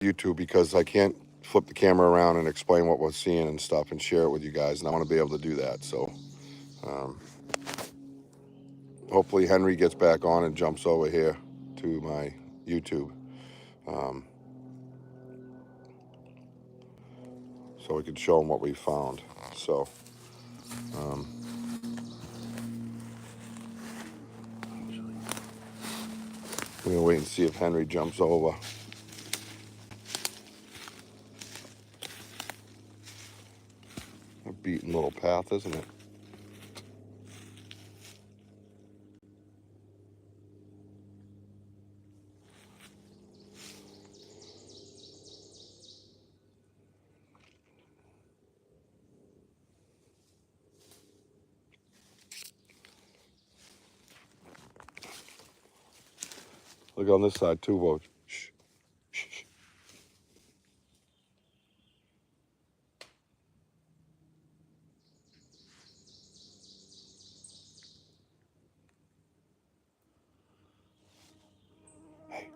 YouTube because I can't flip the camera around and explain what we're seeing and stuff and share it with you guys, and I want to be able to do that. So hopefully Henry gets back on and jumps over here to my YouTube, so we can show him what we found. So we're gonna wait and see if Henry jumps over. A beaten little path, isn't it? Look on this side too, Bo. Shh, shh, shh. Hey,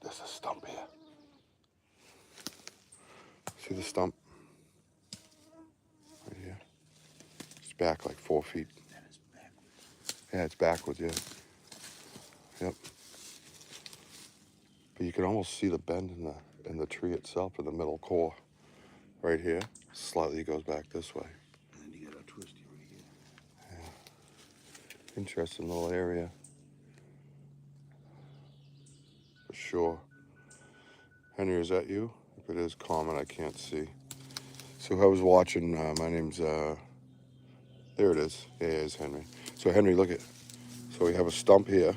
there's a stump here. See the stump? Right here. It's back like 4 feet. Yeah, it's backwards, yeah. Yep. But you can almost see the bend in the tree itself, in the middle core. Right here. Slightly goes back this way. And then you got a twisty right here. Yeah. Interesting little area. For sure. Henry, is that you? If it is, comment, I can't see. So I was watching, my name's, there it is. Yeah, it is Henry. So Henry, look at, so we have a stump here.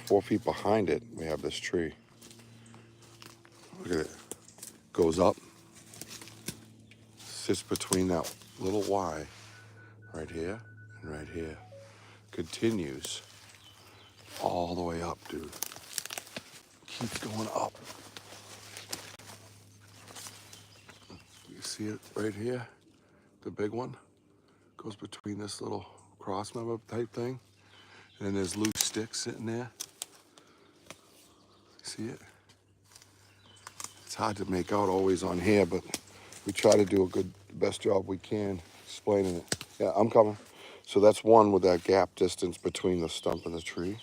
4 feet behind it, we have this tree. Look at it. Goes up. Sits between that little Y right here and right here. Continues all the way up, dude. Keeps going up. You see it right here? The big one goes between this little cross member type thing. And then there's loose sticks sitting there. See it? It's hard to make out always on here, but we try to do the best job we can explaining it. Yeah, I'm coming. So that's one with that gap distance between the stump and the tree.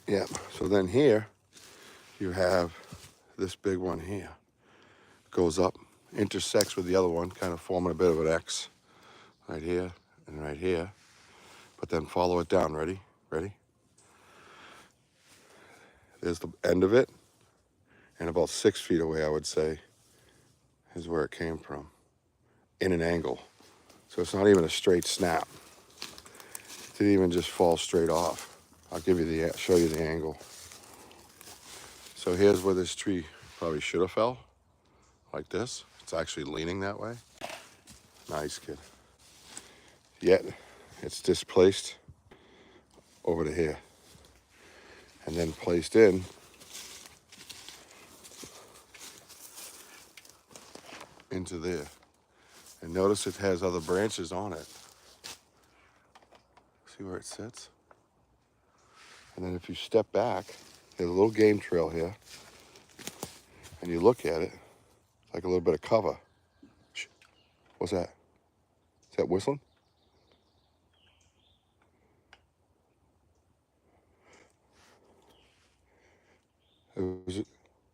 Yeah, so then here you have this big one here. Goes up, intersects with the other one, kind of forming a bit of an X. Right here and right here. But then follow it down, ready? Ready? There's the end of it. And about 6 feet away, I would say, is where it came from. In an angle. So it's not even a straight snap. It didn't even just fall straight off. I'll show you the angle. So here's where this tree probably should have fell, like this. It's actually leaning that way. Nice, kid. Yet, it's displaced over to here. And then placed in into there. And notice it has other branches on it. See where it sits? And then if you step back, there's a little game trail here. And you look at it, it's like a little bit of cover. Shh. What's that? Is that whistling?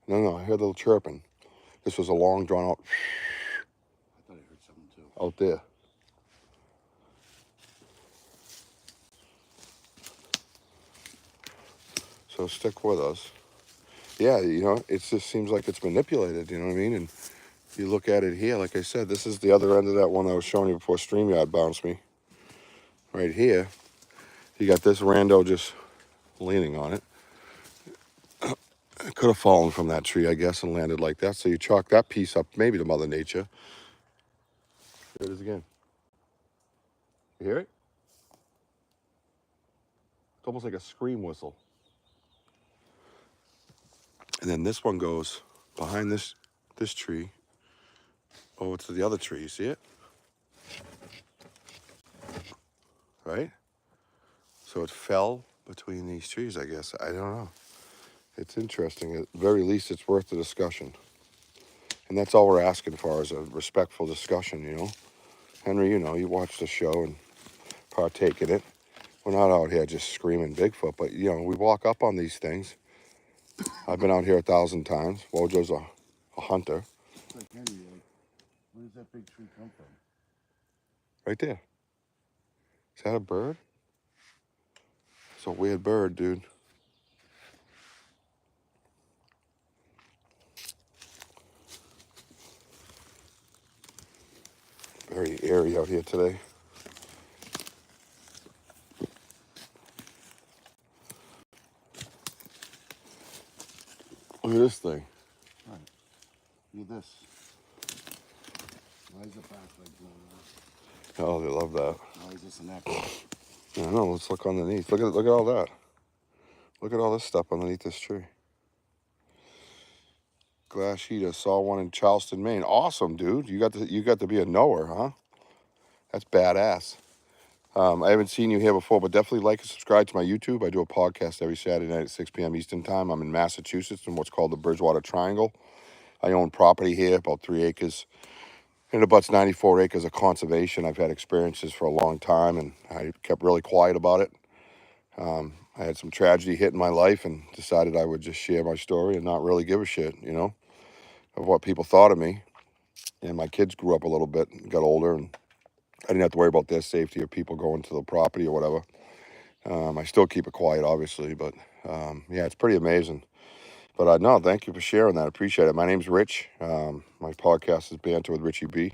No, I heard a little chirping. This was a long drawn out I thought I heard something too. out there. So stick with us. Yeah, it just seems like it's manipulated, you know what I mean? And you look at it here, like I said, this is the other end of that one I was showing you before StreamYard bounced me. Right here, you got this rando just leaning on it. It could have fallen from that tree, I guess, and landed like that. So you chalk that piece up maybe to Mother Nature. There it is again. You hear it? It's almost like a scream whistle. And then this one goes behind this tree over to the other tree. You see it? Right? So it fell between these trees, I guess. I don't know. It's interesting. At the very least, it's worth the discussion. And that's all we're asking for is a respectful discussion, you know. Henry, you know, you watch the show and partake in it. We're not out here just screaming Bigfoot, but, you know, we walk up on these things. I've been out here 1,000 times. Wojo's a hunter. It's like Henry, like, where does that big tree come from? Right there. Is that a bird? It's a weird bird, dude. Very airy out here today. Look at this thing. Right. Look at this. Why is the back like blowing up? Oh, they love that. Why is this an echo? I don't know. Let's look underneath. Look at all that. Look at all this stuff underneath this tree. Glass heater. Saw one in Charleston, Maine. Awesome, dude. You got to be a knower, huh? That's badass. I haven't seen you here before, but definitely like and subscribe to my YouTube. I do a podcast every Saturday night at 6 p.m. Eastern Time. I'm in Massachusetts in what's called the Bridgewater Triangle. I own property here, about 3 acres. And it abuts 94 acres of conservation. I've had experiences for a long time, and I kept really quiet about it. I had some tragedy hit in my life and decided I would just share my story and not really give a shit, you know, of what people thought of me. And my kids grew up a little bit and got older, and I didn't have to worry about their safety or people going to the property or whatever. I still keep it quiet, obviously, but yeah, it's pretty amazing. But no, thank you for sharing that. I appreciate it. My name's Rich. My podcast is Banter with Richie B.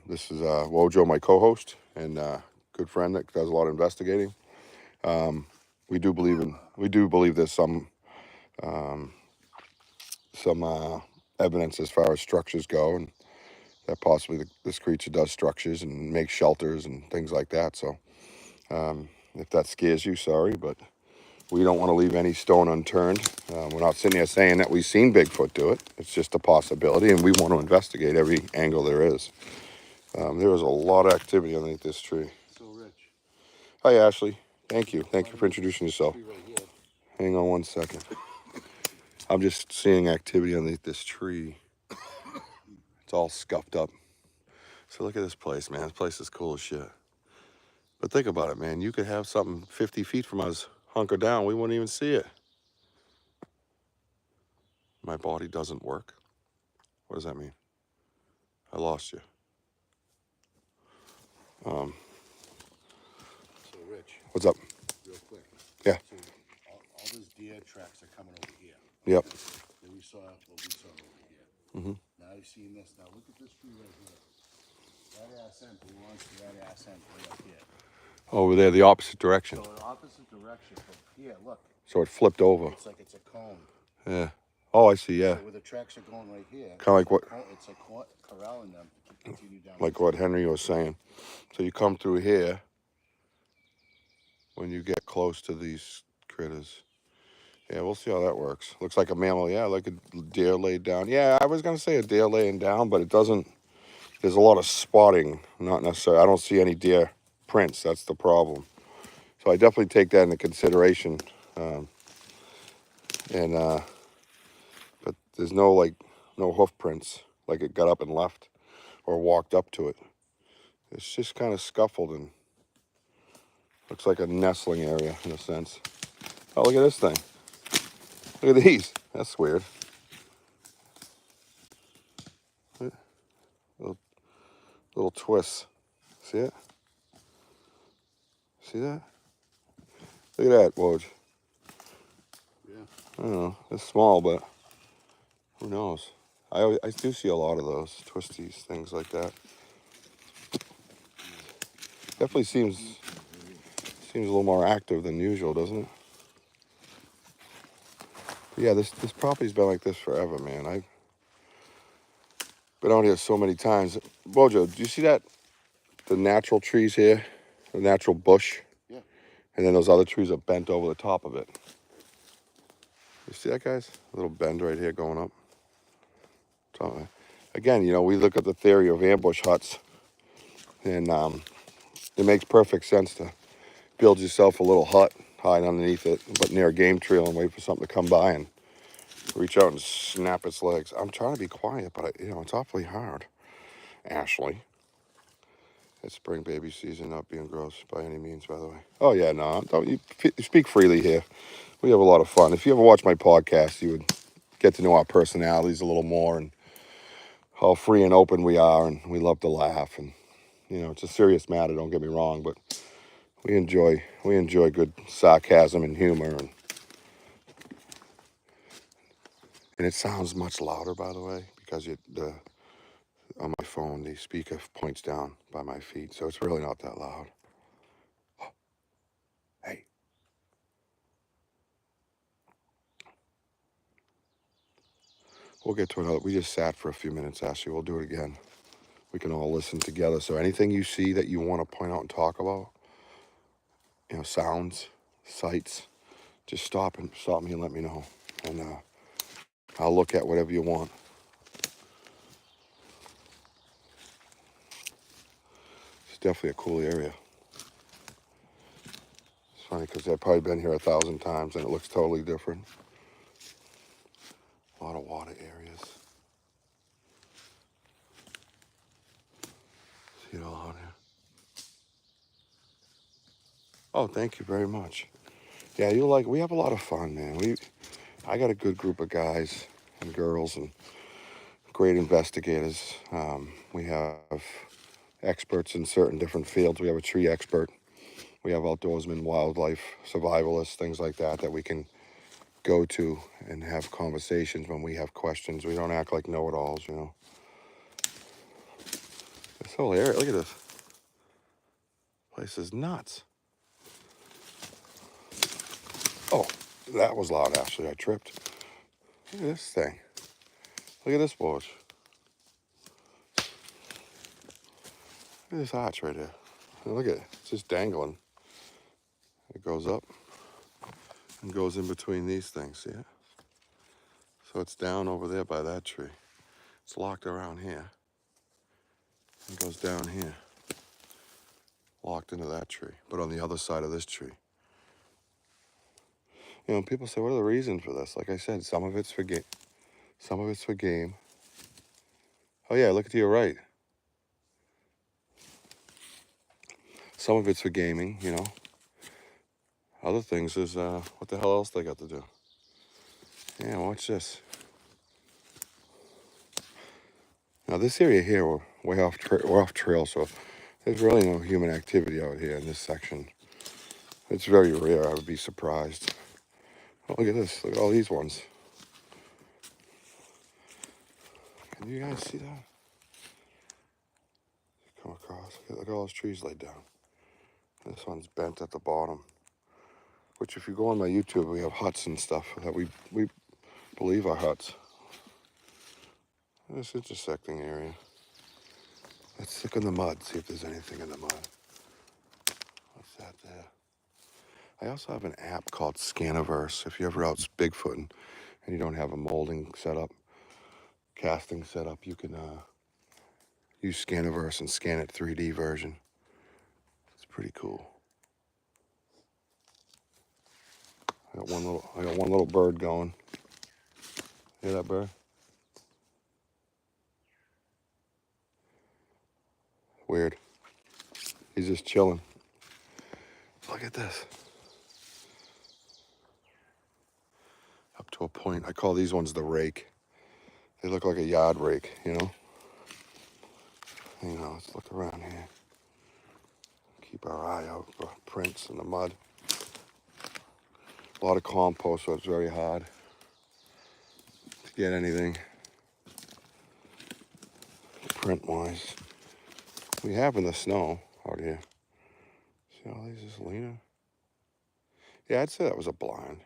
This is Wojo, my co-host, and good friend that does a lot of investigating. We do believe there's some evidence as far as structures go, and that possibly this creature does structures and makes shelters and things like that. So if that scares you, sorry, but we don't want to leave any stone unturned. We're not sitting here saying that we've seen Bigfoot do it. It's just a possibility, and we want to investigate every angle there is. There was a lot of activity underneath this tree. So Rich. Hi, Ashley. Thank you. Thank you for introducing yourself. Tree right here. Hang on one second. I'm just seeing activity underneath this tree. It's all scuffed up. So look at this place, man. This place is cool as shit. But think about it, man. You could have something 50 feet from us hunker down. We wouldn't even see it. My body doesn't work. What does that mean? I lost you. So Rich, What's up? real quick. Yeah. So all those deer tracks are coming over here. Yep. Then we saw what we saw over here. Mm-hmm. Now you've seen this. Now look at this tree right here. That ass end belongs to that ass end right up here. Over there, the opposite direction. So in opposite direction from here, look. So it flipped over. It's like it's a cone. Yeah. Oh, I see, yeah. So where the tracks are going right here. Kind of like what? It's like corralling them to continue down. Like what Henry was saying. So you come through here when you get close to these critters. Yeah, we'll see how that works. Looks like a mammal, yeah, like a deer laid down. Yeah, I was going to say a deer laying down, but it doesn't. There's a lot of spotting, not necessarily. I don't see any deer prints. That's the problem. So I definitely take that into consideration. But there's no hoof prints, like it got up and left or walked up to it. It's just kind of scuffled and looks like a nestling area in a sense. Oh, look at this thing. Look at these. That's weird. Little twists. See it? See that? Look at that, Woj. Yeah. I don't know. It's small, but who knows? I do see a lot of those twisties, things like that. Definitely seems a little more active than usual, doesn't it? But yeah, this property's been like this forever, man. I've been out here so many times. Bojo, do you see that? The natural trees here, the natural bush. Yeah. And then those other trees are bent over the top of it. You see that, guys? A little bend right here going up. So, again, you know, we look at the theory of ambush huts, and it makes perfect sense to build yourself a little hut hide underneath it, but near a game trail and wait for something to come by and reach out and snap its legs. I'm trying to be quiet, but it's awfully hard. Ashley. It's spring baby season, not being gross by any means, by the way. Oh, yeah, no, don't you speak freely here. We have a lot of fun. If you ever watch my podcast, you would get to know our personalities a little more and how free and open we are, and we love to laugh. And, it's a serious matter, don't get me wrong, but we enjoy good sarcasm and humor. And it sounds much louder, by the way, because on my phone, the speaker points down by my feet, so it's really not that loud. Hey. We'll get to another. We just sat for a few minutes, Ashley. We'll do it again. We can all listen together. So anything you see that you want to point out and talk about, sounds, sights, just stop me and let me know. And I'll look at whatever you want. It's definitely a cool area. It's funny because I've probably been here 1,000 times and it looks totally different. A lot of water areas. See it all out here. Oh, thank you very much. Yeah, we have a lot of fun, man. I got a good group of guys and girls and great investigators. We have experts in certain different fields. We have a tree expert. We have outdoorsmen, wildlife, survivalists, things like that we can go to and have conversations when we have questions. We don't act like know-it-alls, This whole area, look at this. Place is nuts. Oh, that was loud, Ashley. I tripped. Look at this thing. Look at this bush. Look at this arch right there. Look at it. It's just dangling. It goes up and goes in between these things, see it? So it's down over there by that tree. It's locked around here. It goes down here. Locked into that tree, but on the other side of this tree. People say, what are the reasons for this? Like I said, some of it's for game. Some of it's for game. Oh yeah, look to your right. Some of it's for gaming, Other things is, what the hell else they got to do? Yeah, watch this. Now this area here, we're off trail, so there's really no human activity out here in this section. It's very rare. I would be surprised. Oh, look at this. Look at all these ones. Can you guys see that? Come across. Look at all those trees laid down. This one's bent at the bottom. Which, if you go on my YouTube, we have huts and stuff that we believe are huts. This intersecting area. Let's look in the mud, see if there's anything in the mud. What's that there? I also have an app called Scaniverse. If you're ever out Bigfooting and you don't have a molding set up, casting set up, you can use Scaniverse and scan it 3D version. It's pretty cool. I got one little bird going. Hear that bird? Weird. He's just chilling. Look at this. Up to a point. I call these ones the rake. They look like a yard rake, Let's look around here. Keep our eye out for prints in the mud. A lot of compost, so it's very hard to get anything print-wise. We have in the snow out here. See all these is leaner? Yeah, I'd say that was a blind.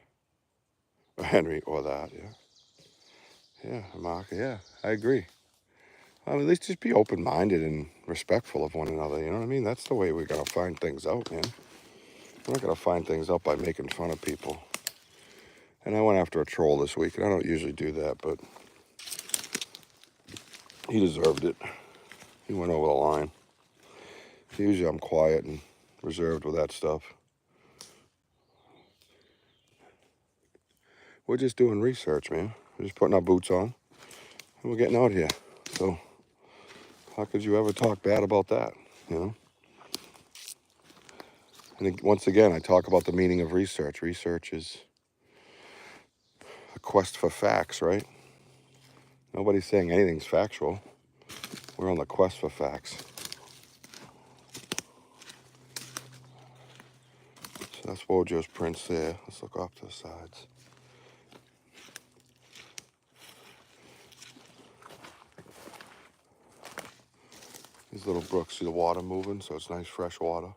Henry, or that, yeah. Yeah, Mark, yeah, I agree. At least just be open-minded and respectful of one another, you know what I mean? That's the way we're going to find things out, man. We're not going to find things out by making fun of people. And I went after a troll this week, and I don't usually do that, but he deserved it. He went over the line. Usually I'm quiet and reserved with that stuff. We're just doing research, man. We're just putting our boots on and we're getting out here. So how could you ever talk bad about that, you know? And once again, I talk about the meaning of research. Research is a quest for facts, right? Nobody's saying anything's factual. We're on the quest for facts. So that's Wojo's prints there. Let's look off to the sides. These little brooks, see the water moving, so it's nice fresh water.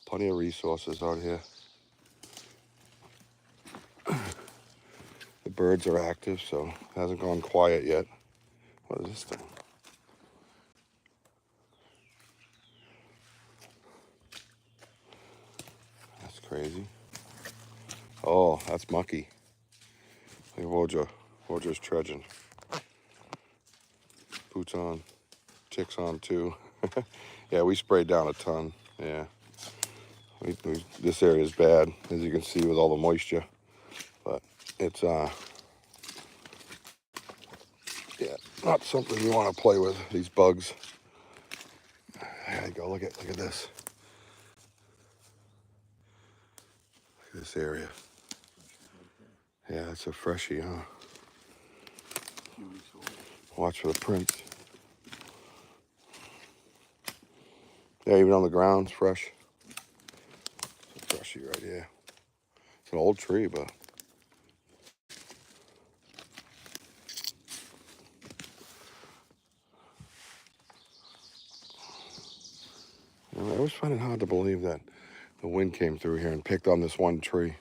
Plenty of resources out here. The birds are active, so it hasn't gone quiet yet. What is this thing? That's crazy. Oh, that's mucky. Look at Wojo. Wojo's trudging. Boots on. Chicks on too. Yeah, we sprayed down a ton. Yeah. This area is bad, as you can see, with all the moisture. But it's, yeah, not something you want to play with, these bugs. There you go. Look at this. Look at this area. Yeah, it's a freshie, huh? Watch for the prints. Yeah, even on the ground, it's fresh. It's a freshie right here. It's an old tree, but you know, I always find it hard to believe that the wind came through here and picked on this one tree,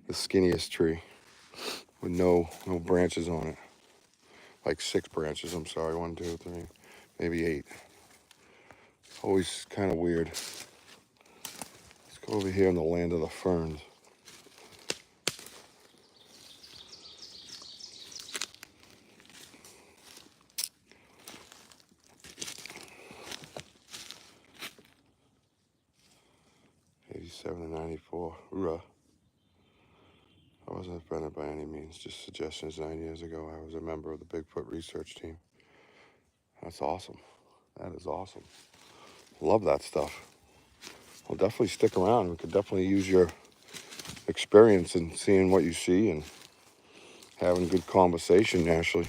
the skinniest tree, with no branches on it. Like 6 branches, I'm sorry, 1, 2, 3, maybe 8. Always kind of weird. Let's go over here in the land of the ferns. '87 to '94. I wasn't offended by any means, just suggestions 9 years ago. I was a member of the Bigfoot research team. That's awesome. That is awesome. Love that stuff. Well, definitely stick around. We could definitely use your experience in seeing what you see and having good conversation, Ashley.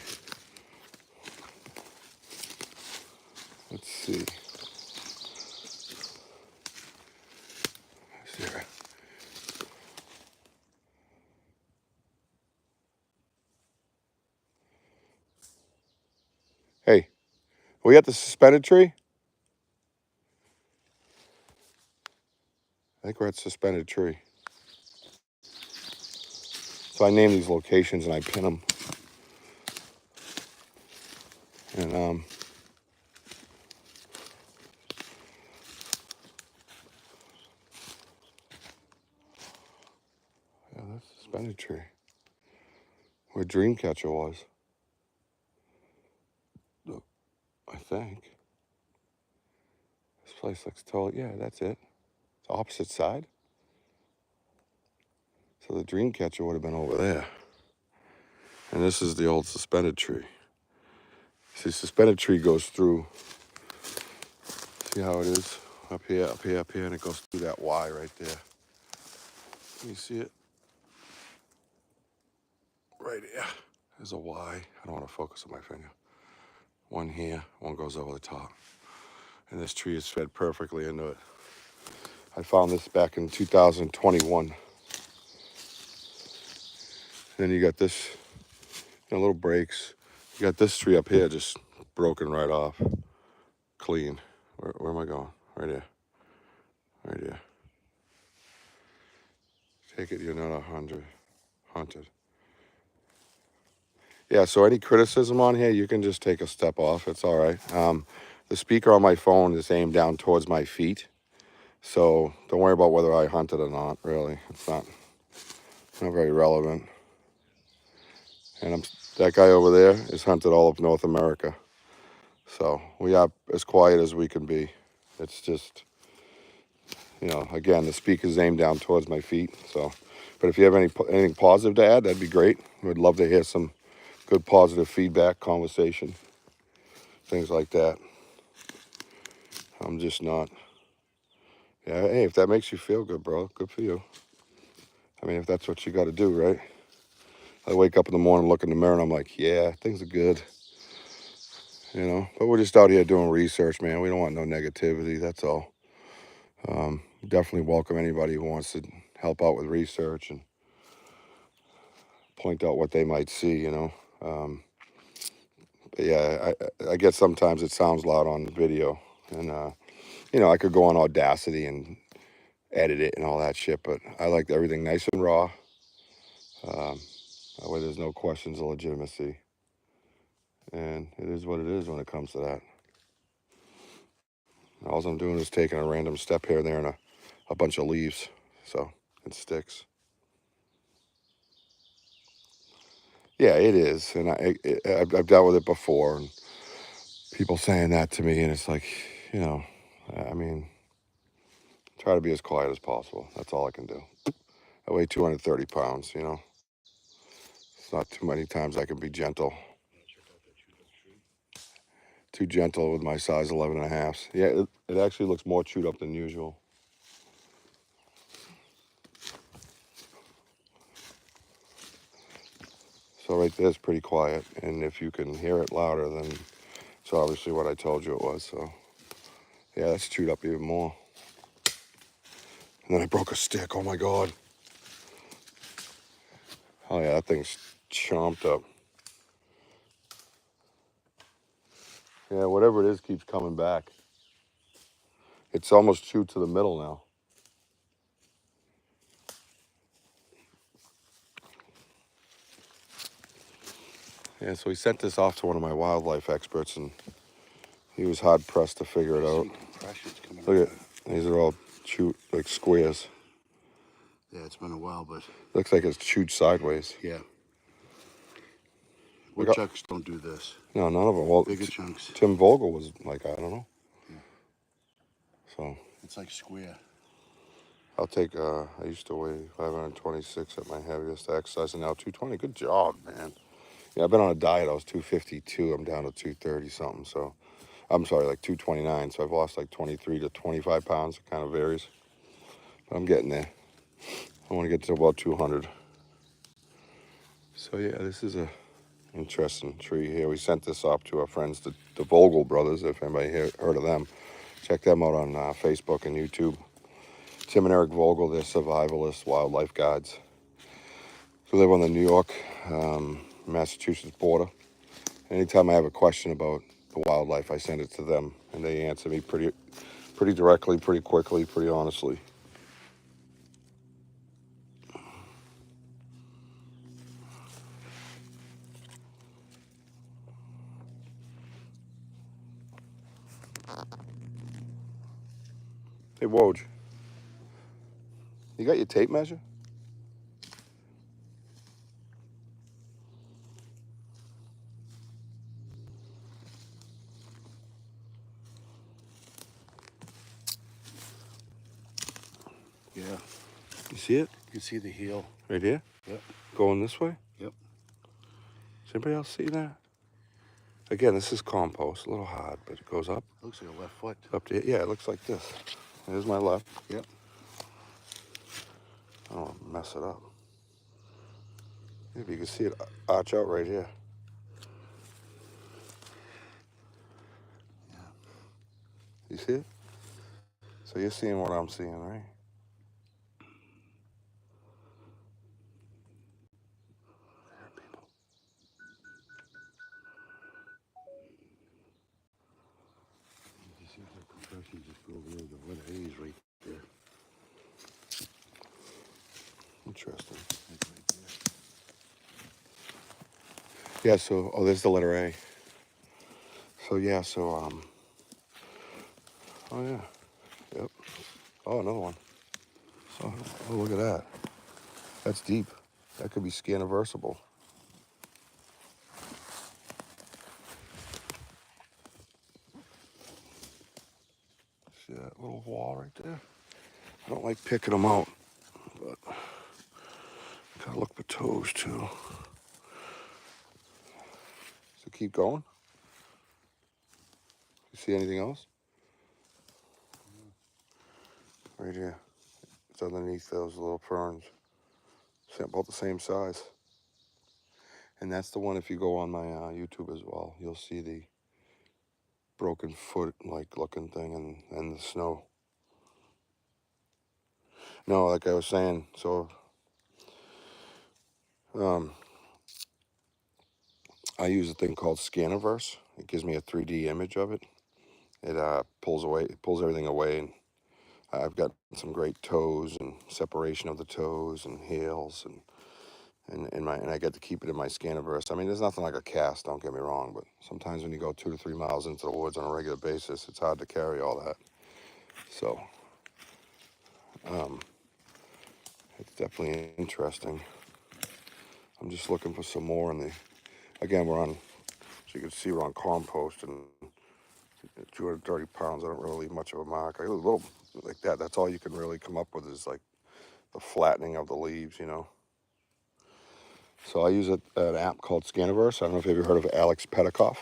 Let's see. There. Hey, are we at the suspended tree? I think we're at suspended tree. So I name these locations and I pin them. And yeah, that's suspended tree. Where Dreamcatcher was. I think. This place looks totally, yeah, that's it. It's opposite side. So the Dreamcatcher would have been over there. And this is the old suspended tree. See, suspended tree goes through, see how it is? Up here, up here, up here, and it goes through that Y right there. Can you see it? Right here. There's a Y. I don't want to focus on my finger. One here, one goes over the top. And this tree is fed perfectly into it. I found this back in 2021. And then you got this, little breaks. You got this tree up here just broken right off. Clean. Where am I going? Right here. Right here. Take it you're not haunted. Yeah, so any criticism on here, you can just take a step off. It's all right. The speaker on my phone is aimed down towards my feet. So don't worry about whether I hunted or not, really. It's not very relevant. And that guy over there is hunted all of North America. So we are as quiet as we can be. It's just, you know, again, the speaker's aimed down towards my feet. So, but if you have anything positive to add, that'd be great. We'd love to hear some good positive feedback, conversation, things like that. I'm just not. Yeah, hey, if that makes you feel good, bro, good for you. I mean, if that's what you got to do, right? I wake up in the morning, look in the mirror, and I'm like, yeah, things are good. You know, but we're just out here doing research, man. We don't want no negativity. That's all. Definitely welcome anybody who wants to help out with research and point out what they might see, you know. But yeah, I guess sometimes it sounds loud on video. And, you know, I could go on Audacity and edit it and all that shit, but I like everything nice and raw. That way there's no questions of legitimacy. And it is what it is when it comes to that. All I'm doing is taking a random step here and there and a bunch of leaves. So it sticks. Yeah, it is. And I've dealt with it before. And people saying that to me, and it's like, you know, I mean, try to be as quiet as possible. That's all I can do. I weigh 230 pounds, you know. It's not too many times I can be gentle. Too gentle with my size 11 and a half. Yeah, it actually looks more chewed up than usual. So right there's pretty quiet, and if you can hear it louder, then it's obviously what I told you it was. So yeah, that's chewed up even more. And then I broke a stick. Oh my God. Oh yeah, that thing's chomped up. Yeah, whatever it is keeps coming back. It's almost chewed to the middle now. Yeah, so he sent this off to one of my wildlife experts, and he was hard pressed to figure it out. Look at these are all chewed like squares. Yeah, it's been a while, but Looks like it's chewed sideways. yeah. Woodchucks don't do this. No, none of them. Well, Bigger chunks. Tim Vogel was like, I don't know. Yeah. So It's like square. I'll take. I used to weigh 526 at my heaviest exercise, and now 220. Good job, man. Yeah, I've been on a diet. I was 252. I'm down to 230 something. So I'm sorry, like 229. So I've lost like 23 to 25 pounds. It kind of varies, but I'm getting there. I want to get to about 200. So yeah, this is a interesting tree here. We sent this off to our friends, the Vogel brothers. If anybody heard of them, check them out on Facebook and YouTube. Tim and Eric Vogel, they're survivalists, wildlife guides. They live on the New York, Massachusetts border. Anytime I have a question about the wildlife, I send it to them, and they answer me pretty directly, pretty quickly, pretty honestly. Hey, Woj, you got your tape measure? Yeah. You see it? You can see the heel. Right here? Yep. Going this way? Yep. Does anybody else see that? Again, this is compost, a little hard, but it goes up. Looks like a left foot. Up to, yeah, it looks like this. There's my left. Yep. I don't want to mess it up. Maybe you can see it arch out right here. Yeah. You see it? So you're seeing what I'm seeing, right? There, people. You see the compression just go over the letter A is right there. Interesting. That's right there. Yeah, so, oh, there's the letter A. So, yeah, oh, yeah. Yep. Oh, another one. So, oh, look at that. That's deep. That could be scaniversable. See that little wall right there? I don't like picking them out, but gotta look for toes too. So keep going. You see anything else? Right here. It's underneath those little ferns. About the same size. And that's the one, if you go on my YouTube as well, you'll see the broken foot like looking thing and the snow. No, like I was saying, so I use a thing called Scaniverse. It gives me a 3D image of it. It pulls everything away, and I've got some great toes and separation of the toes and heels and I get to keep it in my Scaniverse. I mean, there's nothing like a cast, don't get me wrong, but sometimes when you go 2 to 3 miles into the woods on a regular basis, it's hard to carry all that. So it's definitely interesting. I'm just looking for some more in the. Again, we're on, so you can see we're on compost, and 230 pounds. I don't really leave much of a mark. I a little like that. That's all you can really come up with is like the flattening of the leaves, you know. So I use an app called Scaniverse. I don't know if you've ever heard of Alex Petikoff.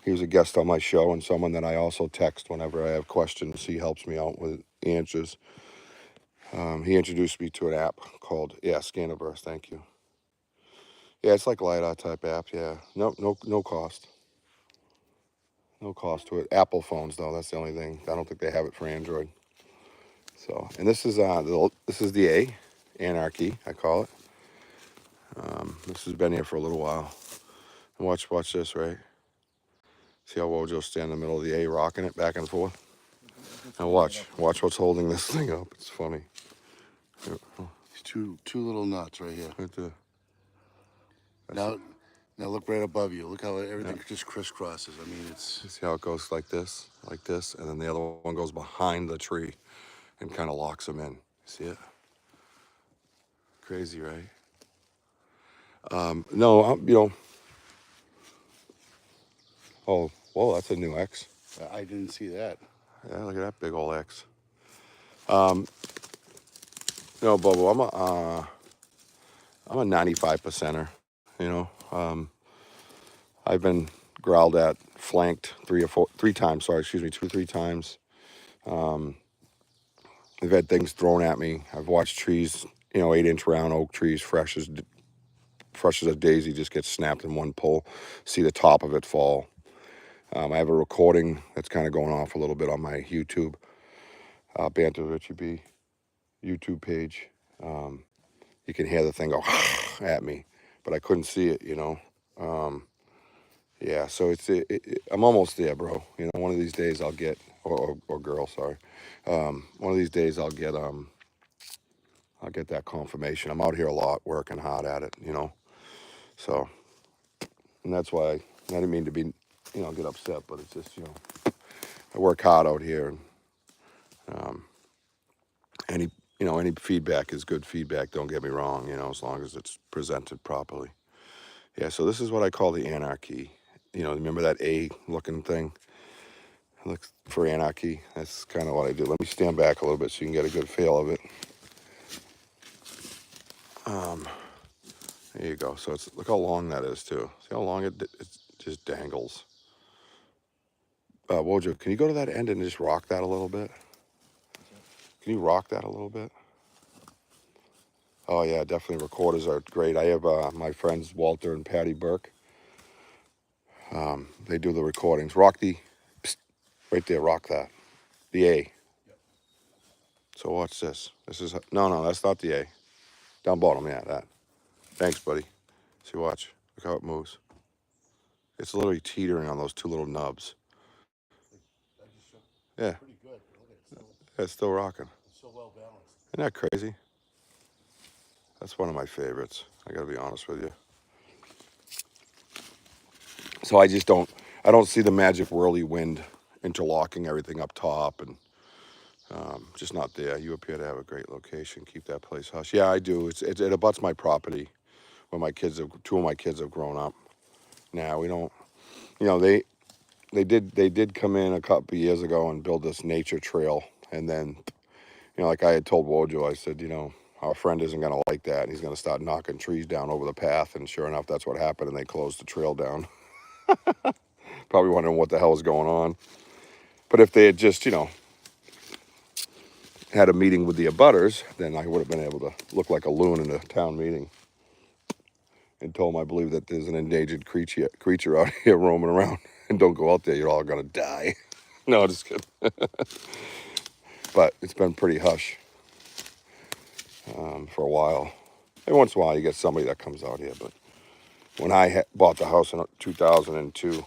He was a guest on my show and someone that I also text whenever I have questions. He helps me out with answers. He introduced me to an app called Scaniverse. Thank you. Yeah, it's like LiDAR type app. Yeah, no cost. No cost to it. Apple phones though. That's the only thing. I don't think they have it for Android. So, and this is the A, Anarchy. I call it. This has been here for a little while. And watch this, right? See how Wojo's stand in the middle of the A, rocking it back and forth. Now watch what's holding this thing up. It's funny. These two little knots right here. Right there. Now look right above you. Look how everything just crisscrosses. I mean, it's. See how it goes like this, and then the other one goes behind the tree and kind of locks them in. See it? Crazy, right? No, oh, whoa, that's a new X. I didn't see that. Yeah, look at that big old X. No, Bobo, I'm a 95%er. You know, I've been growled at, flanked 3 or 3 times. Sorry, excuse me, 2 or 3 times. I've had things thrown at me. I've watched trees, 8-inch round oak trees, fresh as a daisy, just get snapped in one pull. See the top of it fall. I have a recording that's kind of going off a little bit on my YouTube, Banter Richie B YouTube page. You can hear the thing go at me, but I couldn't see it, Yeah, so I'm almost there, bro. One of these days I'll get, or girl, sorry. One of these days I'll get that confirmation. I'm out here a lot, working hard at it, So, and that's why I didn't mean to be, get upset, but it's just, I work hard out here, and any feedback is good feedback. Don't get me wrong, as long as it's presented properly. Yeah, so this is what I call the Anarchy. Remember that A-looking thing? Look for Anarchy. That's kind of what I do. Let me stand back a little bit so you can get a good feel of it. There you go. So look how long that is too. See how long it just dangles. Wojo, can you go to that end and just rock that a little bit? Can you rock that a little bit? Oh yeah, definitely. Recorders are great. I have my friends Walter and Patty Burke. They do the recordings. Rock right there. Rock that. The A. Yep. So watch this. This is no, that's not the A. Down bottom, yeah, that. Thanks, buddy. See, watch. Look how it moves. It's literally teetering on those 2 little nubs. Yeah. Pretty good. Look at it. Yeah, it's still rocking. It's so well balanced. Isn't that crazy? That's one of my favorites. I gotta be honest with you. So I don't see the magic whirly wind interlocking everything up top, and just not there. You appear to have a great location. Keep that place hush. Yeah, I do. It abuts my property where 2 of my kids have grown up. Now we don't. They did come in a couple of years ago and build this nature trail, and then like I had told Wojo, I said, our friend isn't going to like that, and he's going to start knocking trees down over the path. And sure enough, that's what happened, and they closed the trail down. Probably wondering what the hell is going on. But if they had just, had a meeting with the abutters, then I would have been able to look like a loon in a town meeting and told them I believe that there's an endangered creature out here roaming around, and don't go out there, you're all going to die. No, just kidding. But it's been pretty hush for a while. Every once in a while, you get somebody that comes out here. But when I bought the house in 2002,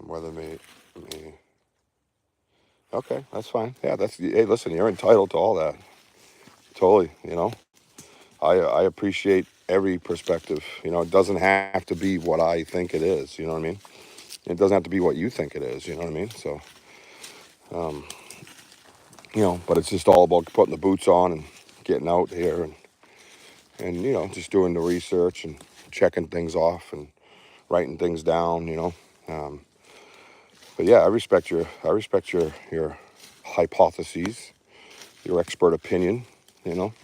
whether me, okay, that's fine. Yeah, hey, listen, you're entitled to all that. Totally, I appreciate every perspective. It doesn't have to be what I think it is. You know what I mean? It doesn't have to be what you think it is. You know what I mean? So, but it's just all about putting the boots on and getting out here and just doing the research and checking things off and writing things down. But yeah, I respect your hypotheses, your expert opinion. You know,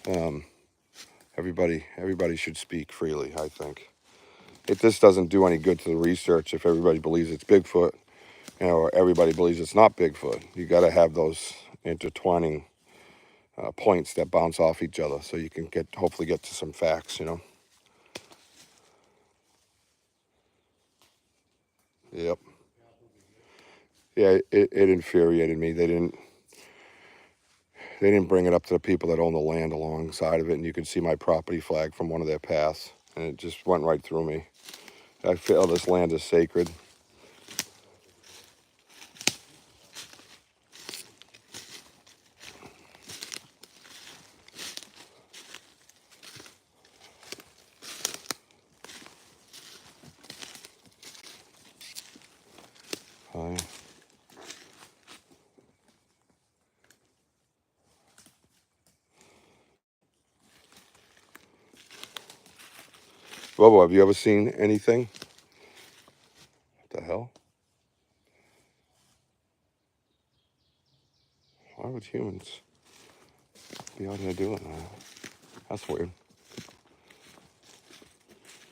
um, everybody should speak freely. I think this doesn't do any good to the research if everybody believes it's Bigfoot, or everybody believes it's not Bigfoot. You got to have those intertwining points that bounce off each other, so you can hopefully get to some facts. Yep. Yeah, it infuriated me. They didn't bring it up to the people that own the land alongside of it, and you could see my property flag from one of their paths, and it just went right through me. I feel this land is sacred. Uh, Bobo, have you ever seen anything? What the hell? Why would humans be out here doing that? That's weird.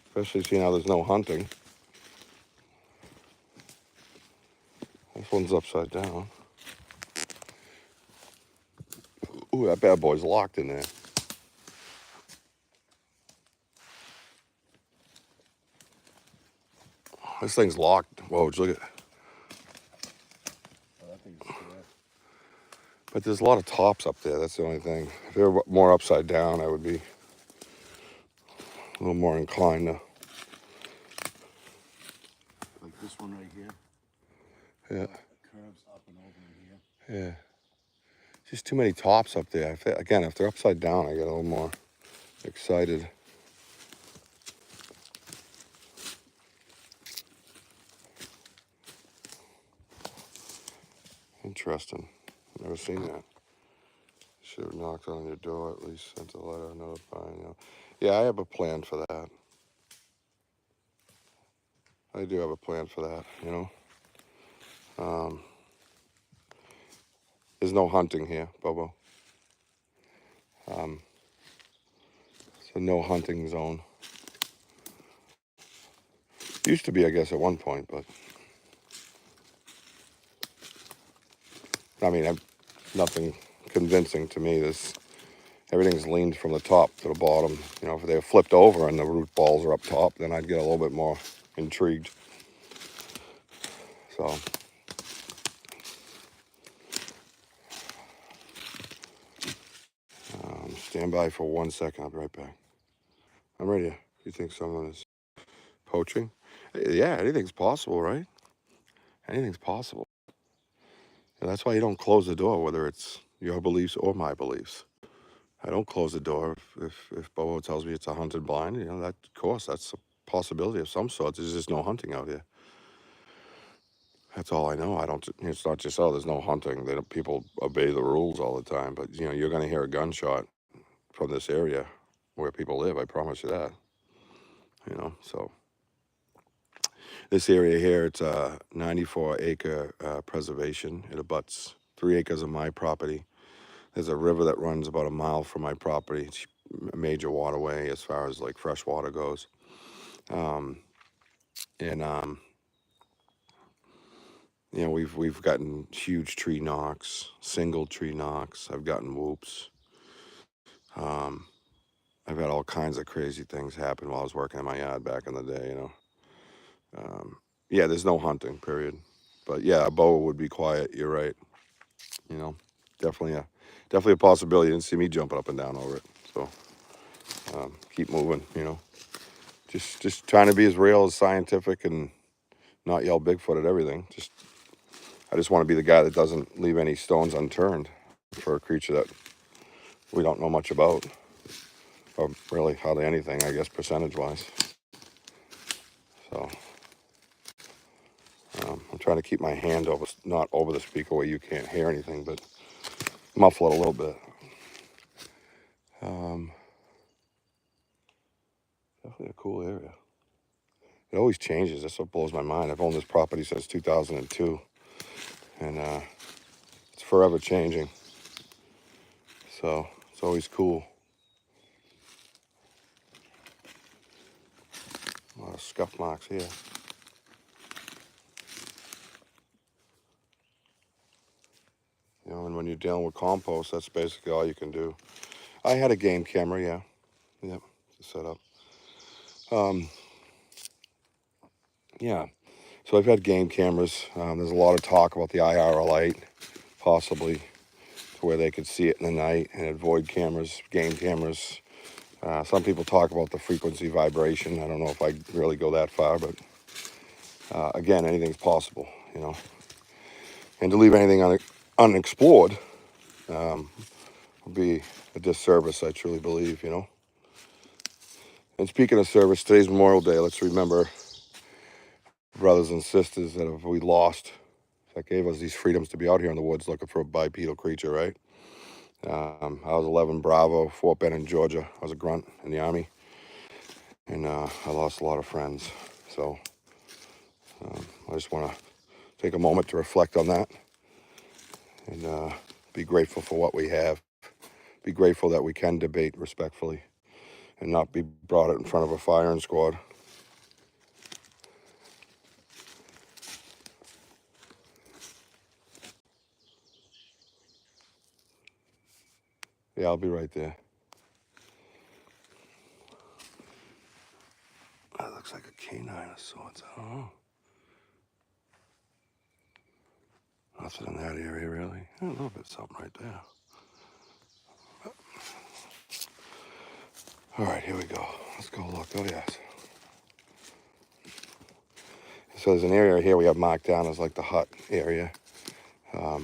Especially seeing how there's no hunting. This one's upside down. Ooh, that bad boy's locked in there. This thing's locked. Whoa, look at. Oh, that thing's scared. But there's a lot of tops up there. That's the only thing. If they were more upside down, I would be a little more inclined to. Like this one right here. Yeah. Curves up and over in here. Yeah. Just too many tops up there. Again, if they're upside down, I get a little more excited. Interesting. Never seen that. Should have knocked on your door, at least sent a letter notifying you. Yeah, I have a plan for that. I do have a plan for that, There's no hunting here, Bobo. It's a no hunting zone. Used to be, I guess, at one point, but I mean, nothing convincing to me. Everything's leaned from the top to the bottom. If they were flipped over and the root balls are up top, then I'd get a little bit more intrigued. So, stand by for 1 second. I'll be right back. I'm ready. You think someone is poaching? Yeah, anything's possible, right? Anything's possible. And that's why you don't close the door, whether it's your beliefs or my beliefs. I don't close the door if Bobo tells me it's a hunted blind. That, of course, that's a possibility of some sort. There's just no hunting out here. That's all I know. I don't. It's not just there's no hunting. People obey the rules all the time. But you're going to hear a gunshot from this area where people live. I promise you that. So this area here, it's a 94-acre preservation. It abuts 3 acres of my property, There's a river that runs about a mile from my property. It's a major waterway as far as like fresh water goes. Um, and you know, we've gotten huge tree knocks, single tree knocks. I've gotten whoops. Um, I've had all kinds of crazy things happen while I was working in my yard back in the day. You know, yeah, there's no hunting, period. But yeah, a boa would be quiet. You're right. You know, definitely a possibility. You didn't see me jumping up and down over it. So keep moving. You know, just trying to be as real as scientific and not yell Bigfoot at everything. I just want to be the guy that doesn't leave any stones unturned for a creature that we don't know much about, or really hardly anything, I guess, percentage-wise. So I'm trying to keep my hand not over the speaker where you can't hear anything, but muffle it a little bit. Definitely a cool area. It always changes. That's what blows my mind. I've owned this property since 2002, and it's forever changing. So it's always cool. A lot of scuff marks here. You know, and when you're dealing with compost, that's basically all you can do. I had a game camera, yeah. Yep, to set up. Yeah, so I've had game cameras. There's a lot of talk about the IR light, possibly to where they could see it in the night and avoid cameras, game cameras. Some people talk about the frequency vibration. I don't know if I really go that far, but again, anything's possible, you know. And to leave anything unexplored would be a disservice, I truly believe, you know. And speaking of service, today's Memorial Day. Let's remember brothers and sisters that we lost that gave us these freedoms to be out here in the woods looking for a bipedal creature, right? I was 11 Bravo, Fort Benning, Georgia. I was a grunt in the Army, and I lost a lot of friends. So I just want to take a moment to reflect on that and be grateful for what we have. Be grateful that we can debate respectfully and not be brought in front of a firing squad. Yeah, I'll be right there. That looks like a canine of sorts. I don't know. Nothing in that area, really. A little bit something right there. All right, here we go. Let's go look. Oh, yes. So there's an area here we have marked down as like the hut area. I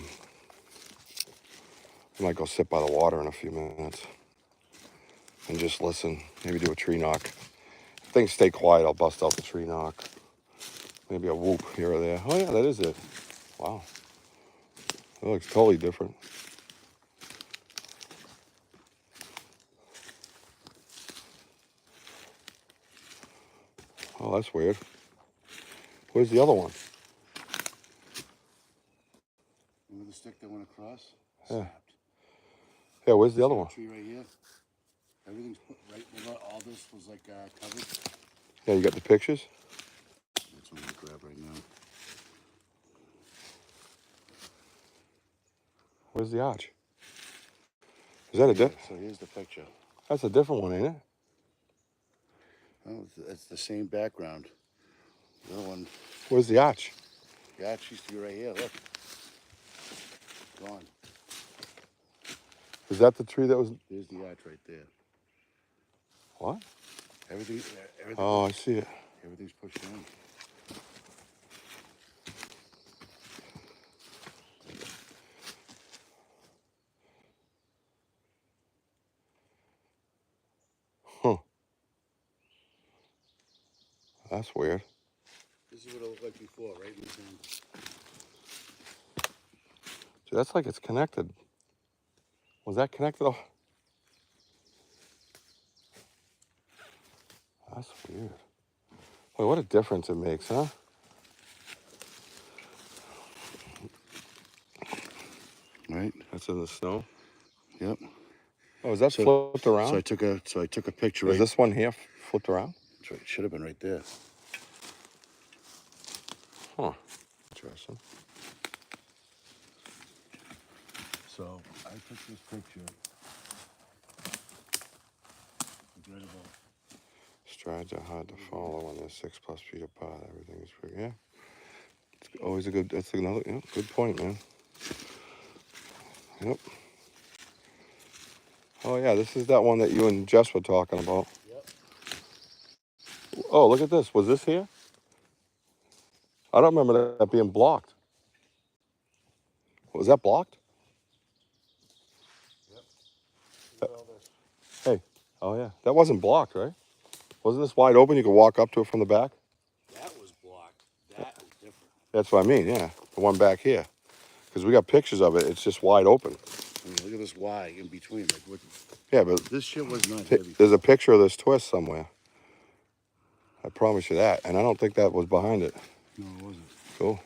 might go sit by the water in a few minutes and just listen. Maybe do a tree knock. If things stay quiet, I'll bust out the tree knock. Maybe a whoop here or there. Oh, yeah, that is it. Wow. It looks totally different. Oh, that's weird. Where's the other one? Remember the stick that went across? Yeah. Snapped. Yeah, where's the other one? Tree right here. Everything's put right. All this was like covered. Yeah, you got the pictures? That's what I'm gonna grab right now. Where's the arch? Is that a So here's the picture. That's a different one, ain't it? Oh, it's the same background. The other one, Where's the arch? the arch used to be right here. Look, gone. Is that the tree that was... There's the arch right there. What? Everything. Oh, I see it. Everything's pushed in. Huh. That's weird. This is what it looked like before, right in the sand. See, that's like it's connected. Was that connected? Oh. That's weird. Boy, what a difference it makes, huh? Right? That's in the snow. Yep. Oh, is that So, flipped around? so I took a picture. Is Right, this one here flipped around? that's right, it should have been right there. Huh. Interesting. So I took this picture. Right about. Strides are hard to follow when they're 6+ feet apart. Everything is pretty. Yeah. It's always a good. That's another. Yeah, good point, man. Yep. Oh yeah, this is that one that you and Jess were talking about. Yep. Oh, look at this. Was this here? I don't remember that being blocked. Was that blocked? Yep. Look at all this. Hey. Oh yeah. That wasn't blocked, right? Wasn't this wide open? You could walk up to it from the back? That was blocked. That is different. That's what I mean, yeah. The one back here. Because we got pictures of it. It's just wide open. I mean, look at this Y in between. Like, what? Yeah, but This shit was not here before. there's a picture of this twist somewhere. I promise you that. And I don't think that was behind it. No, it wasn't. Cool.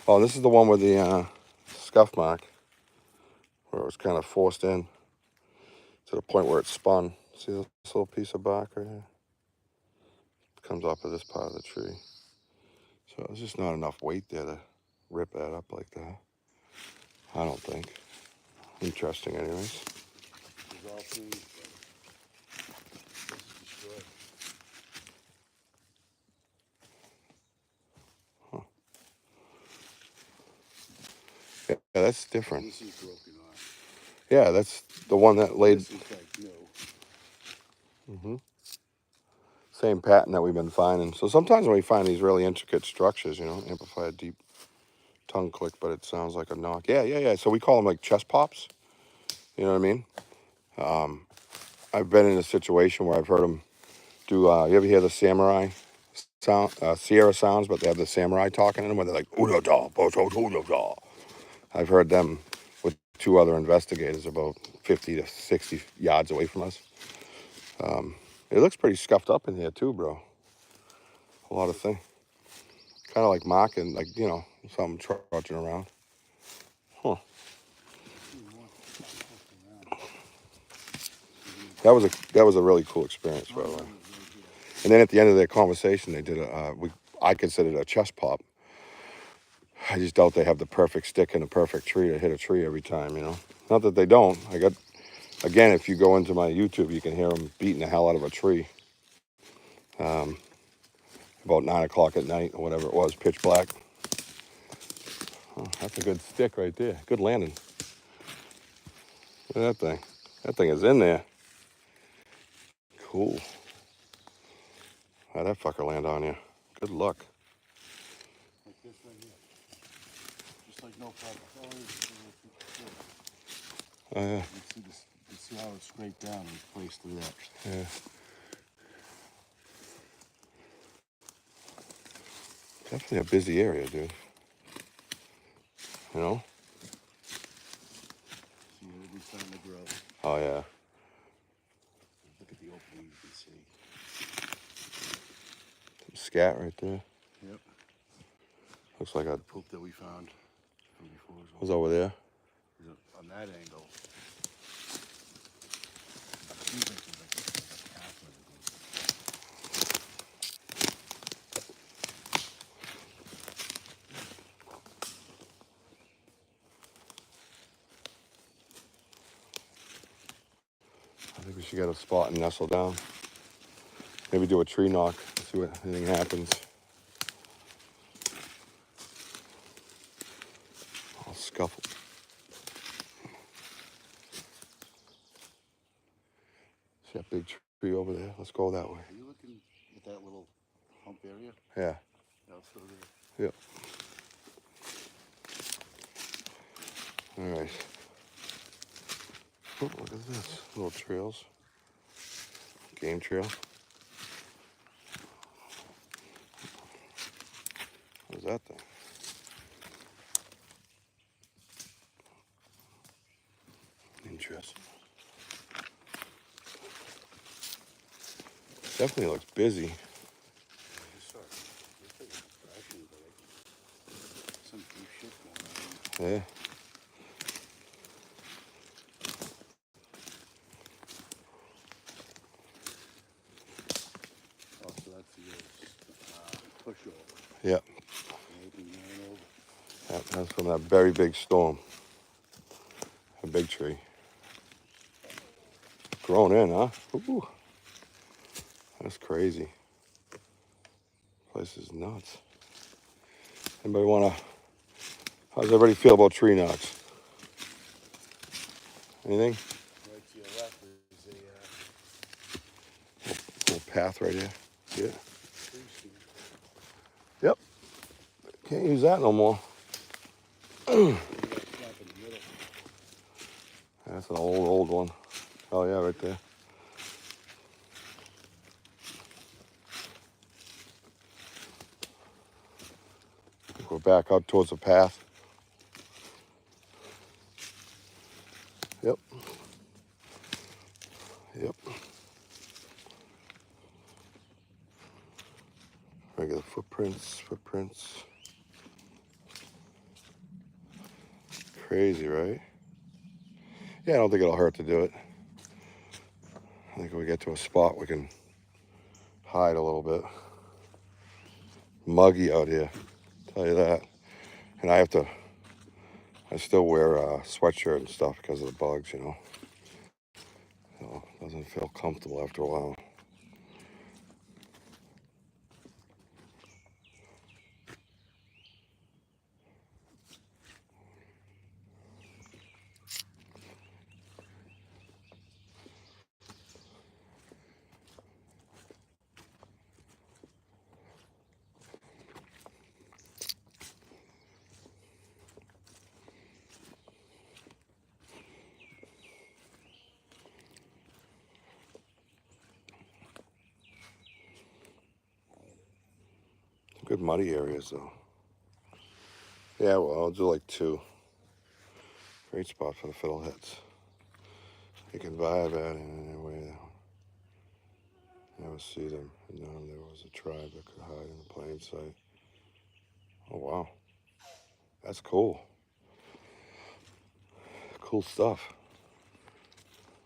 Oh, this is the one with the scuff mark. Where it was kind of forced in to the point where it spun. See this little piece of bark right here? It comes off of this part of the tree. So there's just not enough weight there to rip that up like that. I don't think. Interesting anyways. There's all trees, but this is destroyed. Yeah, that's different. This is broken off. Yeah, that's the one that laid. This is like new. Same pattern that we've been finding. So sometimes when we find these really intricate structures, you know, amplify a deep tongue click, but it sounds like a knock. Yeah. So we call them like chest pops. You know what I mean? I've been in a situation where I've heard them do. You ever hear the samurai sound, Sierra sounds, but they have the samurai talking in them, where they're like ooda da, bo to da. I've heard them with 2 other investigators about 50 to 60 yards away from us. It looks pretty scuffed up in here too, bro. A lot of things. Kind of like mocking, like, you know, something trudging around. Huh. That was a really cool experience, by the way. And then at the end of their conversation, they did I considered it a chest pop. I just doubt they have the perfect stick and the perfect tree to hit a tree every time, you know. Not that they don't. Again, if you go into my YouTube, you can hear them beating the hell out of a tree. About 9 o'clock at night or whatever it was, pitch black. Oh, that's a good stick right there. Good landing. Look at that thing. That thing is in there. Cool. How'd that fucker land on you? Good luck. Like this right here. Just like no problem. Oh, yeah. You see how it's scraped down and placed through that. Yeah. Definitely a busy area, dude. You know? See, it'll be starting to grow. Oh, yeah. Look at the opening, you can see. Some scat right there. Yep. Looks like a Poop that we found from before. was over there. On that angle. Seems like there's like a path where it goes. I think we should get a spot and nestle down. Maybe do a tree knock, see what anything happens. I'll scuffle. See that big tree over there? Let's go that way. Are you looking at that little hump area? Yeah. Yeah, let's go there. Yep. All right. Oh, look at this. Little trails. Game trail. What is that thing? Interesting. Definitely looks busy. Some deep shit going on. Yeah. pushover. Yep. Maybe ran over. Yep. That's from that very big storm. A big tree. Grown in, huh? Ooh. That's crazy. Place is nuts. Anybody wanna? How's everybody feel about tree nuts? Anything? Right to your left is a Little path right here. Yeah. tree stand. Yep. Can't use that no more. You got slap in the middle. That's an old one. Oh yeah, right there. Go back up towards the path. Yep. Yep. Regular footprints. Crazy, right? Yeah, I don't think it'll hurt to do it. I think if we get to a spot we can hide a little bit. Muggy out here, tell you that. And I still wear a sweatshirt and stuff because of the bugs, you know. So it doesn't feel comfortable after a while. Good muddy areas though. Yeah, well, I'll do like 2. Great spot for the fiddleheads. You can vibe at it in any way. Never see them. And there was a tribe that could hide in plain sight. Oh wow, that's cool. Cool stuff.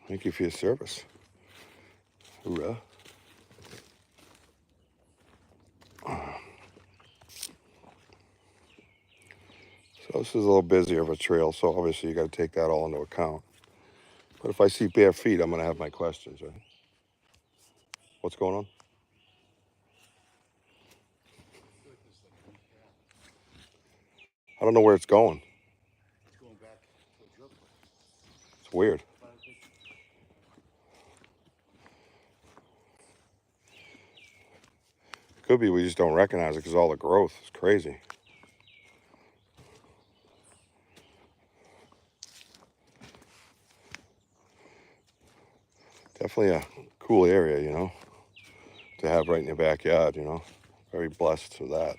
Thank you for your service. Hoorah. So this is a little busier of a trail, so obviously you got to take that all into account. But if I see bare feet, I'm going to have my questions, right? What's going on? I don't know where it's going. It's going back towards your place. It's weird. Could be we just don't recognize it because all the growth is crazy. Definitely a cool area, you know, to have right in your backyard, you know. Very blessed for that.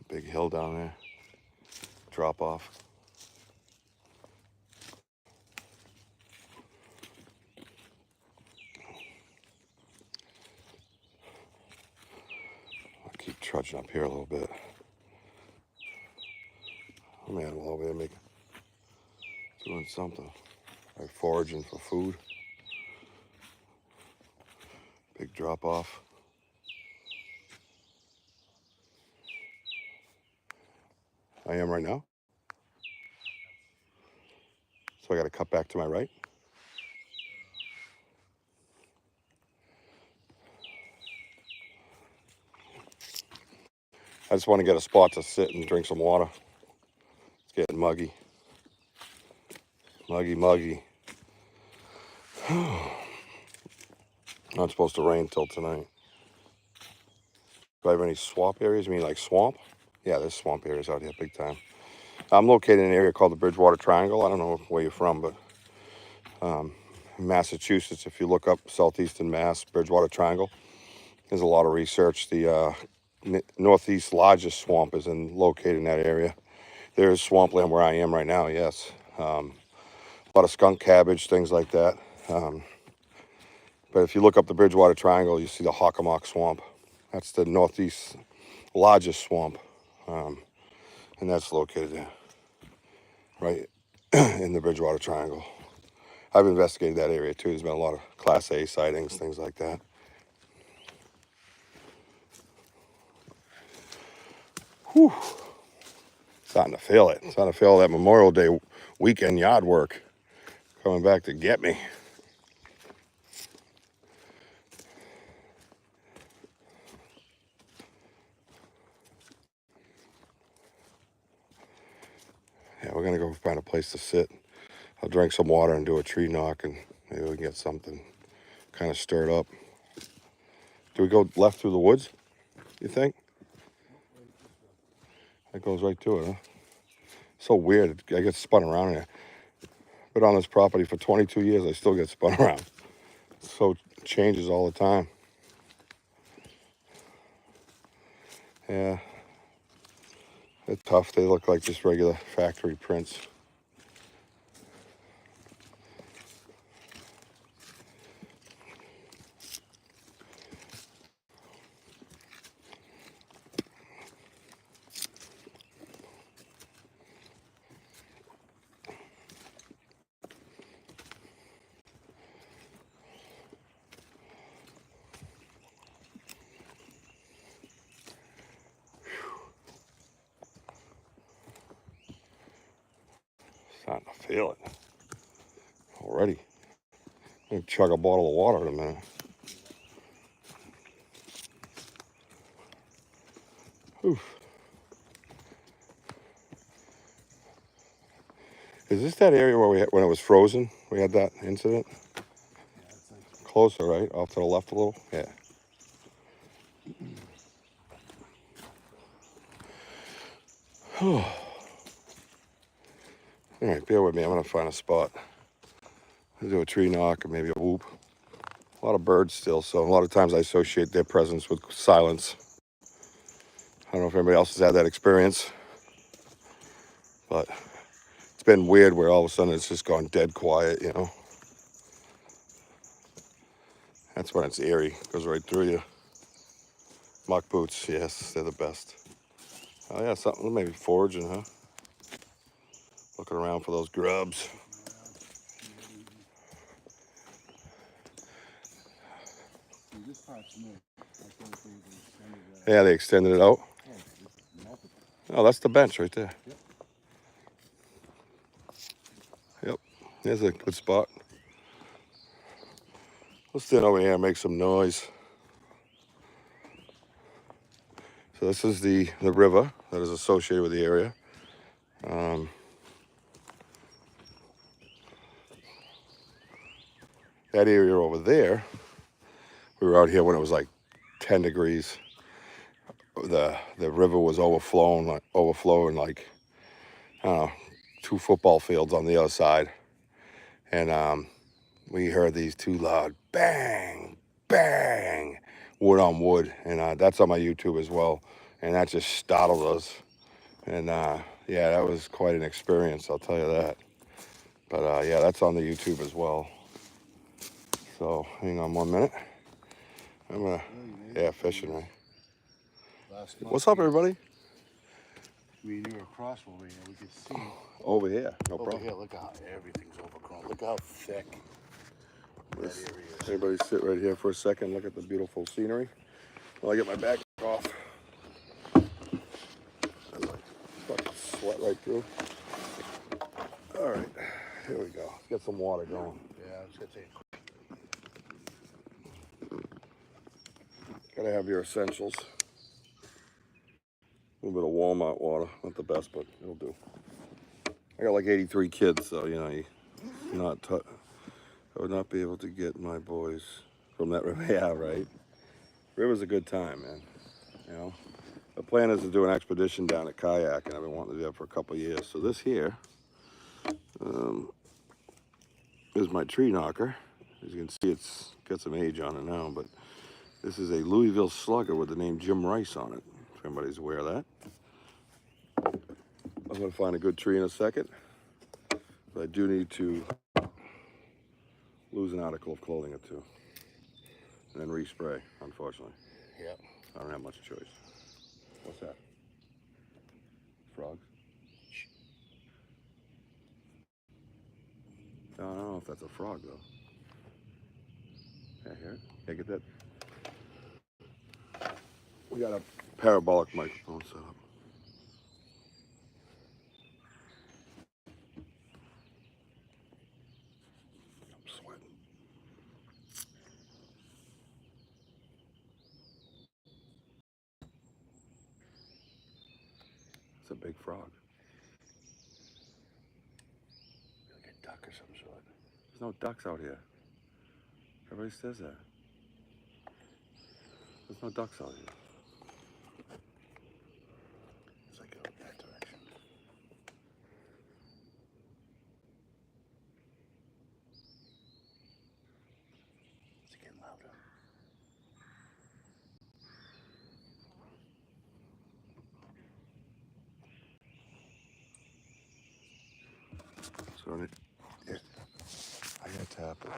A big hill down there. Drop off. I'll keep trudging up here a little bit. I'm animal over there doing something. Like foraging for food. Big drop off. I am right now. So I got to cut back to my right. I just want to get a spot to sit and drink some water. It's getting muggy. Muggy. Not supposed to rain till tonight. Do I have any swamp areas? You mean like swamp? Yeah, there's swamp areas out here big time. I'm located in an area called the Bridgewater Triangle. I don't know where you're from, but Massachusetts, if you look up southeastern Mass, Bridgewater Triangle, there's a lot of research. The northeast largest swamp is located in that area. There's swampland where I am right now, yes. A lot of skunk cabbage, things like that. But if you look up the Bridgewater Triangle, you see the Hockomock Swamp. That's the northeast largest swamp. And that's located there, right in the Bridgewater Triangle. I've investigated that area too. There's been a lot of Class A sightings, things like that. Whew. Starting to feel it. Starting to feel that Memorial Day weekend yard work coming back to get me. Yeah, we're gonna go find a place to sit. I'll drink some water and do a tree knock, and maybe we can get something kind of stirred up. Do we go left through the woods, you think? That goes right to it, huh? So weird. I get spun around here. Been on this property for 22 years. I still get spun around. So it changes all the time. Yeah. They're tough. They look like just regular factory prints. Starting to feel it already. I'm gonna chug a bottle of water in a minute. Oof. Is this that area where when it was frozen, we had that incident? Yeah, it's like Closer, right? Off to the left a little? Yeah. All right, bear with me. I'm gonna find a spot. I'll do a tree knock or maybe a whoop. A lot of birds still, so a lot of times I associate their presence with silence. I don't know if anybody else has had that experience, but it's been weird where all of a sudden it's just gone dead quiet, you know? That's when it's eerie. Goes right through you. Muck boots, yes, they're the best. Oh yeah, something maybe foraging, huh? Looking around for those grubs. this part's new. I thought they extended that. Yeah, they extended it out. Oh, it's multiple. Oh, that's the bench right there. Yep. Yep, there's a good spot. Let's stand over here and make some noise. So this is the river that is associated with the area. That area over there, we were out here when it was like 10 degrees. The river was overflowing like, I don't know, 2 football fields on the other side. And we heard these 2 loud bang, bang, wood on wood. And that's on my YouTube as well. And that just startled us. And yeah, that was quite an experience, I'll tell you that. But yeah, that's on the YouTube as well. So hang on 1 minute. I'm gonna, yeah, fishing, right? Last month What's up, everybody? we were across over here. We could see Over here, no over problem. here. Look how everything's overgrown. Look how thick that area is. Everybody sit right here for a second. Look at the beautiful scenery. While I get my back off. I like fucking sweat right through. All right, here we go. Let's get some water going. Yeah, I was gonna say. Gotta have your essentials. A little bit of Walmart water, not the best, but it'll do. I got like 83 kids, so you know, I would not be able to get my boys from that river. Yeah, right. River's a good time, man. You know, the plan is to do an expedition down at kayak, and I've been wanting to do that for a couple of years. So this here is my tree knocker. As you can see, it's got some age on it now, but this is a Louisville slugger with the name Jim Rice on it, if anybody's aware of that. I'm gonna find a good tree in a second, but I do need to lose an article of clothing or two, and then respray, unfortunately. Yep. I don't have much choice. What's that? Frogs? I don't know if that's a frog, though. Yeah, hear it? Yeah, get that? We got a parabolic microphone set up. It's a big frog. Like a duck or some sort. There's no ducks out here. Everybody says that. There's no ducks out here. It's like out that direction. It's getting louder. So I gotta tap it.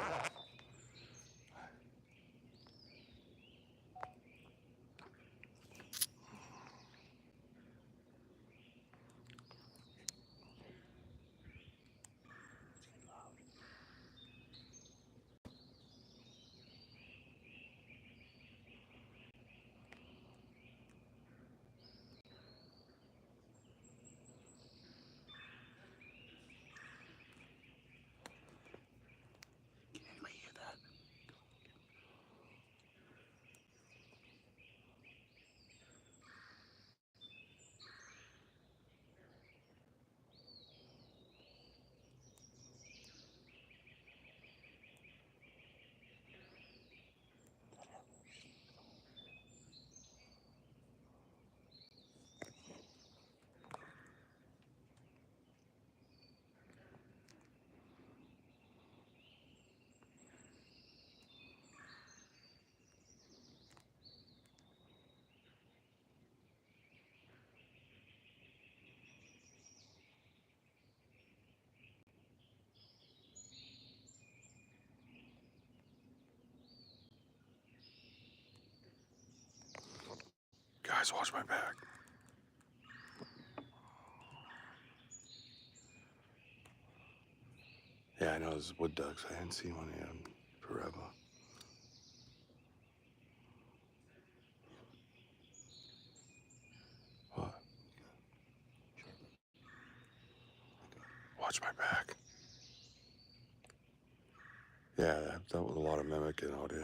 Can anybody hear that? Guys, watch my back. Yeah, I know there's wood ducks. I hadn't seen one here in forever. What? Watch my back. Yeah, that was a lot of mimicking out here.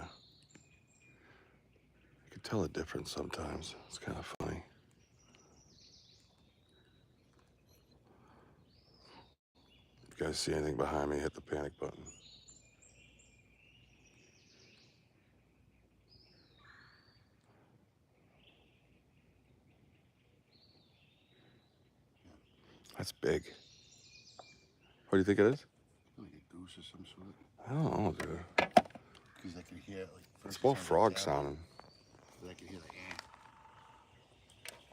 You can tell the difference sometimes. It's kind of funny. If you guys see anything behind me, hit the panic button. That's big. What do you think it is? Like a goose or some sort. I don't know, dude. Because I can hear it like first. It's more it sounded frog like that, sounding. but I can hear the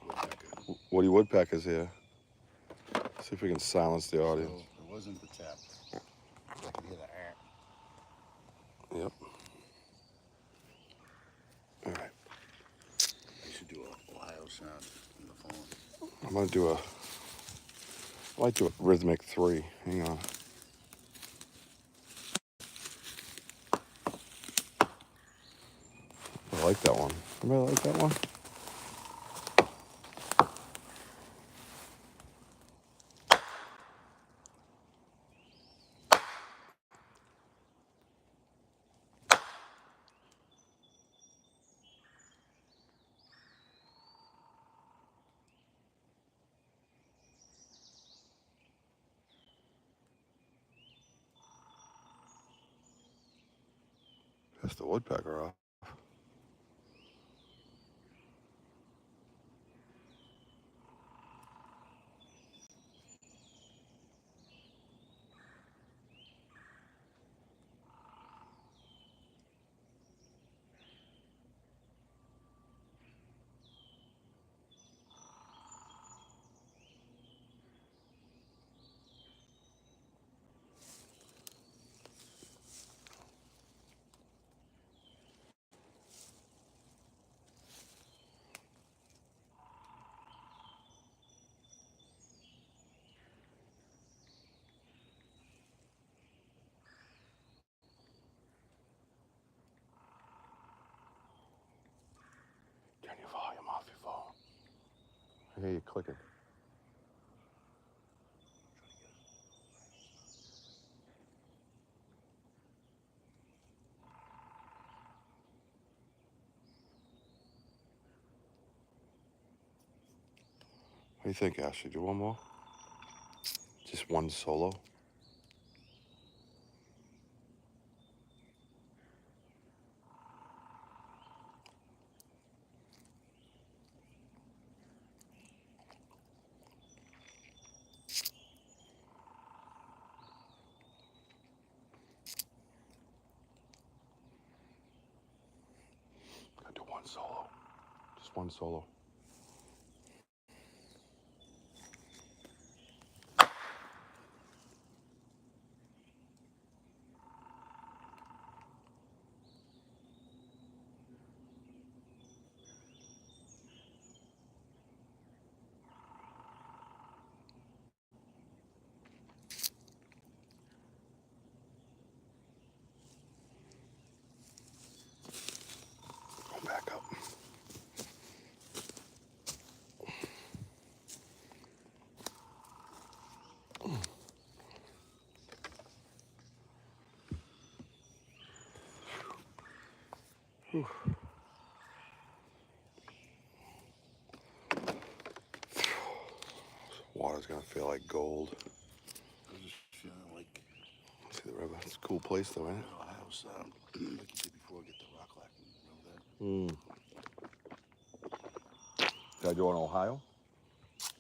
woodpecker. Woody woodpeckers here. See if we can silence the audience. So it wasn't the tap. I can hear the ant. Yep. All right. I should do a Ohio sound in the phone. I'm gonna do I might do a rhythmic 3. Hang on. I like that one. Anybody like that one? That's the woodpecker off. Turn your volume off your phone. I hear you clicking. do you think, Ashley? Do one more? Just one solo? Gotta do one solo. Just one solo. Go back up. Whew. Water's gonna feel like gold. I'm just feeling like See the river? It's a cool place though, ain't it? Ohio's, like you did before, get the rock lacking. Remember that? Did I do it in Ohio?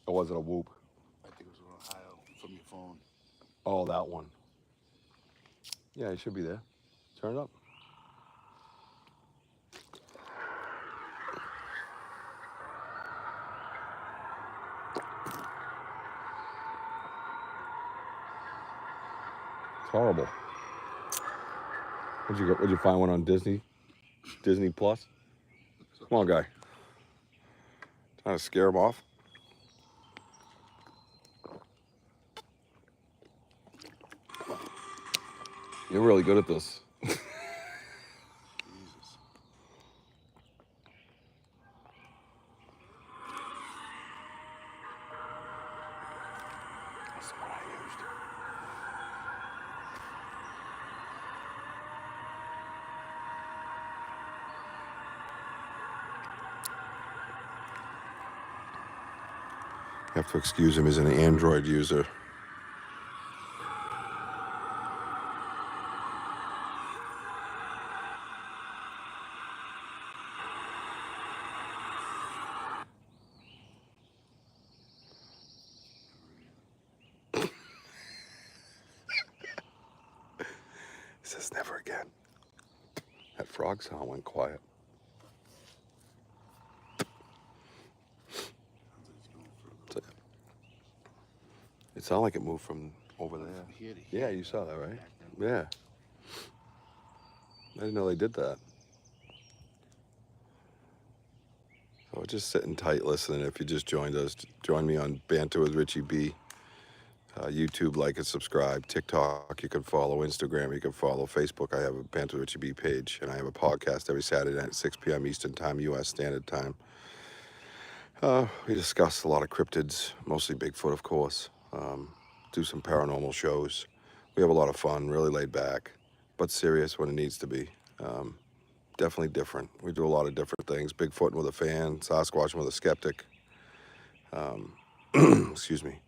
Or was it a whoop? I think it was in Ohio from your phone. Oh, that one. Yeah, it should be there. Turn it up. It's horrible. Would you find one on Disney Plus? Come on, guy. Trying to scare him off. You're really good at this. Jesus. That's the one I used. You have to excuse him. He's an Android user. He says never again. That frog sound went quiet. It sounded like it moved from over there. From here to here. Yeah, you saw that, right? Yeah. I didn't know they did that. So just sitting tight listening. If you just joined us, join me on Banter with Richie B. YouTube, like and subscribe. TikTok, you can follow. Instagram, you can follow. Facebook, I have a Banter with Richie B page. And I have a podcast every Saturday night at 6 p.m. Eastern Time, U.S. Standard Time. We discuss a lot of cryptids, mostly Bigfoot, of course. Do some paranormal shows. We have a lot of fun, really laid back, but serious when it needs to be. Definitely different. We do a lot of different things. Bigfooting with a fan, Sasquatching with a skeptic. Excuse me.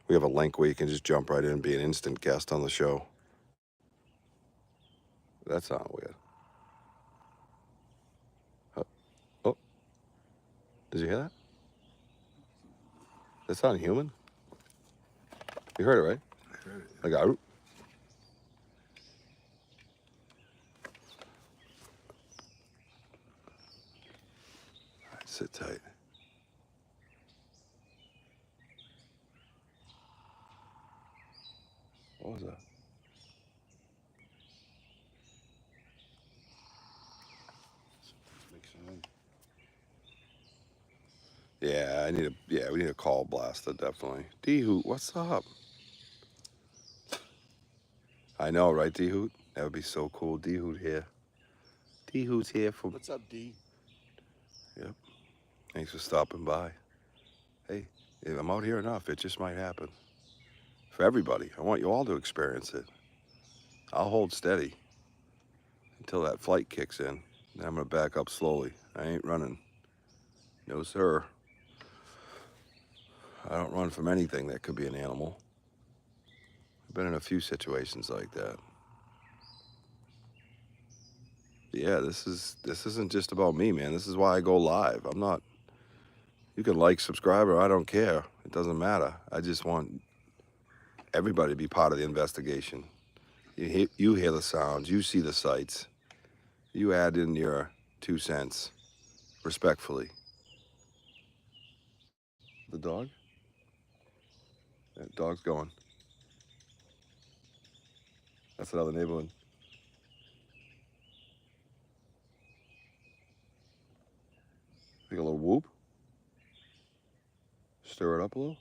We have a link where you can just jump right in and be an instant guest on the show. That sounds weird. Oh, did you hear that? That sound human? You heard it, right? I heard it. Like, all right, sit tight. What was that? Makes sense. Yeah, we need a call blaster, definitely. D-Hoot, what's up? I know, right, D-Hoot? That would be so cool. D-Hoot here. D-Hoot's here for... What's up, D? Yep. Thanks for stopping by. Hey, if I'm out here enough, it just might happen. For everybody. I want you all to experience it. I'll hold steady until that flight kicks in. Then I'm going to back up slowly. I ain't running. No, sir. I don't run from anything that could be an animal. I've been in a few situations like that. Yeah, this isn't just about me, man. This is why I go live. I'm not. You can like, subscribe, or I don't care. It doesn't matter. I just want everybody to be part of the investigation. You hear the sounds. You see the sights. You add in your 2 cents, respectfully. The dog? That dog's going. That's another neighborhood. Take a little whoop. Stir it up a little.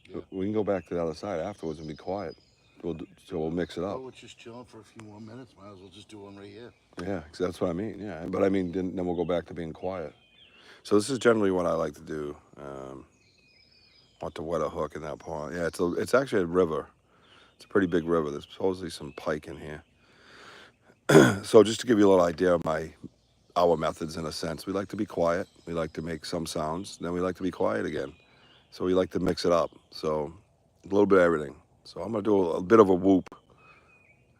Yeah. We can go back to the other side afterwards and be quiet. We'll mix it up. Oh, we're just chilling for a few more minutes. Might as well just do one right here. Yeah, 'cause that's what I mean. Yeah, but I mean, then we'll go back to being quiet. So this is generally what I like to do. Want to wet a hook in that pond. Yeah, it's actually a river. It's a pretty big river. There's supposedly some pike in here. So just to give you a little idea of our methods in a sense, we like to be quiet. We like to make some sounds. Then we like to be quiet again. So we like to mix it up. So a little bit of everything. So I'm gonna do a bit of a whoop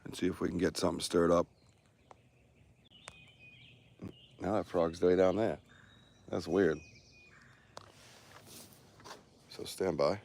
and see if we can get something stirred up. Now that frog's way down there. That's weird. So stand by.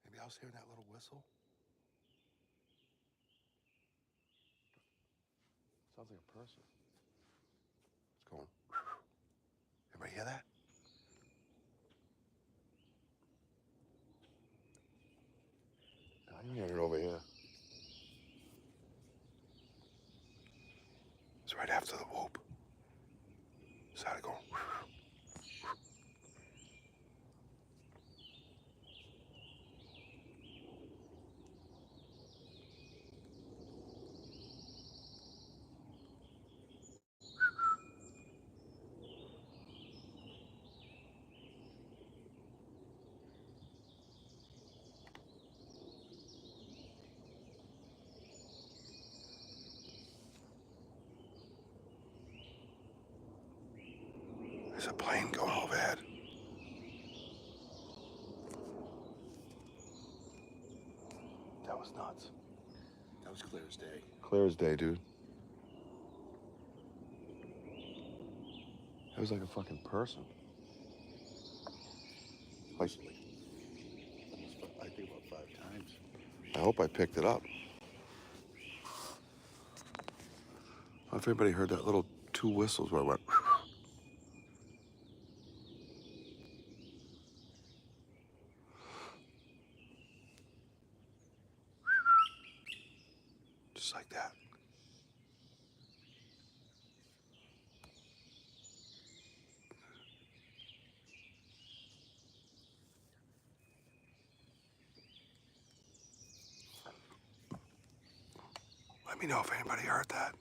Maybe I was hearing that little whistle. Sounds like a person. It's going. Everybody hear that? I can hear it over here. It's right after the whoop. Started going. There's a plane going overhead. That was nuts. That was clear as day. Clear as day, dude. That was like a fucking person. Like, I think about 5 times. I hope I picked it up. I don't know if anybody heard that little 2 whistles where I went. Just like that. Let me know if anybody heard that.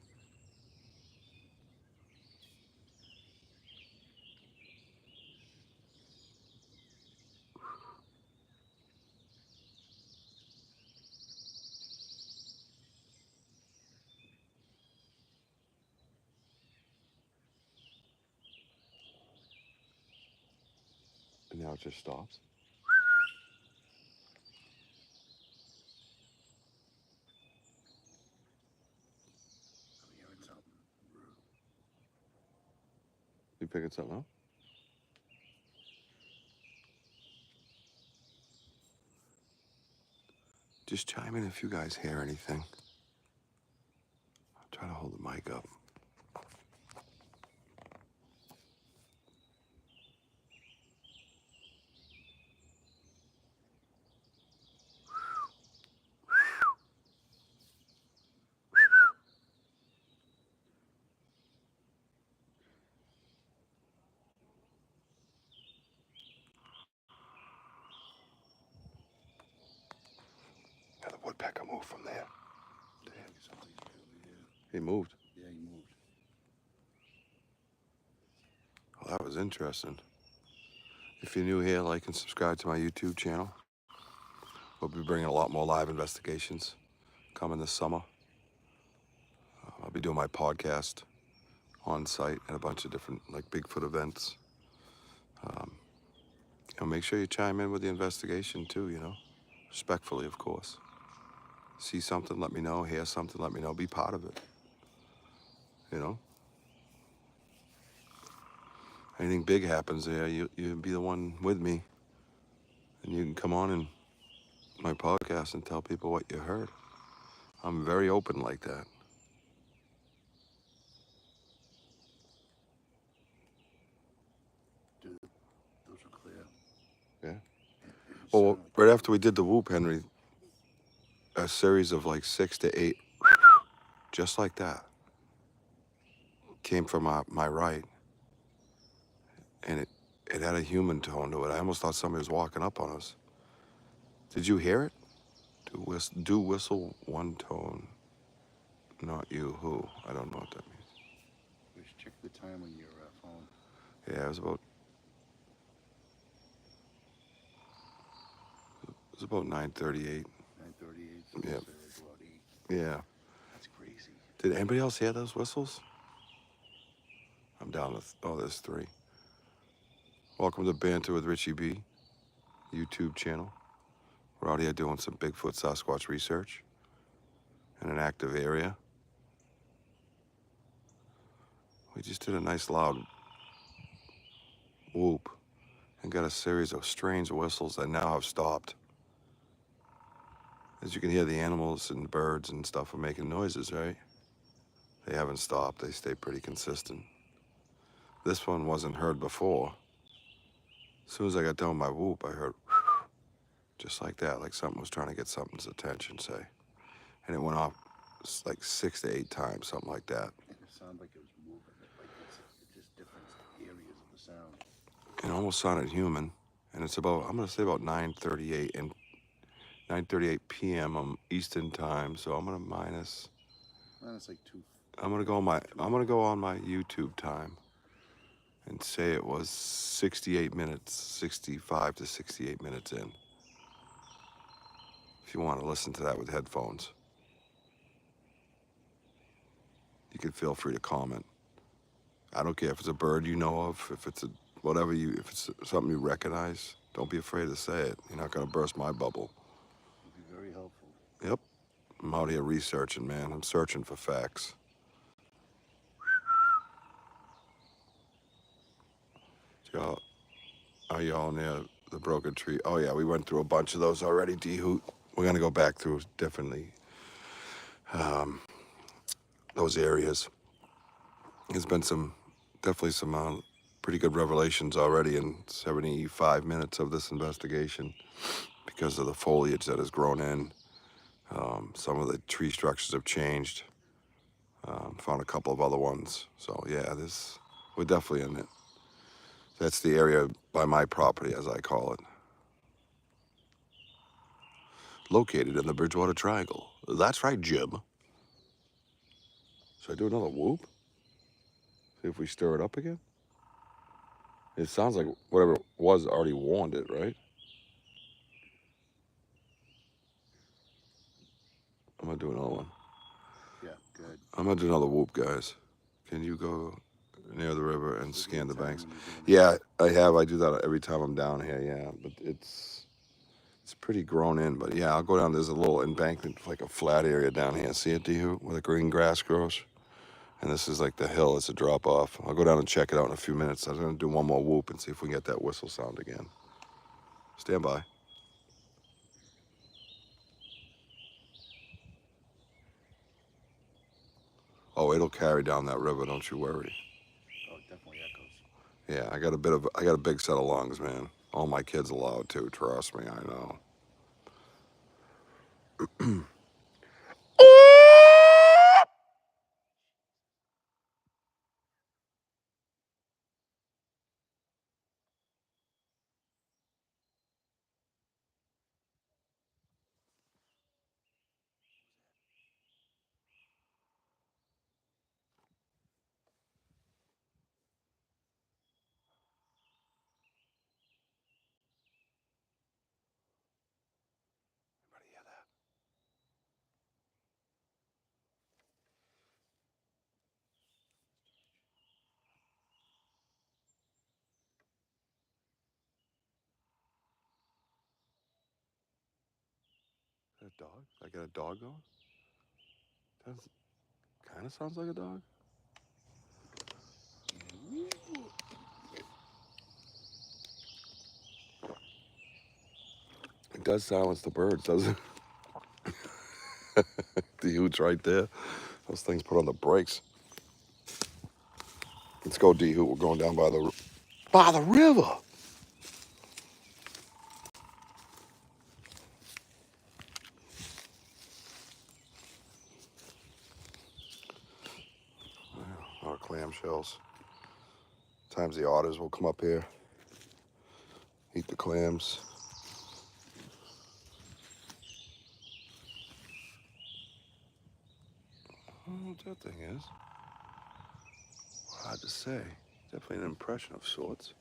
And now it just stops. I'm hearing something. You picking something up? Just chime in if you guys hear anything. I'll try to hold the mic up. Yeah, the woodpecker moved from there. He moved. Yeah, he moved. Well, that was interesting. If you're new here, like and subscribe to my YouTube channel. We'll be bringing a lot more live investigations coming this summer. I'll be doing my podcast on site at a bunch of different like Bigfoot events. Make sure you chime in with the investigation too, respectfully, of course. See something, let me know. Hear something, let me know. Be part of it. Anything big happens there, you be the one with me, and you can come on in my podcast and tell people what you heard. I'm very open like that. Dude, those are clear. Yeah. It Well, sounded like right after we did the whoop, Henry, a series of like 6 to 8, just like that, came from my right, and it had a human tone to it. I almost thought somebody was walking up on us. Did you hear it? Do whistle one tone, not you who. I don't know what that means. Just check the time on your phone. Yeah, it was about 9:38. 9:38. Yeah. So it's about 8. Yeah. That's crazy. Did anybody else hear those whistles? I'm down with, there's 3. Welcome to Banter with Richie B, YouTube channel. We're out here doing some Bigfoot Sasquatch research in an active area. We just did a nice loud whoop and got a series of strange whistles that now have stopped. As you can hear, the animals and birds and stuff are making noises, right? They haven't stopped. They stay pretty consistent. This one wasn't heard before. As soon as I got done with my whoop, I heard just like that, like something was trying to get something's attention, say. And it went off like 6 to 8 times, something like that. And it sounded like it was moving. Like it's just different areas of the sound. It almost sounded human. And it's about, I'm going to say about 9:38 and 9:38 p.m. Eastern time. So I'm going to minus. Man, it's like 2. I'm going to go on my YouTube time and say it was 68 minutes, 65 to 68 minutes in. If you want to listen to that with headphones, you can feel free to comment. I don't care if it's a bird you know of, if it's if it's something you recognize, don't be afraid to say it. You're not going to burst my bubble. It'd be very helpful. Yep. I'm out here researching, man. I'm searching for facts. Are y'all near the broken tree? Oh, yeah, we went through a bunch of those already, D-Hoot. We're going to go back through definitely those areas. There's been definitely some pretty good revelations already in 75 minutes of this investigation because of the foliage that has grown in. Some of the tree structures have changed. Found a couple of other ones. So, yeah, we're definitely in it. That's the area by my property, as I call it. Located in the Bridgewater Triangle. That's right, Jim. Should I do another whoop? See if we stir it up again? It sounds like whatever it was already warned it, right? I'm going to do another one. Yeah, good. I'm going to do another whoop, guys. Can you go near the river and So scan the time banks? when you're doing Yeah, I have. I do that every time I'm down here, yeah. But it's pretty grown in. But yeah, I'll go down. There's a little embankment, like a flat area down here. See it, D-Hoo, where the green grass grows? And this is like the hill. It's a drop off. I'll go down and check it out in a few minutes. I'm going to do one more whoop and see if we can get that whistle sound again. Stand by. Oh, it'll carry down that river. Don't you worry. Oh, it definitely echoes. Yeah, I got a big set of lungs, man. All my kids are loud too. Trust me, I know. Everybody hear that? Is that a dog? Did I get a dog going? That kind of sounds like a dog. It does silence the birds, doesn't it? The hoots right there. Those things put on the brakes. Let's go, D Hoot. We're going down by the river. Our clamshells. Times the otters will come up here, eat the clams. I don't know what that thing is. Hard to say. Definitely an impression of sorts.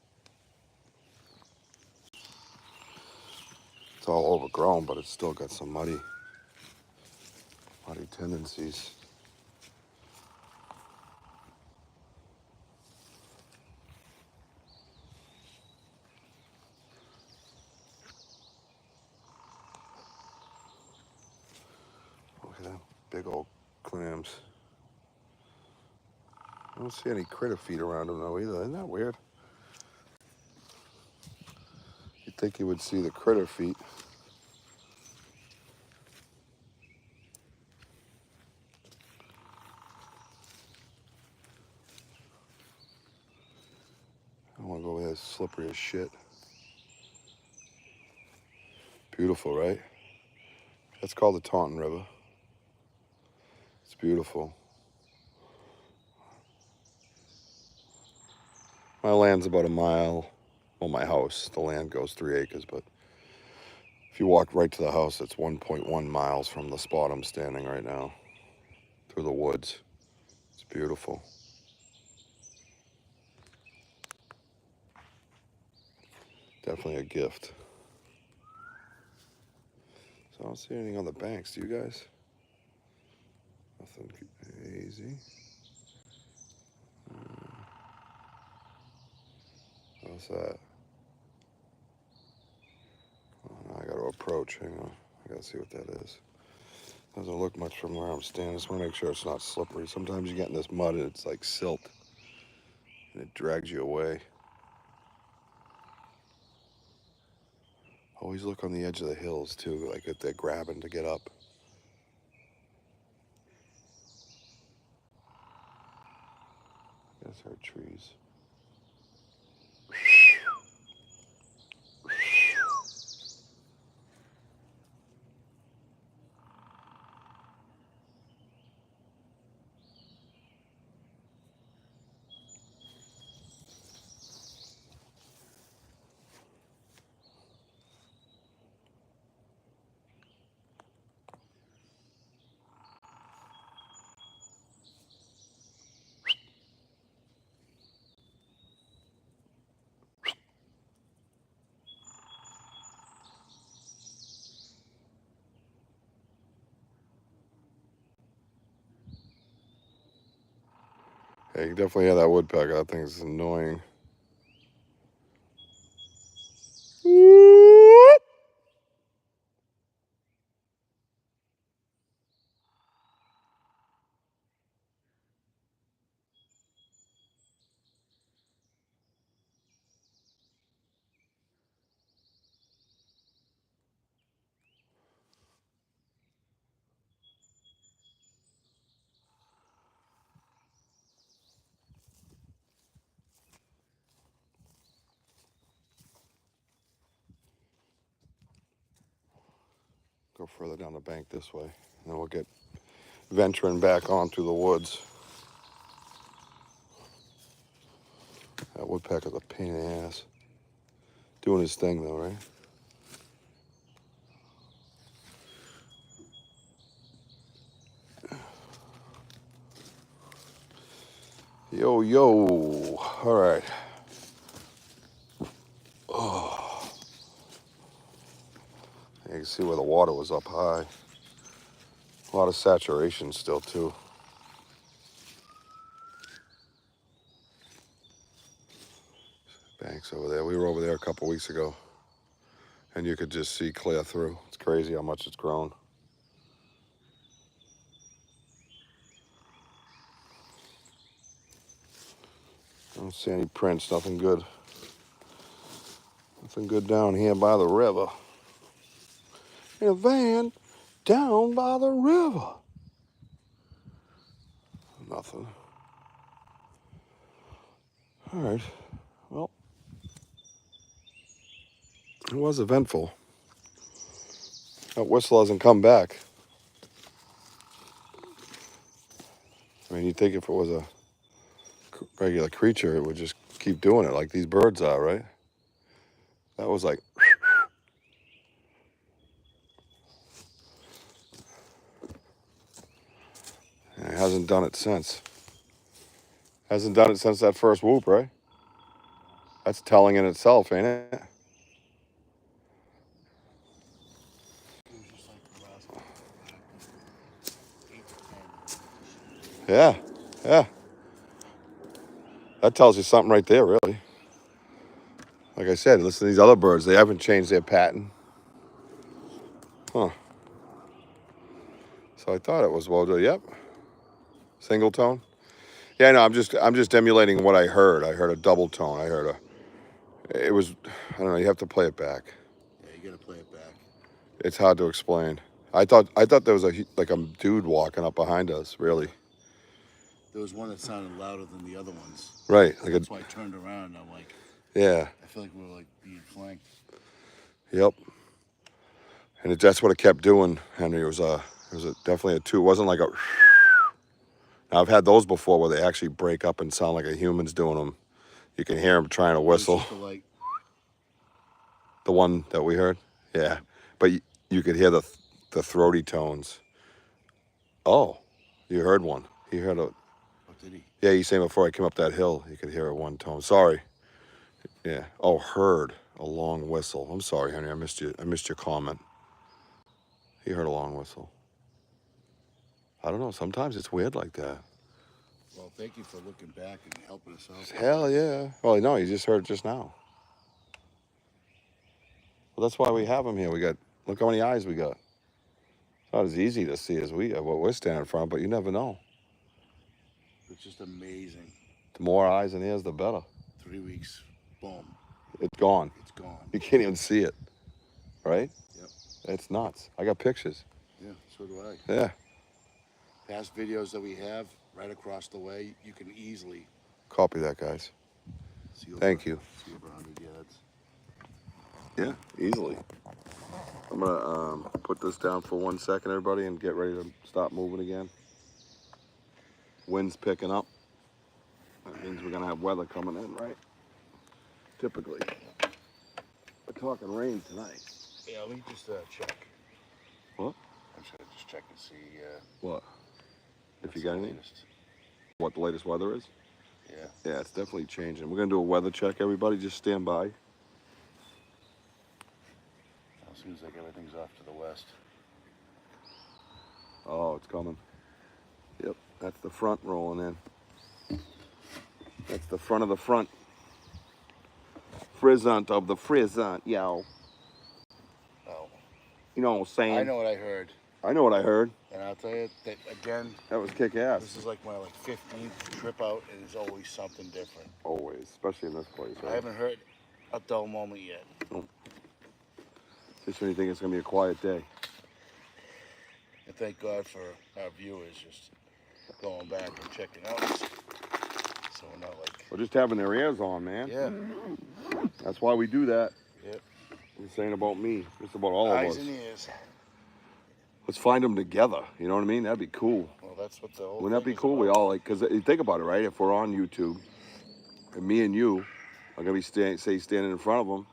It's all overgrown, but it's still got some muddy tendencies. Look at them big old clams. I don't see any critter feet around them though either. Isn't that weird? You'd think you would see the critter feet. I don't want to go over there. It's slippery as shit. Beautiful, right? That's called the Taunton River. It's beautiful. My land's about a mile. Well, my house, the land goes 3 acres, but if you walk right to the house, it's 1.1 miles from the spot I'm standing right now, through the woods. It's beautiful. Definitely a gift. So I don't see anything on the banks. Do you guys? Nothing easy. How's that? Oh, now I got to approach. Hang on. I got to see what that is. Doesn't look much from where I'm standing. Just want to make sure it's not slippery. Sometimes you get in this mud and it's like silt, and it drags you away. Always look on the edge of the hills too, like if they're grabbing to get up. Yes, our trees. Yeah, you can definitely hear that woodpecker. That thing's annoying. go further down the bank this way, and then we'll get venturing back on through the woods. That woodpecker's a pain in the ass. Doing his thing though, right? Yo, yo. All right. Oh. You can see where the water was up high. A lot of saturation still, too. Banks over there. We were over there a couple weeks ago, and you could just see clear through. It's crazy how much it's grown. I don't see any prints, nothing good. Nothing good down here by the river. In a van down by the river. Nothing. All right. Well, it was eventful. That whistle hasn't come back. I mean, you'd think if it was a regular creature, it would just keep doing it like these birds are, right? That was like... It hasn't done it since. Hasn't done it since that first whoop, right? That's telling in itself, ain't it? It was just like the last one. 8 to 10. Yeah, yeah. That tells you something right there, really. Like I said, listen to these other birds. They haven't changed their pattern. Huh. So I thought it was, well, yep. Single tone. Yeah, no, I'm just emulating what I heard. I heard a double tone. It was, I don't know, you have to play it back. Yeah, you gotta play it back. It's hard to explain. I thought there was like a dude walking up behind us, really. There was one that sounded louder than the other ones. Right. So that's why I turned around and I'm like, yeah. I feel like we're like being flanked. Yep. And that's what it kept doing, Henry. It was definitely a two. It wasn't like a... Now, I've had those before where they actually break up and sound like a human's doing them. You can hear them trying to whistle. It was just like, the one that we heard? Yeah. But you could hear the throaty tones. Oh, you heard one. You heard a... oh, did he? Yeah, you saying before I came up that hill, you could hear a one tone. Sorry. Yeah. Oh, heard a long whistle. I'm sorry, Henry. I missed your comment. He heard a long whistle. I don't know. Sometimes it's weird like that. Well, thank you for looking back and helping us out. Hell yeah. Well, no, you just heard it just now. Well, that's why we have him here. Look how many eyes we got. It's not as easy to see as what we're standing in front of, but you never know. It's just amazing. The more eyes and ears, the better. 3 weeks, boom. It's gone. It's gone. You can't even see it. Right? Yep. It's nuts. I got pictures. Yeah, so do I. Yeah. Past videos that we have right across the way, you can easily Copy that, guys. see over, Thank you. see over 100 yards. Yeah, easily. I'm going to put this down for 1 second, everybody, and get ready to stop moving again. Wind's picking up. That means we're going to have weather coming in, right? Typically. We're talking rain tonight. Yeah, let me just check. What? I'm just going to just check and see What? If you got anything? latest. What the latest weather is? Yeah. Yeah, it's definitely changing. We're going to do a weather check, everybody. Just stand by. Seems like everything's off to the west. Oh, it's coming. Yep, that's the front rolling in. That's the front of the front. Frizzant of the frizzant, yo. Oh. You know what I'm saying? I know what I heard. I know what I heard. And I'll tell you that again. That was kick ass. This is like my 15th trip out, and there's always something different. Always, especially in this place. Right? I haven't heard a dull moment yet. Nope. Just when you think it's gonna be a quiet day. And thank God for our viewers just going back and checking out. So we're not like... We're just having their ears on, man. Yeah. That's why we do that. Yep. This ain't about me. It's about all of us. Eyes and ears. Let's find them together. You know what I mean? That'd be cool. Well, that's what the whole Wouldn't that thing be is cool? We about. all like, because you think about it, right? If we're on YouTube, and me and you are gonna be standing in front of them,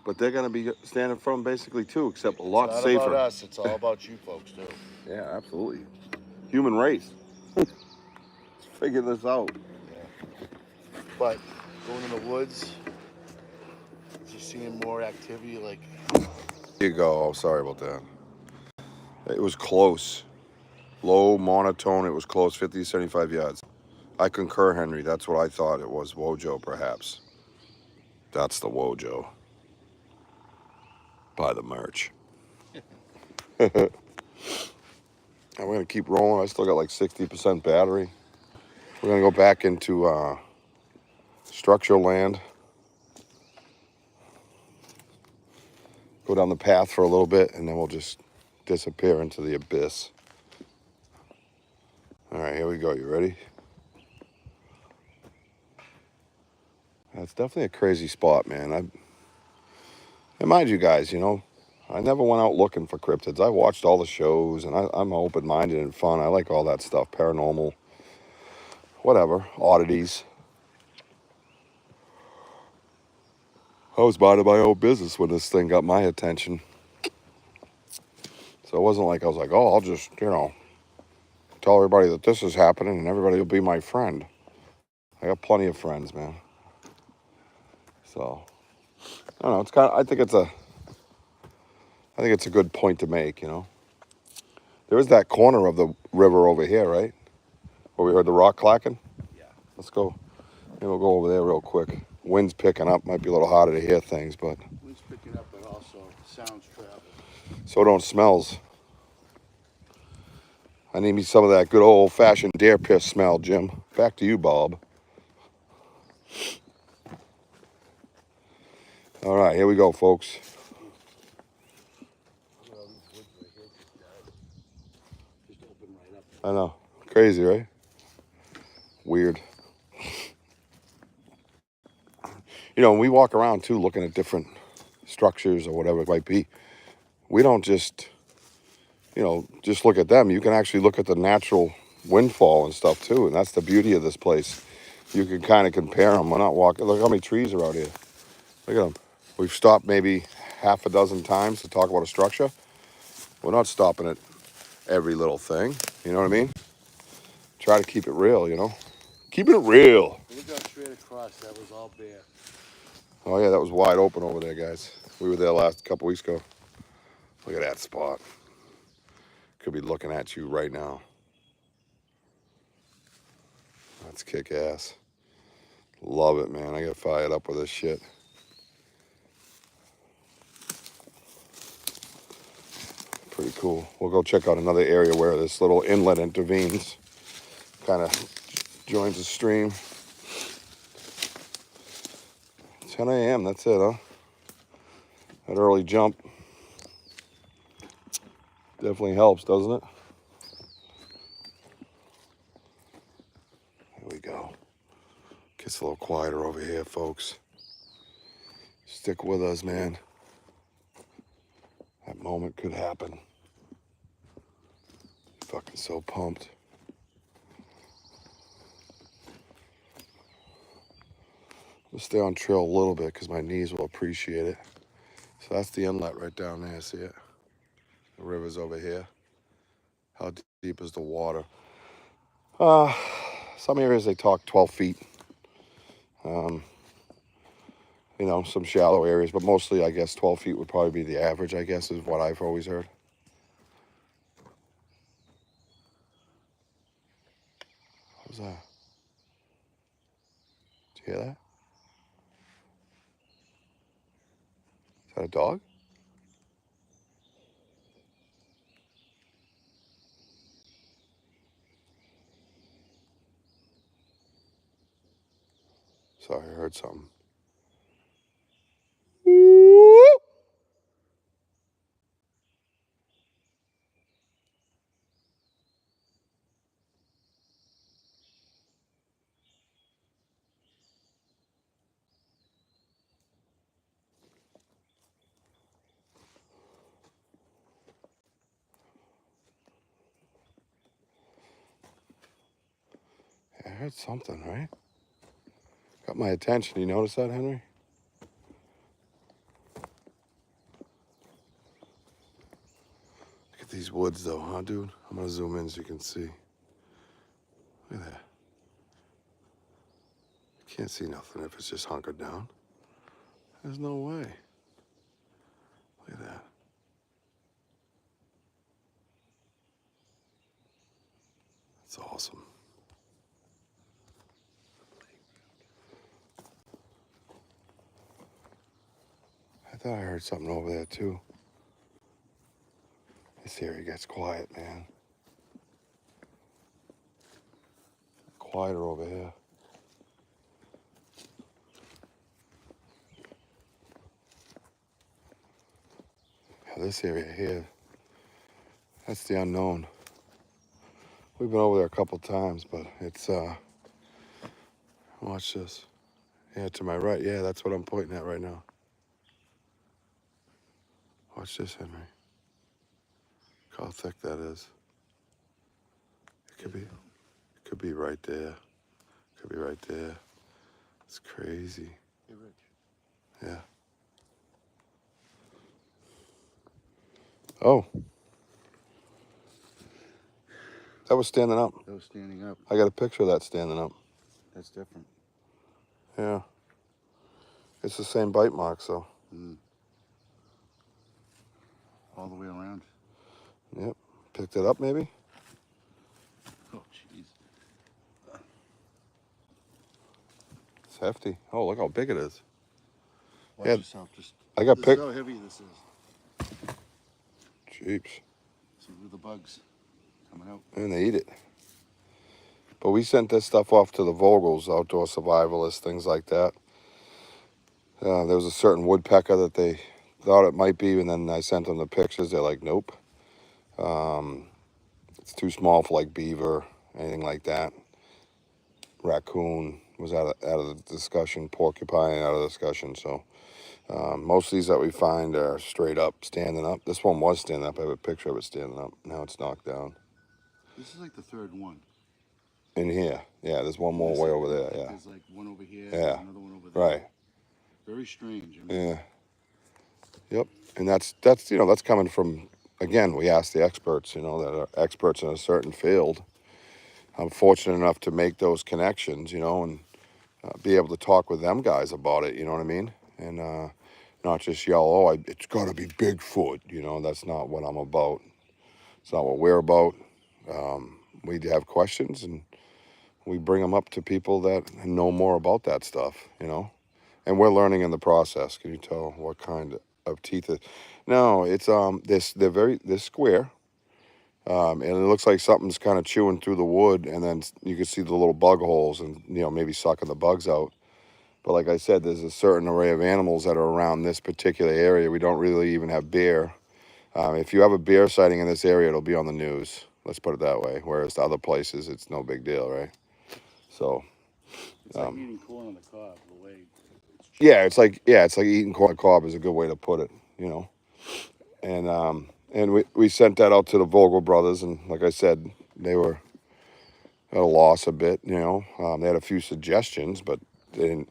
but they're gonna be standing in front of them basically too, except a lot It's not safer. about us. It's all about you folks too. Yeah, absolutely. Human race. Let's figure this out. Yeah. But going in the woods, just seeing more activity. Like, Here you go. Oh, sorry about that. It was close. Low, monotone. It was close. 50 to 75 yards. I concur, Henry. That's what I thought it was. Wojo, perhaps. That's the Wojo. Buy the merch. And we're going to keep rolling. I still got like 60% battery. We're going to go back into structural land. Go down the path for a little bit, and then we'll just disappear into the abyss. All right, here we go. You ready? That's definitely a crazy spot, man. And mind you guys, you know, I never went out looking for cryptids. I watched all the shows, and I'm open-minded and fun. I like all that stuff, paranormal, whatever, oddities. I was minding my own business when this thing got my attention. So it wasn't like I was like, oh, I'll just, you know, tell everybody that this is happening and everybody will be my friend. I got plenty of friends, man. So, I don't know, it's kind of, I think it's a good point to make, you know. There is that corner of the river over here, right? Where we heard the rock clacking. yeah. Let's go. Maybe we'll go over there real quick. Wind's picking up. Might be a little harder to hear things, but Wind's picking up, but also sounds travel. so don't smells. I need me some of that good old-fashioned deer piss smell, Jim. Back to you, Bob. All right, here we go, folks. Look at all these woods right here. Just open right up. I know. Crazy, right? Weird. You know, when we walk around, too, looking at different structures or whatever it might be, we don't just, you know, just look at them. You can actually look at the natural windfall and stuff, too, and that's the beauty of this place. You can kind of compare them. We're not walking. Look how many trees are out here. Look at them. We've stopped maybe half a dozen times to talk about a structure. We're not stopping at every little thing. You know what I mean? Try to keep it real, you know? Keeping it real. Look out straight across. That was all bare. Oh, yeah, that was wide open over there, guys. We were there last couple weeks ago. Look at that spot. Could be looking at you right now. That's kick ass. Love it, man. I get fired up with this shit. Pretty cool. We'll go check out another area where this little inlet intervenes. Kind of joins the stream. 10 a.m. That's it, huh? That early jump definitely helps, doesn't it? Here we go. Gets a little quieter over here, folks. Stick with us, man. That moment could happen. Fucking so pumped. We'll stay on trail a little bit because my knees will appreciate it. So that's the inlet right down there, see it? The river's over here. How deep is the water? Some areas they talk 12 feet. You know, some shallow areas, but mostly I guess 12 feet would probably be the average, I guess, is what I've always heard. What was that? Did you hear that? Is that a dog? Sorry, I heard something. heard something, right? Got my attention. You notice that, Henry? Look at these woods, though, huh, dude? I'm gonna zoom in so you can see. Look at that. Can't see nothing if it's just hunkered down. There's no way. Look at that. That's awesome. I thought I heard something over there too. This area gets quiet, man. Quieter over here. Yeah, this area here, that's the unknown. We've been over there a couple times, but it's, watch this. Yeah, to my right. Yeah, that's what I'm pointing at right now. Watch this, Henry. Look how thick that is. It could be right there. Could be right there. It's crazy. Hey, Rich. Yeah. Oh. That was standing up. That was standing up. I got a picture of that standing up. That's different. Yeah. It's the same bite mark, so. All the way around. Yep. Picked it up, maybe? Oh, jeez. It's hefty. Oh, look how big it is. Watch Yeah, yourself. Just. I got This picked. is how heavy this is. Jeeps. See with the bugs coming out. And they eat it. But we sent this stuff off to the Vogels, outdoor survivalists, things like that. There was a certain woodpecker that they thought it might be, and then I sent them the pictures. They're like, nope. It's too small for like beaver, anything like that. Raccoon was out of the discussion. Porcupine out of the discussion. So most of these that we find are straight up, standing up. This one was standing up. I have a picture of it standing up. Now it's knocked down. This is like the third one. In here. Yeah, there's one more way over there. Yeah. There's like one over here. Yeah. Another one over there. Right. Very strange. I mean, Yeah. Yep. And that's coming from, again, we asked the experts, that are experts in a certain field. I'm fortunate enough to make those connections, and be able to talk with them guys about it, you know what I mean? And not just yell, it's got to be Bigfoot, that's not what I'm about. It's not what we're about. We have questions, and we bring them up to people that know more about that stuff, and we're learning in the process. Can you tell what kind of teeth it? No, it's they're square, and it looks like something's kind of chewing through the wood, and then you can see the little bug holes, and maybe sucking the bugs out. But like I said, there's a certain array of animals that are around this particular area. We don't really even have bear. If you have a bear sighting in this area, it'll be on the news. Let's put it that way. Whereas the other places, it's no big deal, right? So. it's like eating corn on the cob. The way. It's like eating corn on the cob is a good way to put it, And we sent that out to the Vogel brothers, and like I said, they were at a loss a bit, They had a few suggestions, but they didn't.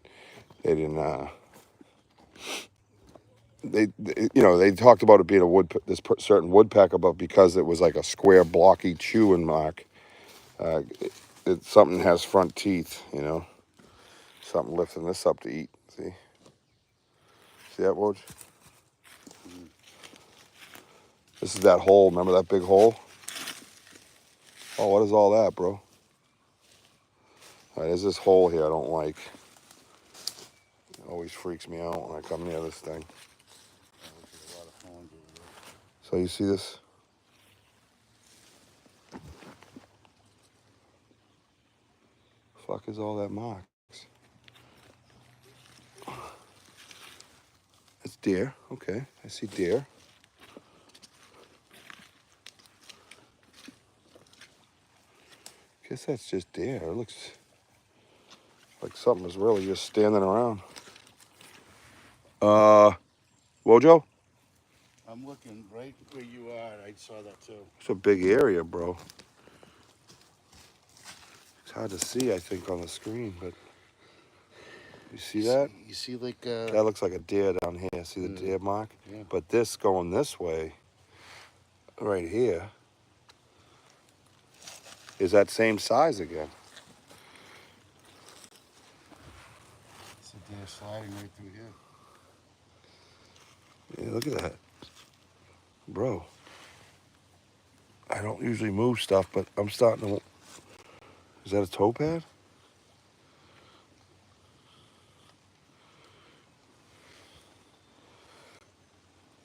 They talked about it being certain woodpecker, but because it was like a square, blocky chewing mark, something has front teeth, Something lifting this up to eat. See that, Woj? This is that hole. Remember that big hole? Oh, what is all that, bro? All right, there's this hole here I don't like. It always freaks me out when I come near this thing. So you see this? Fuck is all that marks? It's deer. Okay, I see deer. Guess that's just deer. It looks like something is really just standing around. Wojo? I'm looking right where you are. I saw that too. It's a big area, bro. It's hard to see, I think, on the screen, but you see that? You see like That looks like a deer down here. See the deer mark? Yeah. But this going this way, right here, is that same size again. It's a deer sliding right through here. Yeah, look at that. Bro, I don't usually move stuff, but I'm starting to... Is that a toe pad?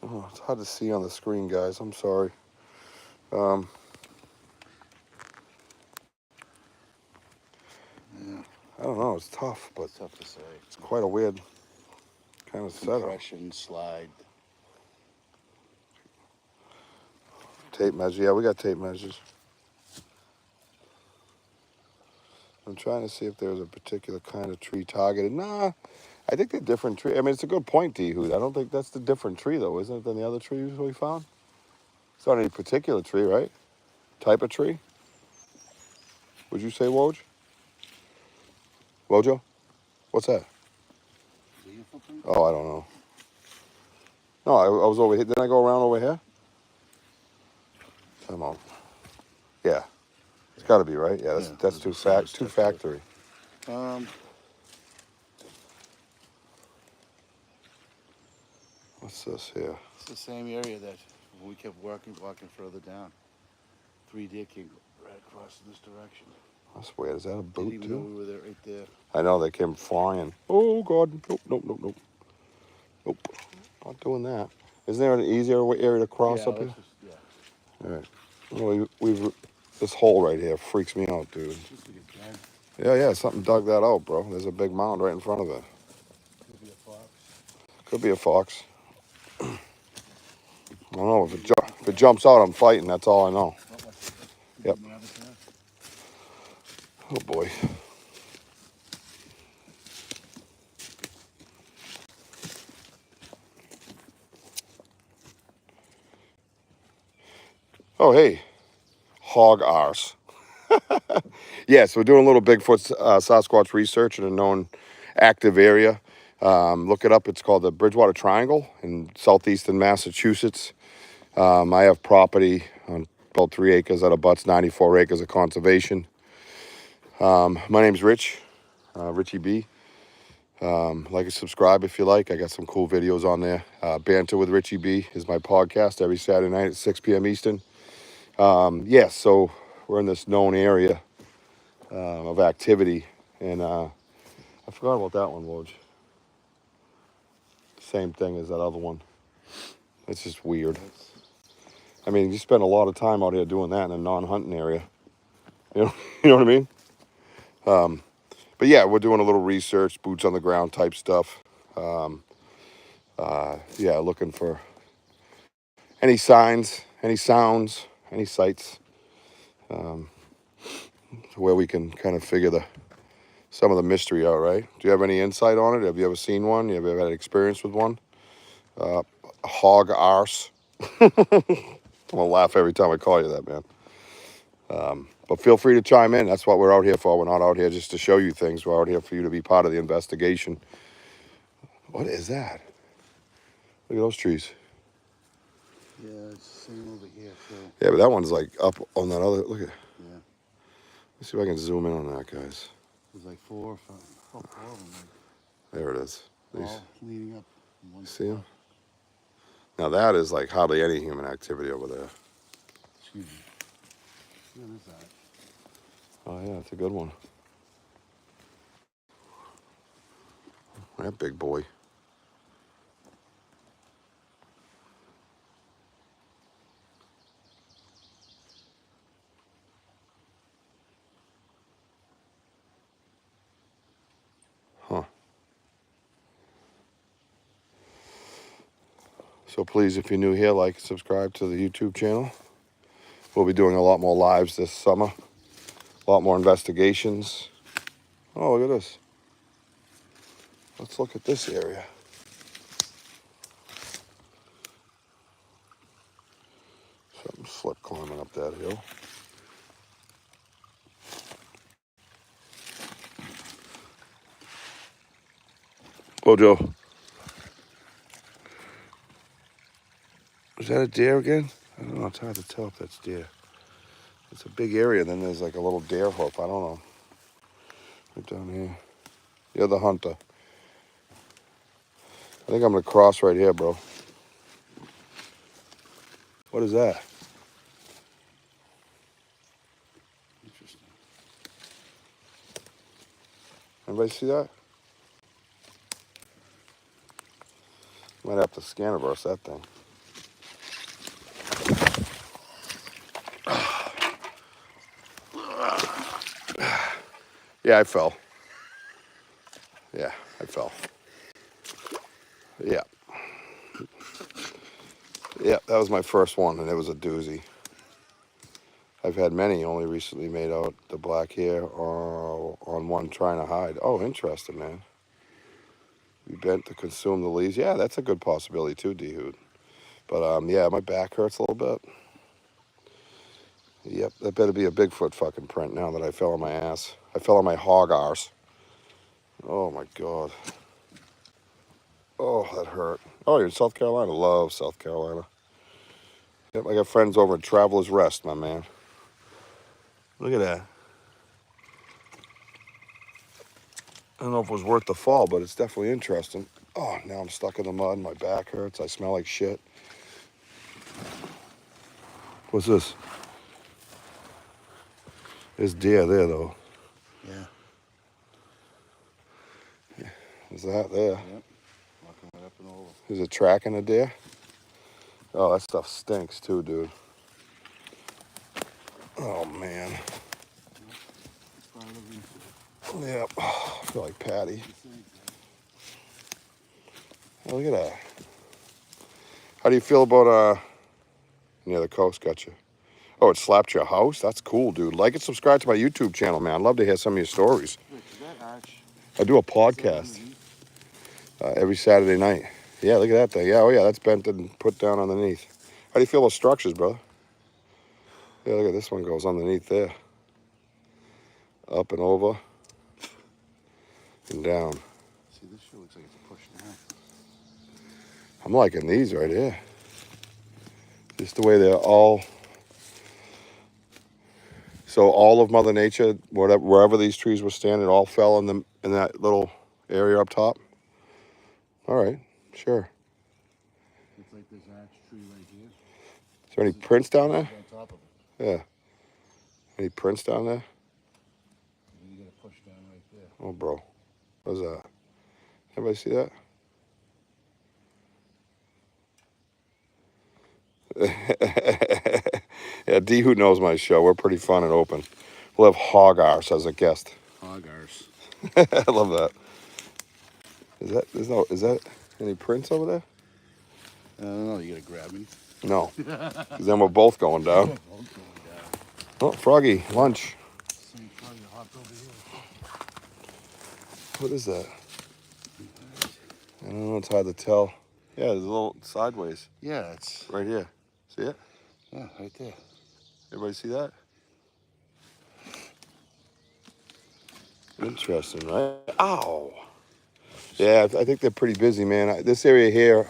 Oh, it's hard to see on the screen, guys. I'm sorry. Yeah. I don't know. It's tough, but It's tough to say. it's quite a weird kind of setup. Compression, slide. Tape measure. Yeah, we got tape measures. I'm trying to see if there's a particular kind of tree targeted. Nah, I think they're different tree. I mean, it's a good point, D-Hoot. I don't think that's the different tree, though, isn't it, than the other trees we found? It's not any particular tree, right? Type of tree? Would you say, Woj? Wojo? What's that? Oh, I don't know. No, I was over here. Didn't I go around over here? Come on. Yeah. It's got to be, right? Yeah, that's too factory. What's this here? It's the same area that when we kept walking further down. 3 deer came right across in this direction. That's weird. Is that a boot, Didn't even too? know we were there, right there. I know, they came flying. Oh, God. Nope, nope, nope, nope. Nope. Not doing that. Isn't there an easier area to cross up here? All right. Well, we've this hole right here freaks me out, dude. Yeah, something dug that out, bro. There's a big mound right in front of it. Could be a fox. Could be a fox. I don't know. If it jumps out, I'm fighting. That's all I know. Yep. Oh, boy. Oh, hey. Hog arse. Yes, we're doing a little Bigfoot Sasquatch research in a known active area. Look it up. It's called the Bridgewater Triangle in southeastern Massachusetts. I have property on about 3 acres that abuts 94 acres of conservation. My name's Richie B. Like and subscribe if you like. I got some cool videos on there. Banter with Richie B is my podcast every Saturday night at 6 p.m. Eastern. So we're in this known area of activity, and I forgot about that one, Woj. Same thing as that other one. It's just weird. I mean, you spend a lot of time out here doing that in a non-hunting area. You know what I mean? But yeah, we're doing a little research, boots on the ground type stuff. Looking for any signs, any sounds, any sights, where we can kind of figure some of the mystery out, right? Do you have any insight on it? Have you ever seen one? Have you ever had experience with one? Hog arse. I'm gonna laugh every time I call you that, man. But feel free to chime in. That's what we're out here for. We're not out here just to show you things. We're out here for you to be part of the investigation. What is that? Look at those trees. Yeah, it's the same over here, too. Yeah, but that one's like up on that other. Look at. Yeah. Let's see if I can zoom in on that, guys. There's like 4 or 5. Oh, 4 of them. There it is. All leading up. In one See them? spot. Now that is like hardly any human activity over there. Excuse me. Yeah, there's that. Oh yeah, it's a good one. That big boy. Huh. So please, if you're new here, like and subscribe to the YouTube channel. We'll be doing a lot more lives this summer. A lot more investigations. Oh, look at this. Let's look at this area. Something slip climbing up that hill. Joe. Is that a deer again? I don't know. It's hard to tell if that's deer. It's a big area. Then there's like a little deer hoof. I don't know. Right down here. You're the hunter. I think I'm going to cross right here, bro. What is that? Interesting. Anybody see that? Might have to scan reverse that thing. Yeah, I fell. Yeah, I fell. Yeah. Yeah, that was my first one, and it was a doozy. I've had many, only recently made out the black hair on one trying to hide. Oh, interesting, man. We bent to consume the leaves. Yeah, that's a good possibility too, D-Hood. But, yeah, my back hurts a little bit. Yep, that better be a Bigfoot fucking print now that I fell on my ass. I fell on my hog arse. Oh, my God. Oh, that hurt. Oh, you're in South Carolina. Love South Carolina. Yep, I got friends over at Traveler's Rest, my man. Look at that. I don't know if it was worth the fall, but it's definitely interesting. Oh, now I'm stuck in the mud. My back hurts. I smell like shit. What's this? There's deer there, though. Yeah. Is that there? Yep. Walking right up and over. Is it tracking a deer? Oh, that stuff stinks too, dude. Oh, man. Yep. Oh, I feel like Patty. Oh, look at that. How do you feel about, near the coast? Gotcha. Oh, it slapped your house? That's cool, dude. Like and subscribe to my YouTube channel, man. I'd love to hear some of your stories. Wait, is that arch? I do a podcast every Saturday night. Yeah, look at that thing. Yeah, oh, yeah, that's bent and put down underneath. How do you feel about structures, brother? Yeah, look at this one goes underneath there. Up and over. And down. See, this shit looks like it's pushed down. I'm liking these right here. Just the way they're all. So all of Mother Nature, wherever these trees were standing, all fell in that little area up top. All right, sure. It's like this arch tree right here. Is there any prints down there? On top of it. Yeah. Any prints down there? And you gotta push down right there. Oh, bro. What's that? Everybody see that? Yeah, D who knows my show. We're pretty fun and open. We'll have hog arse as a guest. Hog arse. I love that. Is that any prints over there? I don't know, you gotta grab me. No. Because then we're both going down. Oh, Froggy, lunch. Same frog that hopped over here. What is that? I don't know, it's hard to tell. Yeah, there's a little sideways. Yeah, it's Right here. See it? yeah, right there. Everybody see that? Interesting, right? Ow. Yeah, I think they're pretty busy, man. This area here,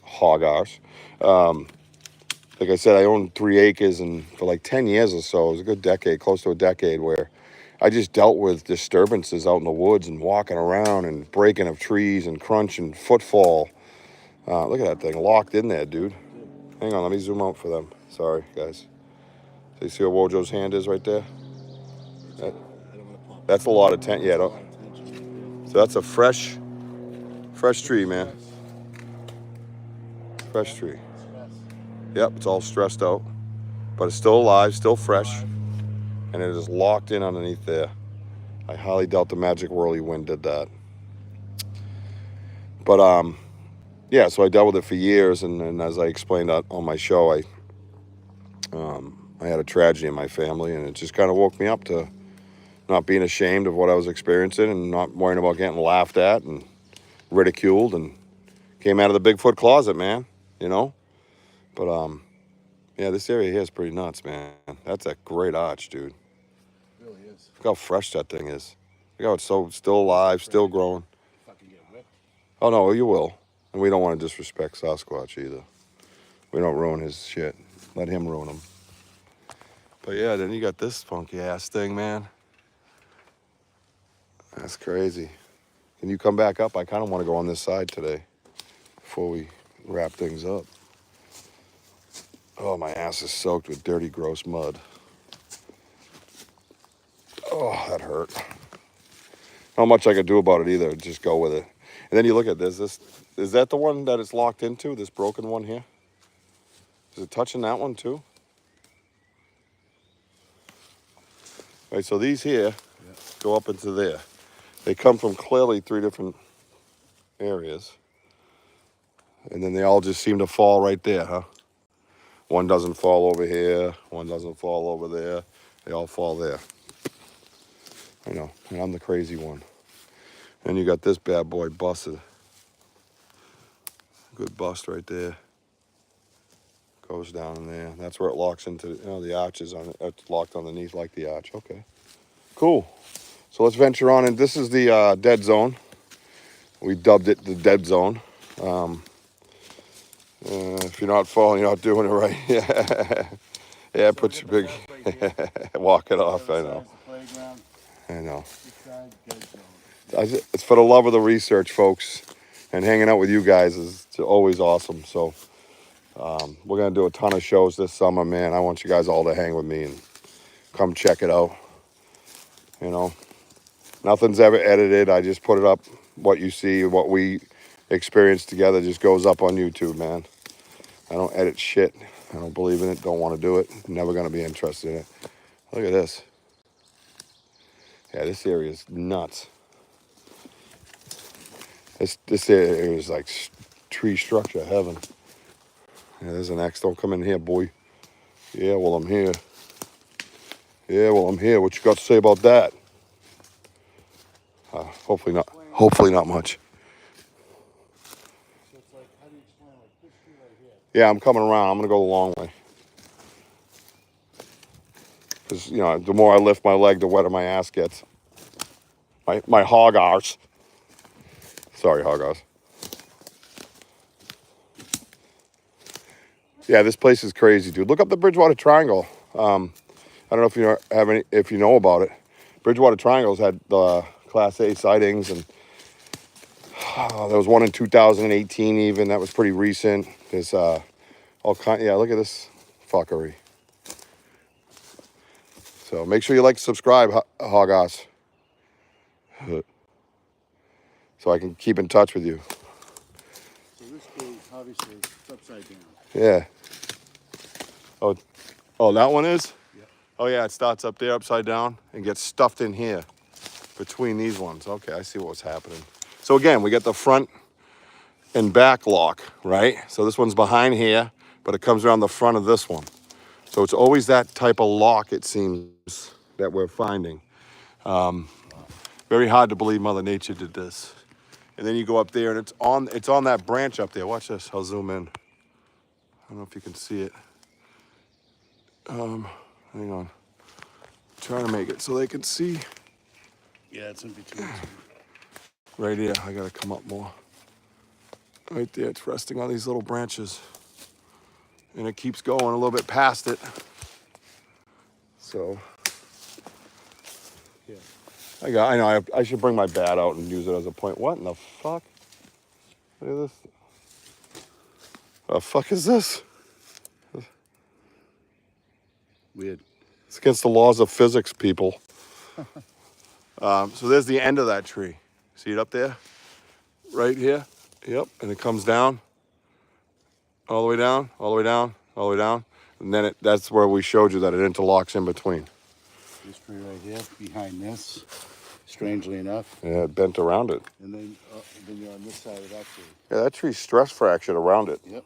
hog arse. Like I said, I owned 3 acres, and for like 10 years or so, it was a good decade, close to a decade, where I just dealt with disturbances out in the woods and walking around and breaking of trees and crunching footfall. Look at that thing locked in there, dude. Hang on, let me zoom out for them. Sorry, guys. So you see where Wojo's hand is right there? That's a lot of tent. Yeah, so that's a fresh tree, man. Fresh tree. Yep, it's all stressed out, but it's still alive, still fresh, and it is locked in underneath there. I highly doubt the magic whirly wind did that. But yeah, so I dealt with it for years, and as I explained on my show, I had a tragedy in my family, and it just kind of woke me up to not being ashamed of what I was experiencing and not worrying about getting laughed at and ridiculed, and came out of the Bigfoot closet, man, you know? But yeah, this area here is pretty nuts, man. That's a great arch, dude. It really is. Look how fresh that thing is. Look how it's so still alive, still growing. Fucking get ripped. Oh, no, you will. And we don't want to disrespect Sasquatch either. We don't ruin his shit. Let him ruin him. But yeah, then you got this funky ass thing, man. That's crazy. Can you come back up? I kind of want to go on this side today before we wrap things up. Oh, my ass is soaked with dirty, gross mud. Oh, that hurt. Not much I could do about it either. Just go with it. And then you look at this. Is that the one that it's locked into? This broken one here? Is it touching that one too? Right, so these here go up into there. They come from clearly 3 different areas. And then they all just seem to fall right there, huh? One doesn't fall over here. One doesn't fall over there. They all fall there. I know, and I'm the crazy one. And you got this bad boy busted. Good bust right there. Goes down in there. That's where it locks into, the arches on it. It's locked underneath like the arch. Okay. Cool. So let's venture on. And this is the dead zone. We dubbed it the dead zone. If you're not falling, you're not doing it right. Yeah. Yeah, put your big walk it off. I know. I know. It's for the love of the research, folks, and hanging out with you guys is always awesome. So we're gonna do a ton of shows this summer, man. I want you guys all to hang with me and come check it out. Nothing's ever edited. I just put it up. What you see, what we experience together, just goes up on YouTube, man. I don't edit shit. I don't believe in it. Don't want to do it. Never gonna be interested in it. Look at this. Yeah, this area is nuts. This area is like tree structure heaven. Yeah, there's an axe. Don't come in here, boy. Yeah, well, I'm here. Yeah, well, I'm here. What you got to say about that? Hopefully not. Hopefully not much. So it's like, how do you explain like this tree right here? Yeah, I'm coming around. I'm gonna go the long way. Because the more I lift my leg, the wetter my ass gets. My hog arse. Sorry, hog arse. Yeah, this place is crazy, dude. Look up the Bridgewater Triangle. I don't know if you know about it. Bridgewater Triangle's had the Class A sightings, and there was one in 2018 even. That was pretty recent. There's all kind. Yeah, look at this fuckery. So make sure you like, subscribe, hog ass, so I can keep in touch with you. So this tree, obviously, it's upside down. Yeah. Oh, that one is? Yeah. Oh, yeah, it starts up there upside down and gets stuffed in here between these ones. Okay, I see what's happening. So again, we got the front and back lock, right? So this one's behind here, but it comes around the front of this one. So it's always that type of lock, it seems, that we're finding. Very hard to believe Mother Nature did this. And then you go up there, and it's on that branch up there. Watch this. I'll zoom in. I don't know if you can see it. Hang on. Trying to make it so they can see. Yeah, it's in between. Right here. I gotta come up more. Right there. It's resting on these little branches, and it keeps going a little bit past it. So, yeah. I know. I should bring my bat out and use it as a point. What in the fuck? Look at this. The fuck is this? Weird. It's against the laws of physics, people. So there's the end of that tree. See it up there? Right here? Yep. And it comes down. All the way down, all the way down, all the way down. And then that's where we showed you that it interlocks in between. This tree right here, behind this, strangely enough. Yeah, it bent around it. And then you're on this side of that tree. Yeah, that tree's stress fractured around it. Yep.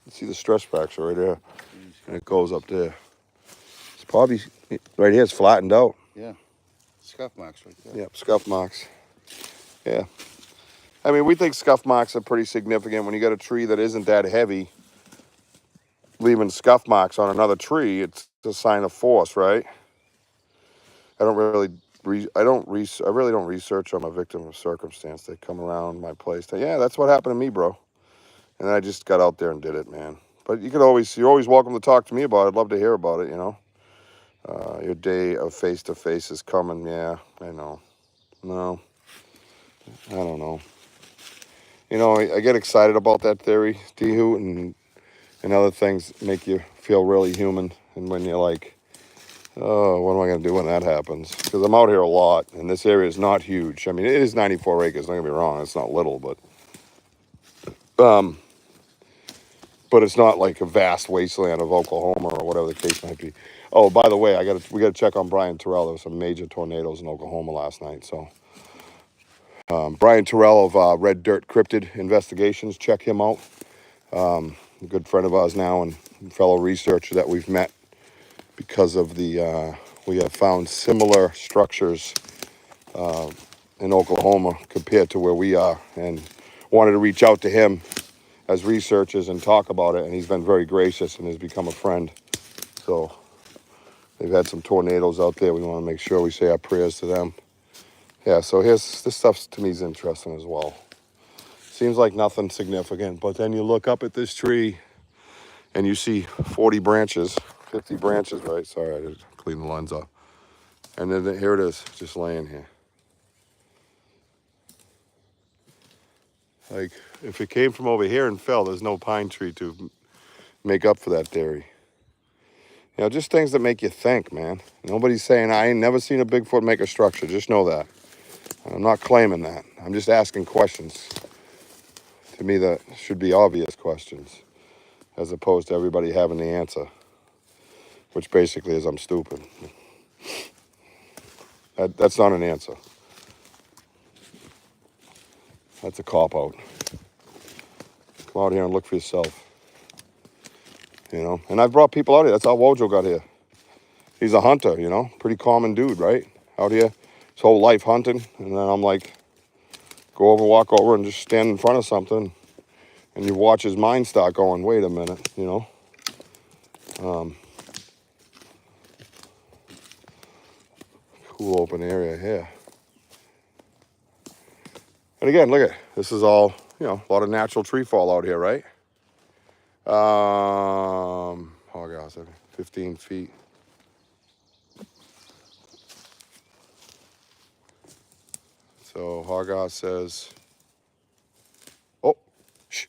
You see the stress fracture right there. And it goes up there. It's probably, right here, it's flattened out. Yeah. Scuff marks right there. Yep, scuff marks. Yeah. I mean, we think scuff marks are pretty significant. When you got a tree that isn't that heavy, leaving scuff marks on another tree, it's a sign of force, right? I don't really really don't research. I'm a victim of circumstance. They come around my place. Yeah, that's what happened to me, bro. And I just got out there and did it, man. But you're always welcome to talk to me about it. I'd love to hear about it, you know. Your day of face-to-face is coming. Yeah, I know. No, I don't know. You know, I get excited about that theory, D-Hoot, and other things make you feel really human. And when you're like, oh, what am I going to do when that happens? Because I'm out here a lot, and this area is not huge. I mean, it is 94 acres, don't get me wrong. It's not little, but it's not like a vast wasteland of Oklahoma or whatever the case might be. Oh, by the way, we got to check on Brian Terrell. There were some major tornadoes in Oklahoma last night. So Brian Terrell of Red Dirt Cryptid Investigations, check him out. A good friend of ours now and fellow researcher that we've met because of we have found similar structures in Oklahoma compared to where we are, and wanted to reach out to him as researchers and talk about it, and he's been very gracious and has become a friend. So they've had some tornadoes out there. We want to make sure we say our prayers to them. Yeah, so this stuff to me is interesting as well. Seems like nothing significant, but then you look up at this tree and you see 40 branches, 50 branches, right? Sorry, I didn't clean the lens up. And then here it is, just laying here. Like, if it came from over here and fell, there's no pine tree to make up for that theory. You know, just things that make you think, man. Nobody's saying I ain't never seen a Bigfoot make a structure. Just know that. I'm not claiming that. I'm just asking questions. To me, that should be obvious questions, as opposed to everybody having the answer, which basically is I'm stupid. That's not an answer. That's a cop-out. Come out here and look for yourself. You know, and I've brought people out here. That's how Wojo got here. He's a hunter, you know, pretty common dude, right? Out here, his whole life hunting. And then I'm like, walk over and just stand in front of something. And you watch his mind start going, wait a minute, you know. Cool open area here. And again, look at this is all, you know, a lot of natural tree fall out here, right? Oh gosh, 15 feet. So Hargoth says, oh, shh,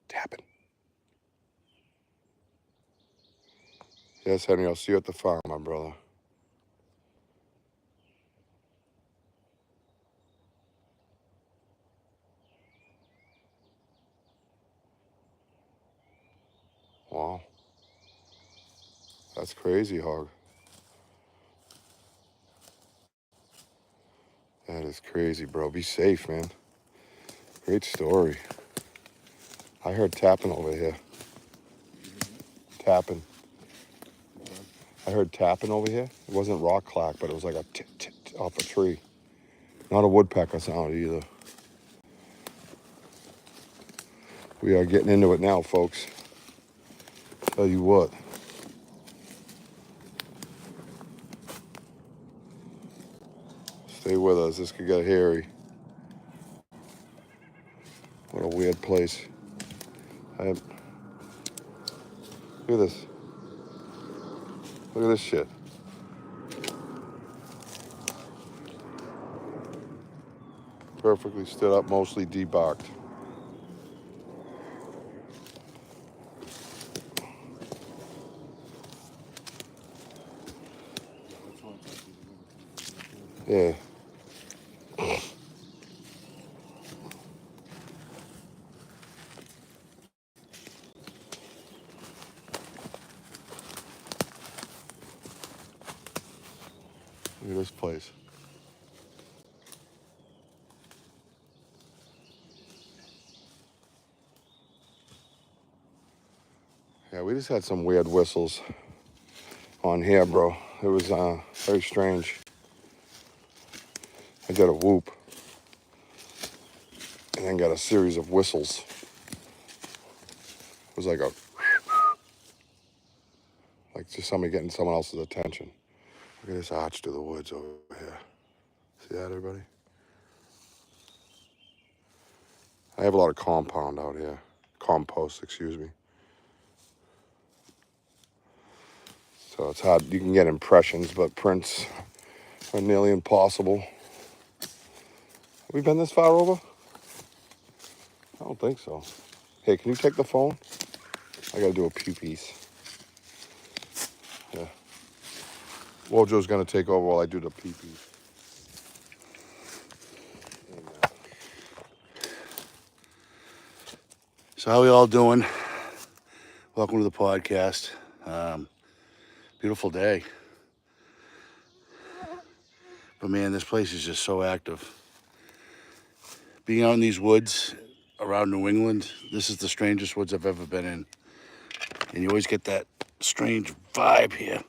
tapping. Yes, Henry, I'll see you at the farm, my brother. Wow. That's crazy, Hog. That is crazy, bro. Be safe, man. Great story. I heard tapping over here. Tapping. I heard tapping over here. It wasn't rock clack, but it was like a tit tit off a tree. Not a woodpecker sound either. We are getting into it now, folks. Tell you what. Stay with us. This could get hairy. What a weird place. Look at this. Look at this shit. Perfectly stood up, mostly debarked. Yeah. Look at this place. Yeah, we just had some weird whistles on here, bro. It was very strange. I got a whoop and then got a series of whistles. It was like just somebody getting someone else's attention. Look at this arch to the woods over here. See that, everybody? I have a lot of compound out here. Compost, excuse me. So it's hard. You can get impressions, but prints are nearly impossible. Have we been this far over? I don't think so. Hey, can you take the phone? I gotta do a pew piece. Yeah. Wojo's gonna take over while I do the pew piece. So how we all doing? Welcome to the podcast. Beautiful day. But man, this place is just so active. Being out in these woods around New England, this is the strangest woods I've ever been in. And you always get that strange vibe here.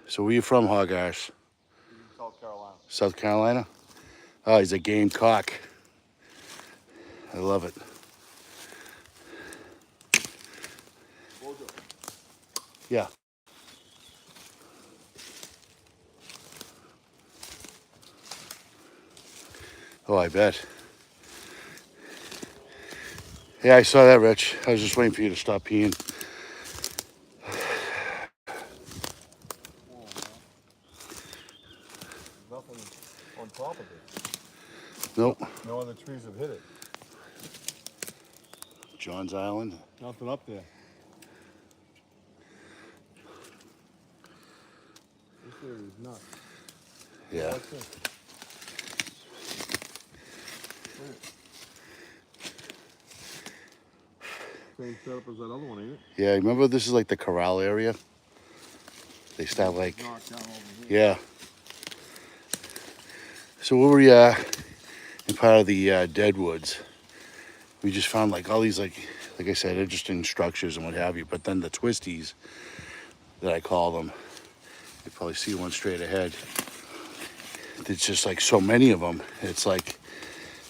So where you from, Hog Ash? South Carolina. South Carolina? Oh, he's a game cock. I love it. Wojo. Yeah. Oh, I bet. Yeah, I saw that, Rich. I was just waiting for you to stop peeing. Nothing on top of it. Nope. No other trees have hit it. John's Island. Nothing up there. This area is nuts. Yeah. What's this? Same setup as that other one, ain't it? Yeah, remember this is like the corral area? They start like, Knocked down over here. yeah. So we were in part of the Deadwoods. We just found like all these like I said, interesting structures and what have you. But then the twisties that I call them, you probably see one straight ahead. There's just like so many of them. It's like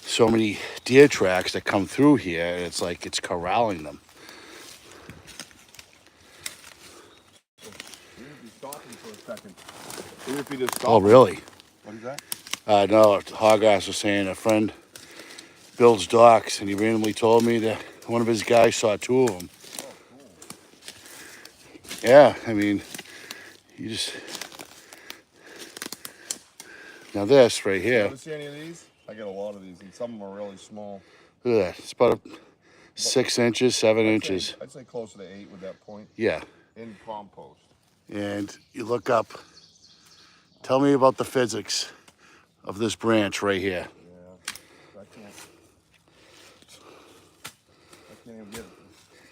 so many deer tracks that come through here. And it's like it's corralling them. Even if you stop him for a second. Even if you just stop. Oh, really? What is that? No, Hog Ass was saying a friend builds docks, and he randomly told me that one of his guys saw two of them. Oh, cool. Yeah, I mean, you just... Now this right You here, ever see any of these? I get a lot of these, and some of them are really small. look at that. It's about 6 inches, 7 inches. I'd say closer to 8 with that point. Yeah, In compost. and you look up. Tell me about the physics of this branch right here. Yeah. I can't even get it.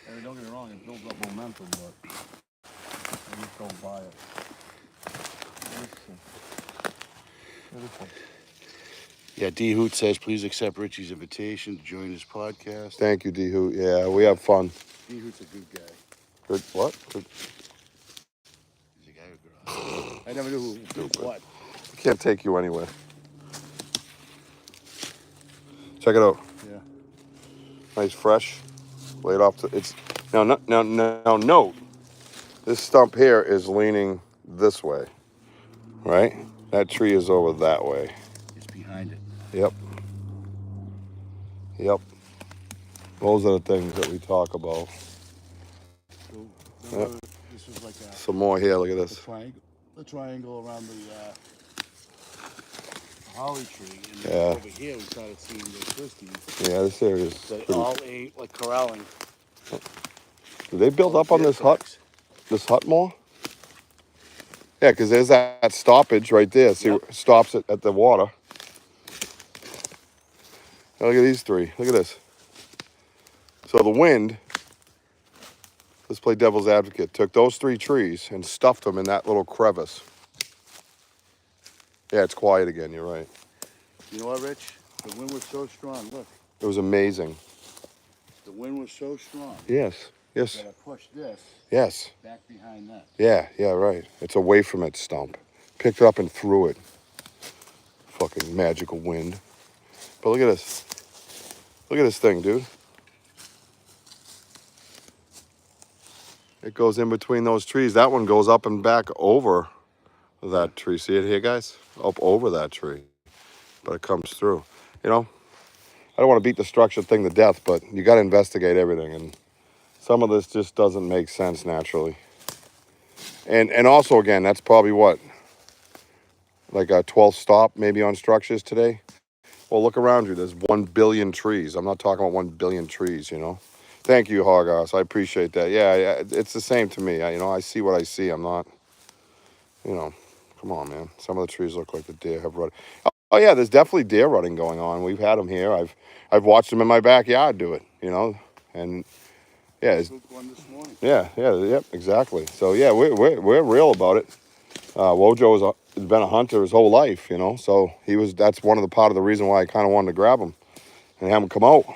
I mean, don't get me wrong, it builds up momentum, but I just don't buy it. Beautiful. Yeah, D Hoot says, please accept Richie's invitation to join his podcast. Thank you, D Hoot. Yeah, we have fun. D Hoot's a good guy. Good what? Good. He's a guy who could. I never knew who what. I can't take you anywhere. Check it out. Yeah. Nice, fresh. Laid off to it's now. Note, this stump here is leaning this way, right? That tree is over that way. It's behind it. Yep. Yep. Those are the things that we talk about. So, Yep. this was like Some more here. Look at this. the triangle around the holly tree. And Yeah. then over here we started seeing the twisties Yeah, this area is. that pretty- all ate like corralling. Did they build up on this hut? This hut more? Yeah, because there's that stoppage right there. See, Yep. it stops it at the water. Now look at these three. Look at this. So the wind, let's play devil's advocate, took those 3 trees and stuffed them in that little crevice. Yeah, it's quiet again. You're right. You know what, Rich? The wind was so strong. Look, It was amazing. the wind was so strong Yes. Yes. that I pushed this Yes. back behind that. Yeah. Yeah. Right. It's away from its stump. Picked it up and threw it. Fucking magical wind. But look at this. Look at this thing, dude. It goes in between those trees. That one goes up and back over that tree. See it here, guys? Up over that tree. But it comes through. You know, I don't want to beat the structure thing to death, but you got to investigate everything. And some of this just doesn't make sense naturally. And also, again, that's probably what? Like a 12th stop maybe on structures today? Well, look around you. There's 1 billion trees. I'm not talking about 1 billion trees, you know. Thank you, Hoghouse. I appreciate that. Yeah, it's the same to me. You know, I see what I see. I'm not, you know, come on, man. Some of the trees look like the deer have rut. Oh, yeah, there's definitely deer rutting going on. We've had them here. I've watched them in my backyard do it, you know. And, yeah. One this morning. Yep, exactly. So, yeah, we're real about it. Wojo has been a hunter his whole life, you know. So that's one of the part of the reason why I kind of wanted to grab him and have him come out.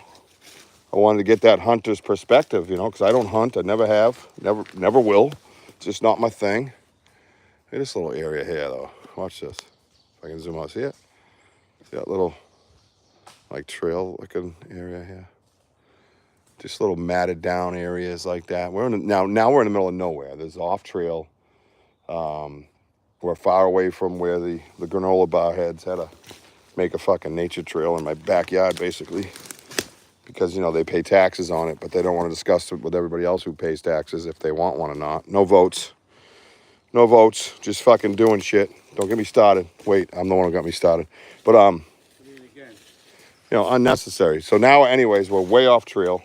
I wanted to get that hunter's perspective, you know, because I don't hunt. I never have, never will. It's just not my thing. Look at this little area here, though. Watch this. If I can zoom out, see it? See that little, like, trail-looking area here? Just little matted down areas like that. Now we're in the middle of nowhere. There's off trail. We're far away from where the granola bar heads had to make a fucking nature trail in my backyard, basically. Because, you know, they pay taxes on it, but they don't want to discuss it with everybody else who pays taxes if they want one or not. No votes. No votes. Just fucking doing shit. Don't get me started. Wait, I'm the one who got me started. But, you know, unnecessary. So now, anyways, we're way off trail.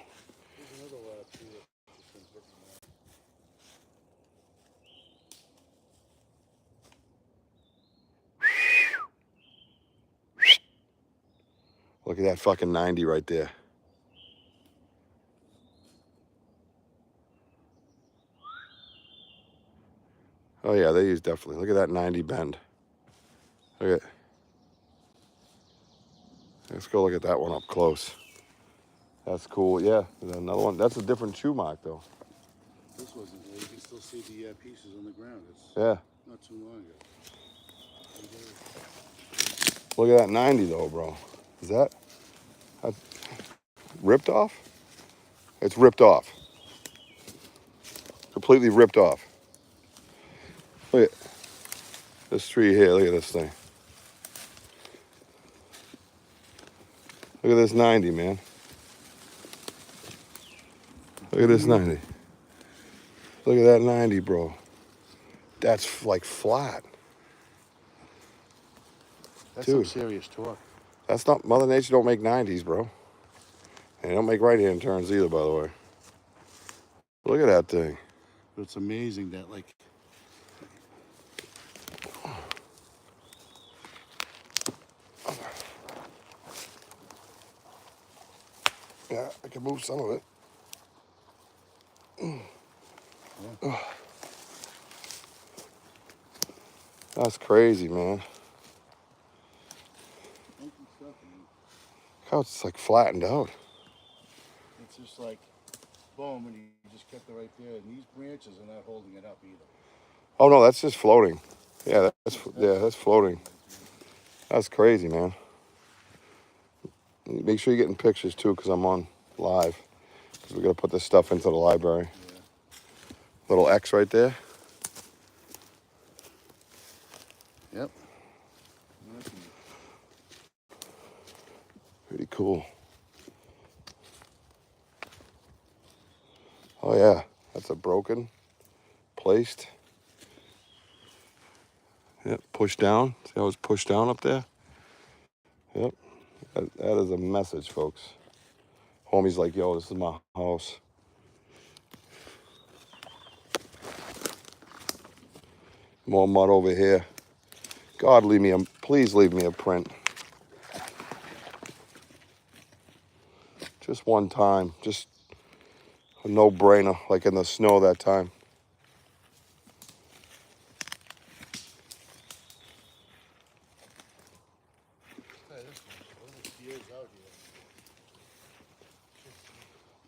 Look at that fucking 90 right there. Oh, yeah, they use definitely. Look at that 90 bend. Look at. Let's go look at that one up close. That's cool. Yeah, there's another one. That's a different chew mark, though. This wasn't there. You can still see the pieces on the ground. It's Yeah. not too long ago. Look at that 90, though, bro. Is that ripped off? It's ripped off. Completely ripped off. Look at this tree here. Look at this thing. Look at this 90, man. Look at this 90. Look at that 90, bro. That's like flat. That's Dude, some serious torque. That's not, Mother Nature don't make 90s, bro. And they don't make right-hand turns either, by the way. Look at that thing. But it's amazing that, like, yeah, I can move some of it. Yeah. That's crazy, man. Look how it's like flattened out. it's just like, boom, and you just kept it right there. And these branches are not holding it up either. Oh no, that's just floating. Yeah, that's floating. That's crazy, man. Make sure you're getting pictures too, because I'm on live. Because we're gonna put this stuff into the library. Yeah. Little X right there. Yep. Pretty cool. Oh yeah, that's a broken, placed. Yep, pushed down. See how it's pushed down up there? Yep, that is a message, folks. Homie's like, yo, this is my house. More mud over here. God, please leave me a print. Just one time, just a no-brainer, like in the snow that time.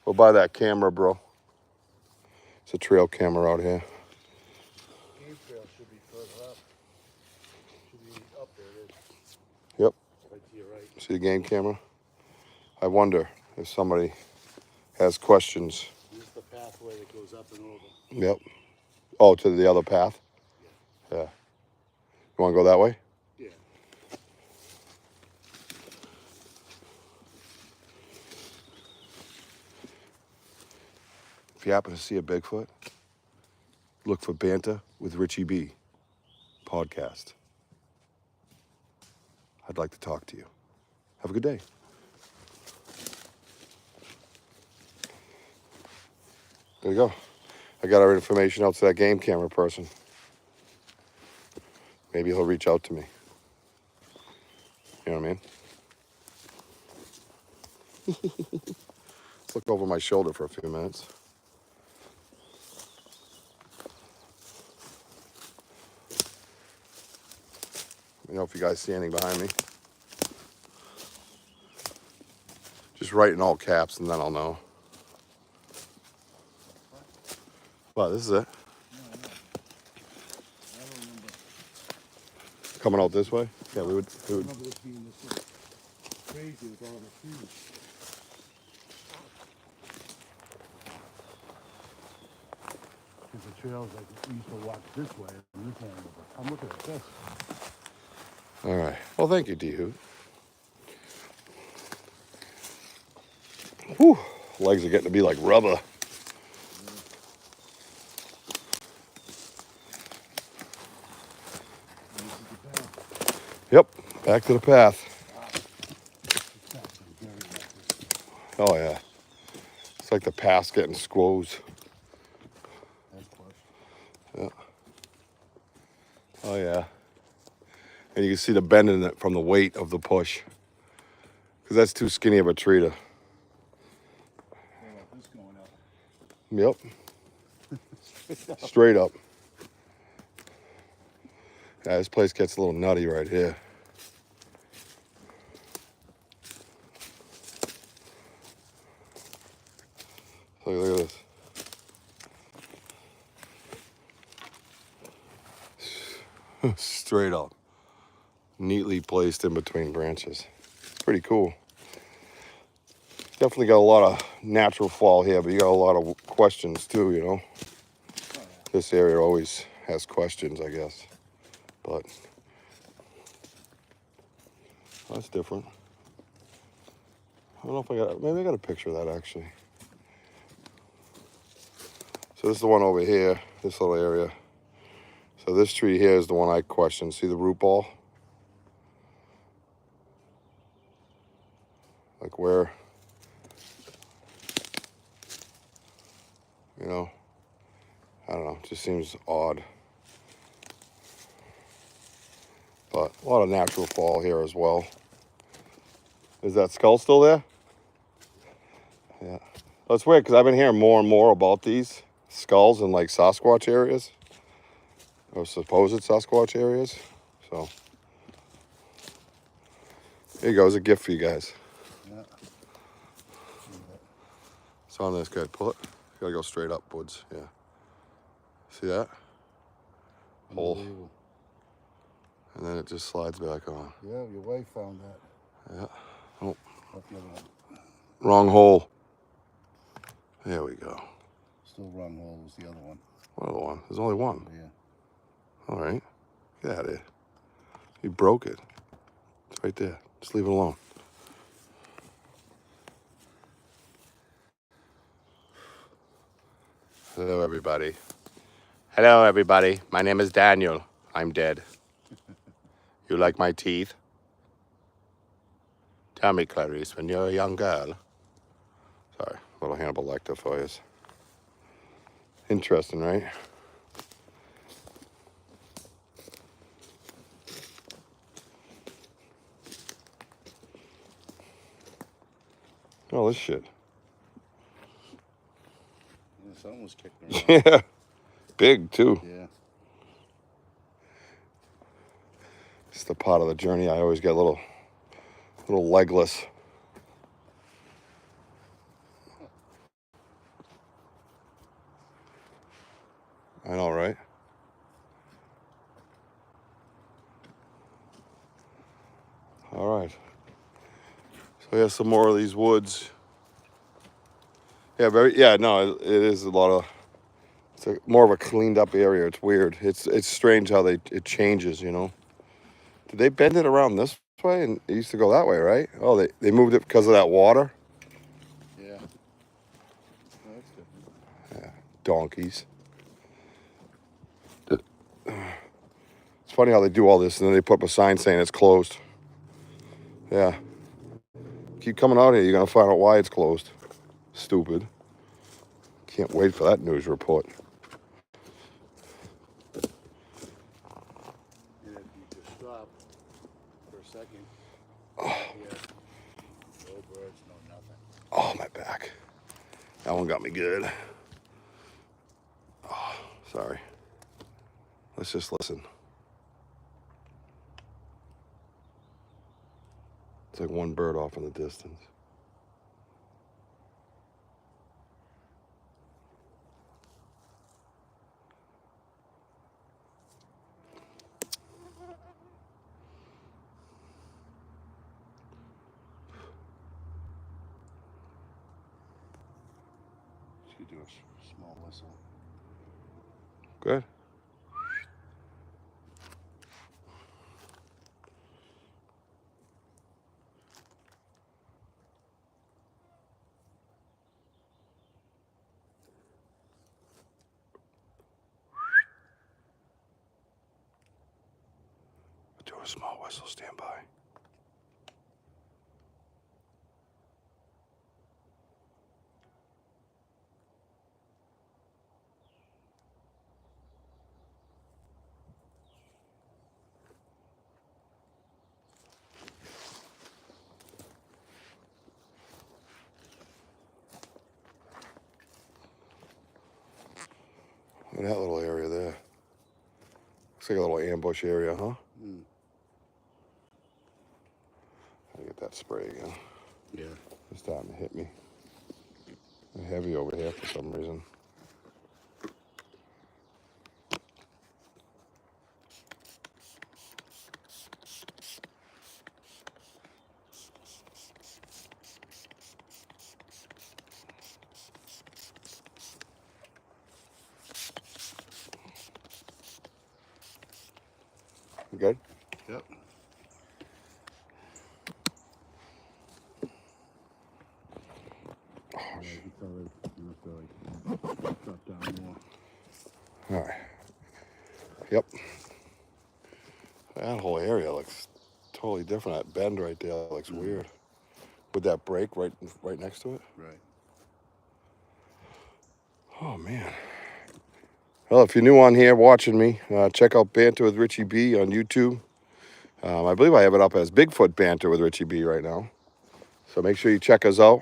Go buy that camera, bro. It's a trail camera out here. Game trail should be further up. Should be up there. It is. Yep. Right to your right. See the game camera? I wonder if somebody has questions. Here's the pathway that goes up and over. Yep. Oh, to the other path? Yeah. Yeah. You want to go that way? Yeah. If you happen to see a Bigfoot, look for Banter with Richie B podcast. I'd like to talk to you. Have a good day. There you go. I got our information out to that game camera person. Maybe he'll reach out to me. You know what I mean? Let's look over my shoulder for a few minutes. Let me know if you guys see anything behind me. Just write in all caps and then I'll know. Wow, this is it. Coming out this way? Yeah, we would. I remember this being this way. Crazy with all the trees. Because the trails, like, we used to walk this way and this angle, but I'm looking at this. All right. Well, thank you, D-Hoot. Whew. Legs are getting to be like rubber. Yep, back to the path. Oh, yeah. It's like the path's getting squoze. Yeah. Oh, yeah. And you can see the bend in it from the weight of the push. Because that's too skinny of a tree to... Yep. Straight up. Yeah, this place gets a little nutty right here. Look at this. Straight up. Neatly placed in between branches. Pretty cool. Definitely got a lot of natural fall here, but you got a lot of questions too, you know. This area always has questions, I guess. But that's different. I don't know if I got, maybe I got a picture of that actually. So this is the one over here, this little area. So this tree here is the one I questioned. See the root ball? Like where, you know, I don't know, it just seems odd. But a lot of natural fall here as well. Is that skull still there? Yeah. That's weird because I've been hearing more and more about these skulls in like Sasquatch areas. Or supposed Sasquatch areas. So here you go, it's a gift for you guys. Yeah. It's on this guy. Pull it. You gotta go straight up, Woods. Yeah. See that? Hole. And then it just slides back on. Yeah, your wife found that. Yeah. Oh. Not the other one. Wrong hole. There we go. Still wrong hole was the other one. What other one? There's only one. Yeah. All right. Get out of here. You broke it. It's right there. Just leave it alone. Hello, everybody. Hello, everybody. My name is Daniel. I'm dead. You like my teeth? Tell me, Clarice, when you're a young girl. Sorry, a little Hannibal Lecter for you. Interesting, right? Oh, this shit. Yeah, something was kicking around. Yeah. Big, too. Yeah. It's the part of the journey I always get a little legless. I know, right? All right. So here's some more of these woods. Yeah, very. Yeah, no, it is a lot of. It's more of a cleaned up area. It's weird. It's strange how it changes. You know. Did they bend it around this way? And it used to go that way, right? Oh, they moved it because of that water. Yeah. No, that's different. Yeah, donkeys. It's funny how they do all this and then they put up a sign saying it's closed. Yeah. Keep coming out here. You're gonna find out why it's closed. Stupid. Can't wait for that news report. And if you just stop for a second, yeah, no birds, no nothing. Oh, my back. That one got me good. Oh, sorry. Let's just listen. It's like one bird off in the distance. Just do a small whistle. Good. Do a small whistle. Stand by. Look at that little area there. Looks like a little ambush area, huh? Mm. Gotta get that spray again. Yeah. It's starting to hit me. They're heavy over here for some reason. You good? Yep. Oh, Yeah, you can tell they must have like dropped down more. all right. Yep. That whole area looks totally different. That bend right there looks weird. With that break right next to it. Right. Oh, man. Well, if you're new on here watching me, check out Banter with Richie B on YouTube. I believe I have it up as Bigfoot Banter with Richie B right now. So make sure you check us out.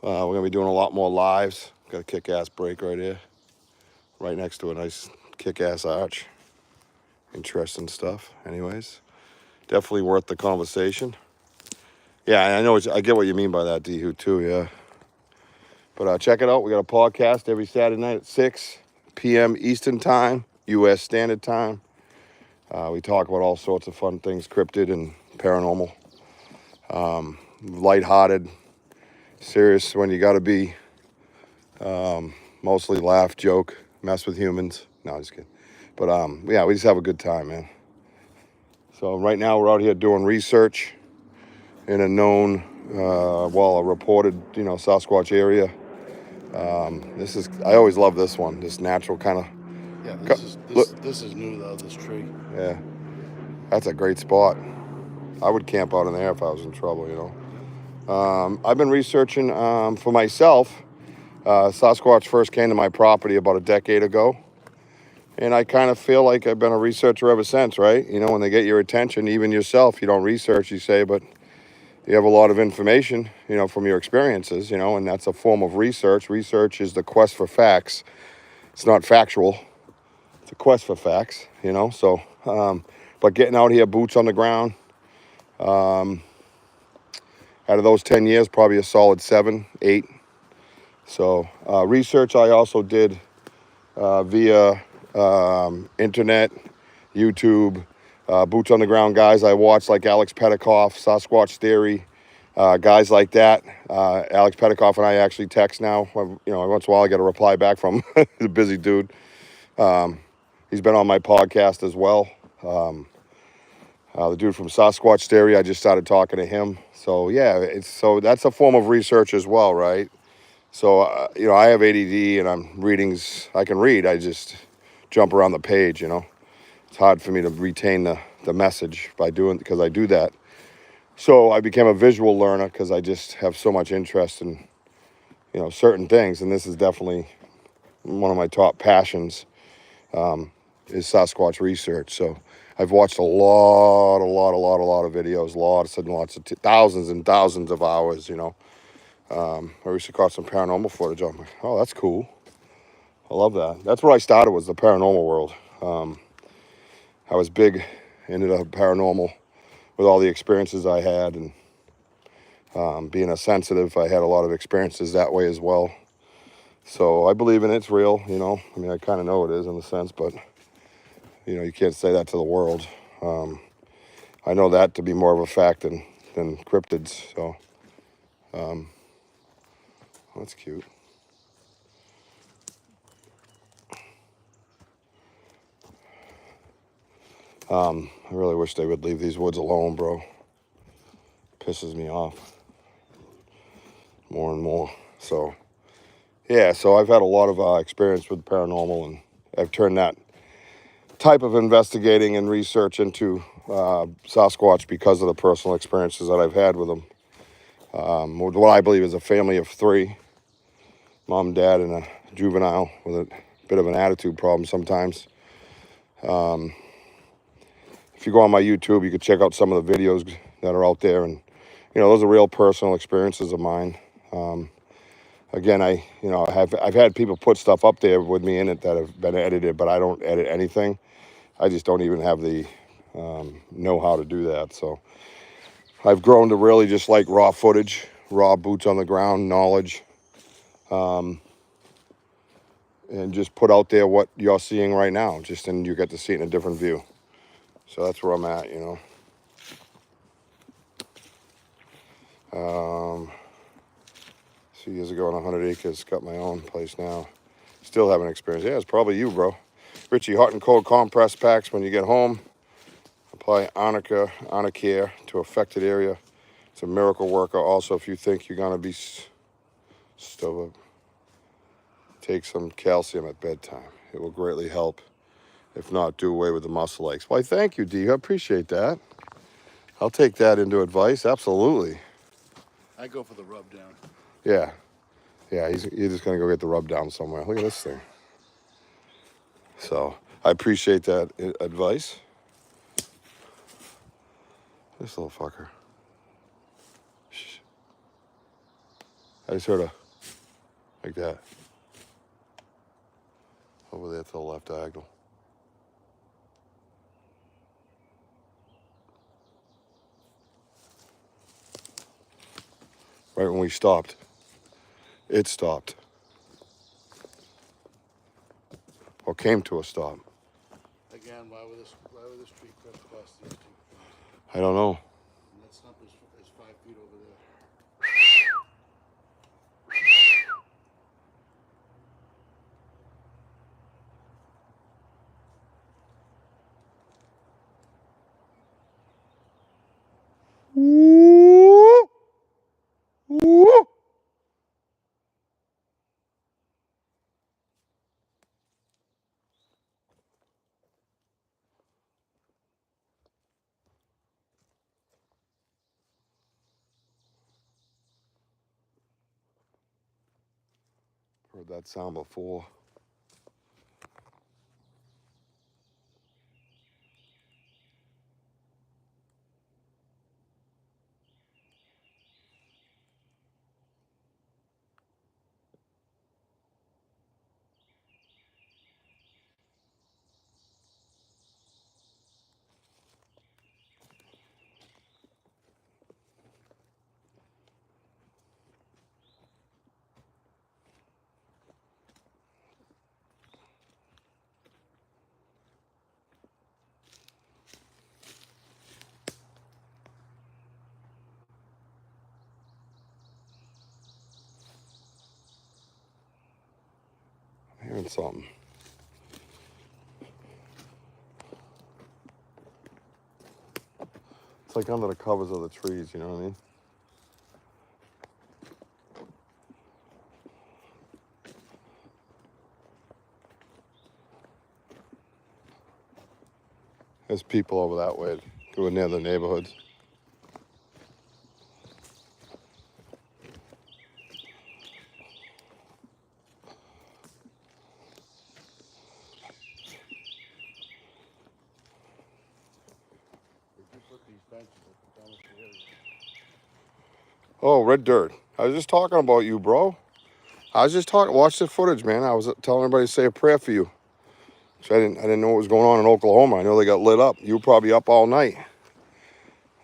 We're going to be doing a lot more lives. Got a kick-ass break right here. Right next to a nice kick-ass arch. Interesting stuff. Anyways, definitely worth the conversation. Yeah, I know. I get what you mean by that, Dehu, too, yeah. But check it out. We got a podcast every Saturday night at 6 p.m. Eastern Time, U.S. Standard Time. We talk about all sorts of fun things, cryptid and paranormal. Lighthearted, serious when you got to be. Mostly laugh, joke, mess with humans. No, I'm just kidding. But yeah, we just have a good time, man. So right now we're out here doing research in a known, a reported, Sasquatch area. I always love this one, this natural kind of. Yeah, Look, this is new though, this tree. yeah, that's a great spot. I would camp out in there if I was in trouble, I've been researching for myself. Sasquatch first came to my property about a decade ago. And I kind of feel like I've been a researcher ever since, right? When they get your attention, even yourself, you don't research, you say, but you have a lot of information, from your experiences, and that's a form of research. Research is the quest for facts. It's not factual. It's a quest for facts, So, but getting out here, boots on the ground, out of those 10 years, probably a solid 7, 8. So research I also did via internet, YouTube, boots on the ground guys I watched like Alex Petikoff, Sasquatch Theory, guys like that. Alex Petikoff and I actually text now. You know, once in a while I get a reply back from him. He's a busy dude. He's been on my podcast as well. The dude from Sasquatch Theory, I just started talking to him. So yeah, that's a form of research as well, right? So you know, I have ADD and I can read. I just jump around the page. You know, it's hard for me to retain the message because I do that. So I became a visual learner because I just have so much interest in, you know, certain things, and this is definitely one of my top passions, is Sasquatch research. So I've watched a lot of videos, lots of thousands and thousands of hours. You know, I recently caught some paranormal footage. I'm like, oh, that's cool. I love that. That's where I started, was the paranormal world. I was big into the paranormal with all the experiences I had, and being a sensitive, I had a lot of experiences that way as well. So I believe in it's real, you know. I mean, I kind of know it is in a sense, but, you know, you can't say that to the world. I know that to be more of a fact than cryptids. So that's cute. I really wish they would leave these woods alone, bro. Pisses me off more and more. So yeah, so I've had a lot of experience with paranormal, and I've turned that type of investigating and research into Sasquatch because of the personal experiences that I've had with them. With what I believe is a family of three, mom, dad, and a juvenile with a bit of an attitude problem sometimes. If you go on my YouTube, you can check out some of the videos that are out there, and, you know, those are real personal experiences of mine. Again, I've had people put stuff up there with me in it that have been edited, but I don't edit anything. I just don't even have the know-how to do that. So I've grown to really just like raw footage, raw boots on the ground knowledge, and just put out there what you're seeing right now, and you get to see it in a different view. So that's where I'm at, you know. 2 years ago on 100 acres, got my own place now. Still haven't experienced. Yeah, it's probably you, bro. Richie, hot and cold compress packs when you get home. Apply Anacare to affected area. It's a miracle worker. Also, if you think you're gonna be stove up, take some calcium at bedtime. It will greatly help. If not, do away with the muscle aches. Why, thank you, D. I appreciate that. I'll take that into advice. Absolutely. I go for the rub down. Yeah. Yeah, you're just going to go get the rub down somewhere. Look at this thing. So I appreciate that advice. This little fucker. Shh. I just heard like that. Over there to the left diagonal. Right when we stopped, it stopped. Or came to a stop. Again, why would this tree crisscross these two trees? I don't know. And that stump is 5 feet over there. Woo! Woo! Heard that sound before. find something. It's like under the covers of the trees, you know what I mean? There's people over that way going near the neighborhoods. Oh, red dirt. I was just talking about you, bro. I was just talking. Watch the footage, man. I was telling everybody to say a prayer for you. So I didn't know what was going on in Oklahoma. I know they got lit up. You were probably up all night.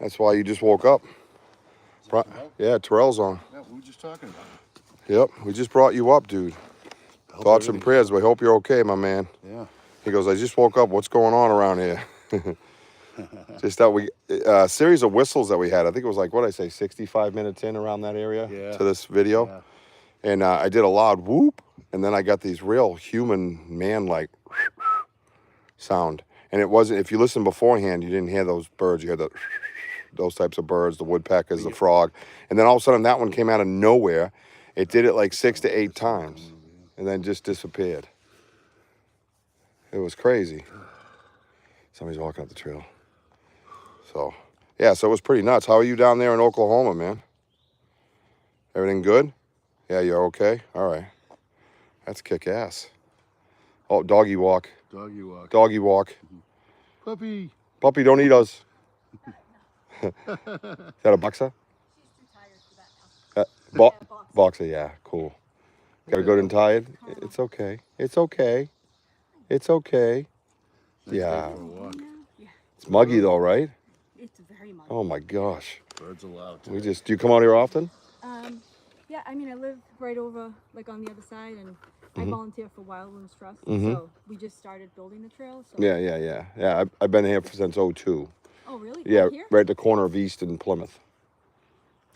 That's why you just woke up. Yeah, Terrell's on. Yeah, we were just talking about it. Yep, we just brought you up, dude. Thoughts and prayers. We hope you're okay, my man. Yeah. He goes, I just woke up. What's going on around here? Just that we series of whistles that we had. I think it was like, what did I say, 65 minutes in around that area to this video. Yeah. And I did a loud whoop, and then I got these real human man-like sound. And it wasn't, if you listen beforehand, you didn't hear those birds. You heard those types of birds, the woodpeckers, the frog. And then all of a sudden that one came out of nowhere. It did it like 6 to 8 times and then just disappeared. It was crazy. Somebody's walking up the trail. So, yeah, so it was pretty nuts. How are you down there in Oklahoma, man? Everything good? Yeah, you're okay? All right. That's kick-ass. Oh, doggy walk. Doggy walk. Doggy walk. Puppy. Puppy, don't eat us. Is that a boxer? She's too tired for that now. Boxer, yeah, cool. Got to go and tired? It's okay. It's okay. It's okay. Yeah. Yeah, It's muggy though, right? it's very much. Oh my gosh. Birds allowed. Do you come out here often? Yeah, I mean, I live right over, like on the other side, and I volunteer for Wildlands Trust. Mhm. So we just started building the trail. So. Yeah. I've been here since '02. Oh, really? Yeah, Right here? right at the corner of East and Plymouth.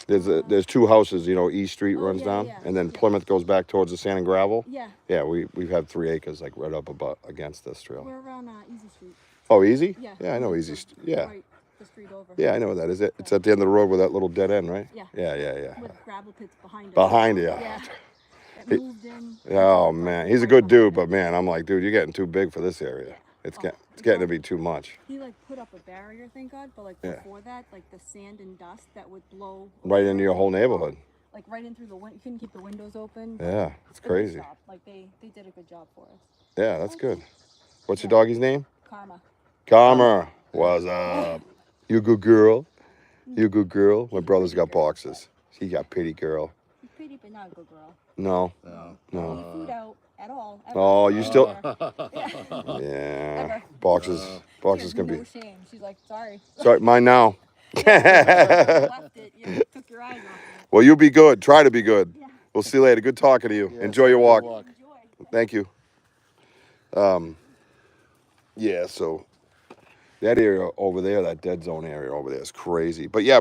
There's 2 houses, you know, East Street runs down, yeah, and then yeah. Plymouth goes back towards the sand and gravel. Yeah. Yeah, we've had 3 acres like right up above against this trail. We're around Easy Street. Oh, Easy? Yeah. Yeah, I know Like Easy. the- Yeah. Right, the street over. Yeah, I know what that is. It's at the end of the road with that little dead end, right? Yeah. Yeah. With gravel pits behind it. Behind you. Yeah. It moved in. Oh man, he's a good dude, but man, I'm like, dude, you're getting too big for this area. It's getting to be too much. He like put up a barrier, thank God, but like Yeah. before that, like the sand and dust that would blow Right over, into your whole neighborhood. like right in through the window. You couldn't keep the windows open. Yeah, it's But they crazy. stopped. Like they did a good job for us. Yeah, that's good. What's your doggy's name? Karma. Karma. What's up? You good girl? You good girl? My brother's got boxes. He got pity girl. She's pretty, but not a good girl. No. Don't leave food out at all. Ever. Oh, you still? Yeah. Yeah. Ever. Boxes She has can no be. shame. She's like, sorry. Sorry, mine now. You left it. You took your eyes off it. Well, you be good. Try to be good. Yeah. We'll see you later. Good talking to you. Yeah, Enjoy your walk. Enjoy. Thank you. Yeah, so that area over there, that dead zone area over there is crazy. But yeah,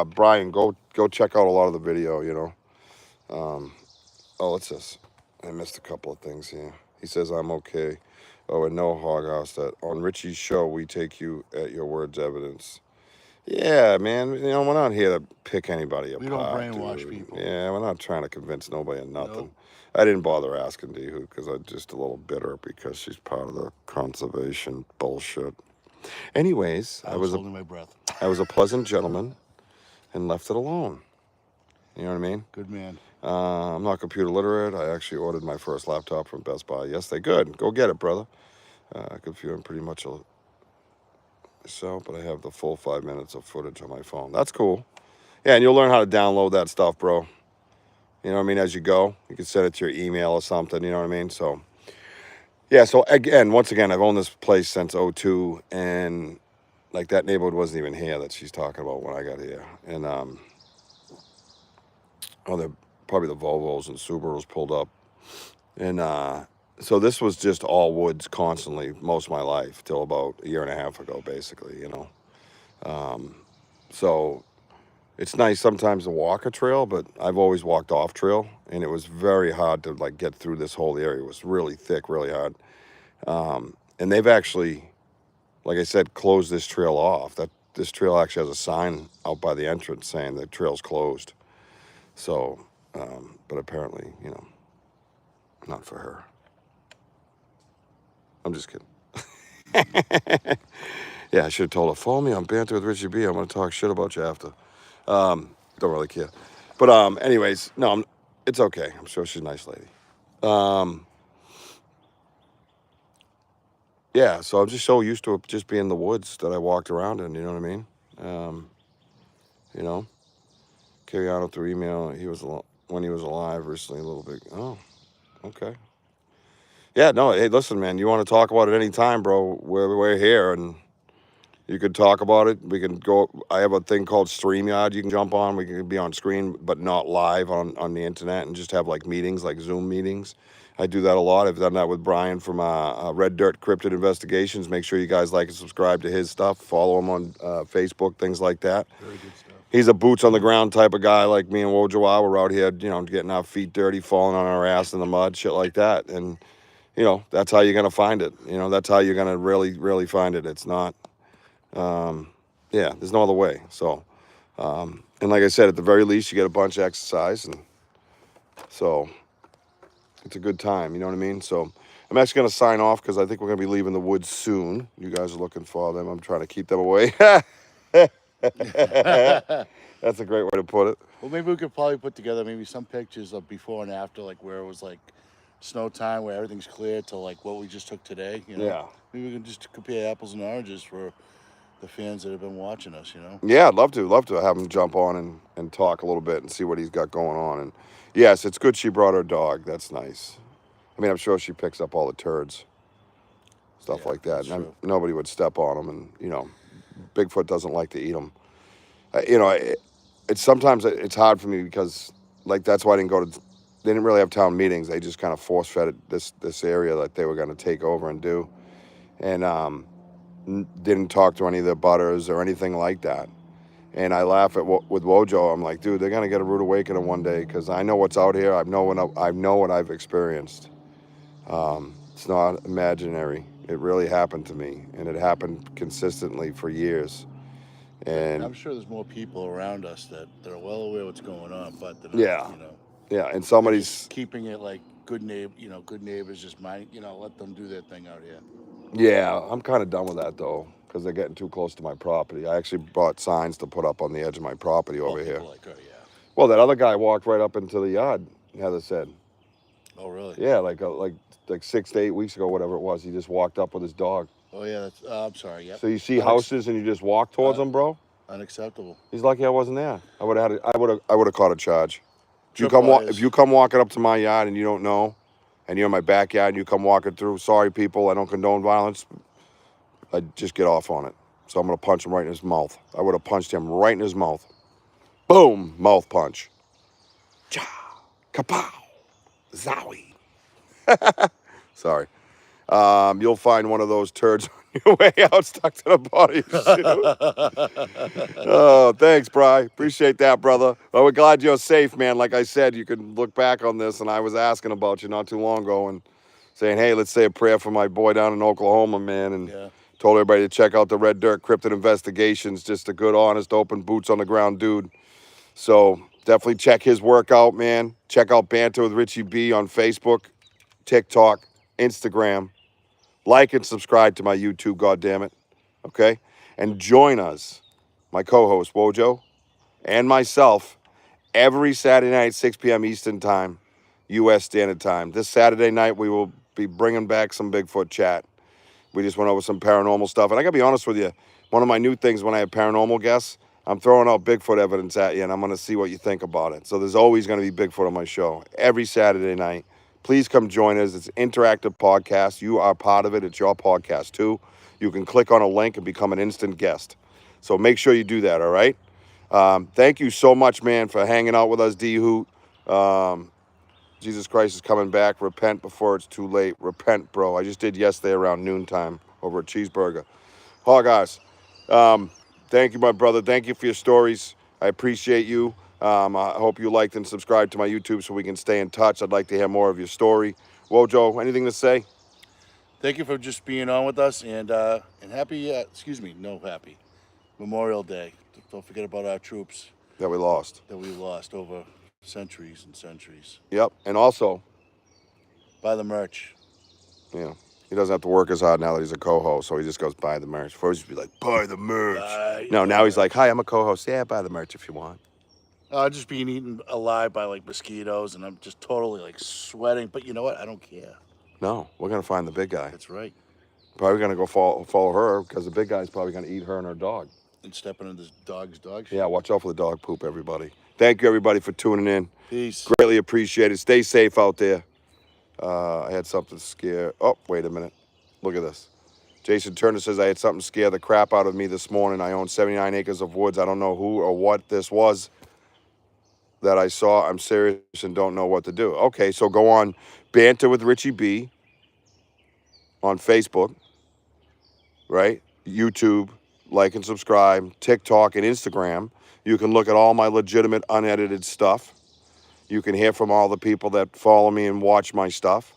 Brian, go check out a lot of the video, you know. Oh, what's this? I missed a couple of things here. He says, I'm okay. Oh, and no hog house. That on Richie's show, we take you at your word's evidence. Yeah, man. You know, we're not here to pick anybody apart. We don't brainwash dude. people. Yeah, we're not trying to convince nobody of nothing. Nope. I didn't bother asking Dehu because I'm just a little bitter because she's part of the conservation bullshit. Anyways, I was holding my breath. I was a pleasant gentleman and left it alone. You know what I mean? Good man. I'm not computer literate. I actually ordered my first laptop from Best Buy yesterday. Good. Go get it, brother. Computer pretty much myself, but I have the full 5 minutes of footage on my phone. That's cool. Yeah, and you'll learn how to download that stuff, bro. You know what I mean? As you go, you can send it to your email or something. You know what I mean? So, yeah. So once again, I've owned this place since '02, and like that neighborhood wasn't even here that she's talking about when I got here. And they're probably the Volvos and Subarus pulled up, and so this was just all woods constantly most of my life till about a year and a half ago, basically. You know, so it's nice sometimes to walk a trail, but I've always walked off trail, and it was very hard to like get through this whole area. It was really thick, really hard. And they've actually, like I said, closed this trail off. That this trail actually has a sign out by the entrance saying the trail's closed. So, but apparently, not for her. I'm just kidding. Yeah, I should have told her, follow me on Banter with Richie B. I'm going to talk shit about you after. Don't really care. But anyways, no, it's okay. I'm sure she's a nice lady. Yeah, so I'm just so used to it just being in the woods that I walked around in, you know what I mean? You know, Cariano through email, when he was alive recently a little bit. Oh, okay. Yeah, no, hey, listen, man, you want to talk about it any time, bro? We're here, and you could talk about it. We can go. I have a thing called StreamYard. You can jump on. We can be on screen, but not live on the internet, and just have like meetings, like Zoom meetings. I do that a lot. I've done that with Brian from Red Dirt Cryptid Investigations. Make sure you guys like and subscribe to his stuff. Follow him on Facebook, things like that. Very good stuff. He's a boots on the ground type of guy, like me and Wojoa. We're out here, getting our feet dirty, falling on our ass in the mud, shit like that, and that's how you're gonna find it. That's how you're gonna really, really find it. It's not. Yeah, there's no other way. So, and like I said, at the very least, you get a bunch of exercise, and so it's a good time. You know what I mean? So I'm actually going to sign off because I think we're going to be leaving the woods soon. You guys are looking for them. I'm trying to keep them away. That's a great way to put it. Well, maybe we could probably put together maybe some pictures of before and after, like where it was like snow time, where everything's clear, to like what we just took today. Yeah. Maybe we can just compare apples and oranges for the fans that have been watching us. Yeah, I'd love to have him jump on and talk a little bit and see what he's got going on. And yes, it's good she brought her dog. That's nice. I mean, I'm sure she picks up all the turds, stuff Yeah, like that. that's And true. nobody would step on them, and Bigfoot doesn't like to eat them. It's sometimes it's hard for me because like that's why I didn't go to. They didn't really have town meetings. They just kind of force fed it this area that they were going to take over and do, and didn't talk to any of the butters or anything like that. And I laugh with Wojo. I'm like, dude, they're gonna get a rude awakening one day because I know what's out here. I know what I've experienced. It's not imaginary. It really happened to me, and it happened consistently for years. And I'm And sure there's more people around us that are well aware what's going on, but they're yeah, not, yeah, and they're somebody's just keeping it like good neighbors, just mind, let them do their thing out here. yeah. I'm kind of done with that though because they're getting too close to my property. I actually bought signs to put up on the edge of my property Oh, over here. people like her, yeah. Well, that other guy walked right up into the yard. Heather said, Oh, really? yeah, like 6 to 8 weeks ago, whatever it was. He just walked up with his dog. Oh, yeah. That's. I'm sorry. Yep. So you see houses and you just walk towards them, bro. Unacceptable. He's lucky I wasn't there. I would have caught a charge. If you Tripwires. if you come walking up to my yard and you don't know, and you're in my backyard and you come walking through, sorry people, I don't condone violence. I just get off on it. So I'm gonna punch him right in his mouth. I would have punched him right in his mouth. Boom, mouth punch. Cha, kapow, zowie. Sorry. You'll find one of those turds on your way out stuck to the body of shit. Oh, thanks, Bri. Appreciate that, brother. Well, we're glad you're safe, man. Like I said, you can look back on this, and I was asking about you not too long ago and saying, hey, let's say a prayer for my boy down in Oklahoma, man, and Yeah. told everybody to check out the Red Dirt Cryptid Investigations. Just a good, honest, open, boots on the ground dude. So definitely check his work out, man. Check out Banter with Richie B on Facebook, TikTok, Instagram. Like and subscribe to my YouTube, goddammit. Okay? And join us, my co-host Wojo, and myself, every Saturday night, 6 p.m. Eastern Time, U.S. Standard Time. This Saturday night, we will be bringing back some Bigfoot chat. We just went over some paranormal stuff. And I got to be honest with you, one of my new things when I have paranormal guests, I'm throwing out Bigfoot evidence at you, and I'm going to see what you think about it. So there's always going to be Bigfoot on my show every Saturday night. Please come join us. It's an interactive podcast. You are part of it. It's your podcast, too. You can click on a link and become an instant guest. So make sure you do that, all right? Thank you so much, man, for hanging out with us, D-Hoot. Jesus Christ is coming back. Repent before it's too late. Repent, bro. I just did yesterday around noontime over at Cheeseburger. Oh, guys. Thank you, my brother. Thank you for your stories. I appreciate you. I hope you liked and subscribed to my YouTube so we can stay in touch. I'd like to hear more of your story. Wojo, anything to say? Thank you for just being on with us, and happy, happy Memorial Day. Don't forget about our troops That we lost. that we lost over centuries and centuries. Yep. And also, Buy the merch. you know, he doesn't have to work as hard now that he's a co-host, so he just goes buy the merch. Before he used to be like, buy the merch. No, now he's like, hi, I'm a co-host. Yeah, buy the merch if you want. Just being eaten alive by like mosquitoes, and I'm just totally like sweating. But you know what? I don't care. No, we're gonna find the big guy. That's right. Probably gonna go follow her because the big guy's probably gonna eat her and her dog. And stepping in this dog shit. Yeah, watch out for the dog poop, everybody. Thank you, everybody, for tuning in. Peace. Greatly appreciated. Stay safe out there. I had something scare. Oh, wait a minute. Look at this. Jason Turner says, I had something scare the crap out of me this morning. I own 79 acres of woods. I don't know who or what this was that I saw. I'm serious and don't know what to do. Okay, so go on Banter with Richie B on Facebook, right? YouTube, like and subscribe, TikTok and Instagram. You can look at all my legitimate unedited stuff. You can hear from all the people that follow me and watch my stuff,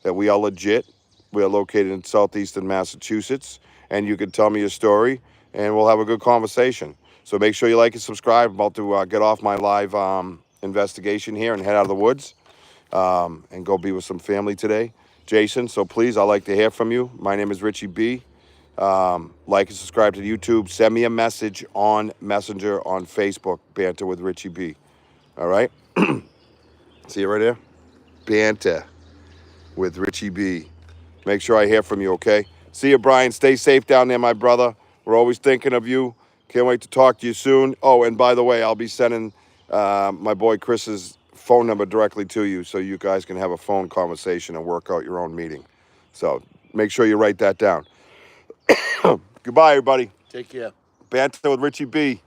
that we are legit. We are located in southeastern Massachusetts, and you can tell me your story, and we'll have a good conversation. So make sure you like and subscribe. I'm about to get off my live investigation here and head out of the woods and go be with some family today. Jason, so please, I'd like to hear from you. My name is Richie B. Like and subscribe to YouTube. Send me a message on Messenger on Facebook, Banter with Richie B. All right? See it right there? Banter with Richie B. Make sure I hear from you, okay? See you, Brian. Stay safe down there, my brother. We're always thinking of you. Can't wait to talk to you soon. Oh, and by the way, I'll be sending my boy Chris's phone number directly to you so you guys can have a phone conversation and work out your own meeting. So make sure you write that down. Goodbye, everybody. Take care. Banter with Richie B.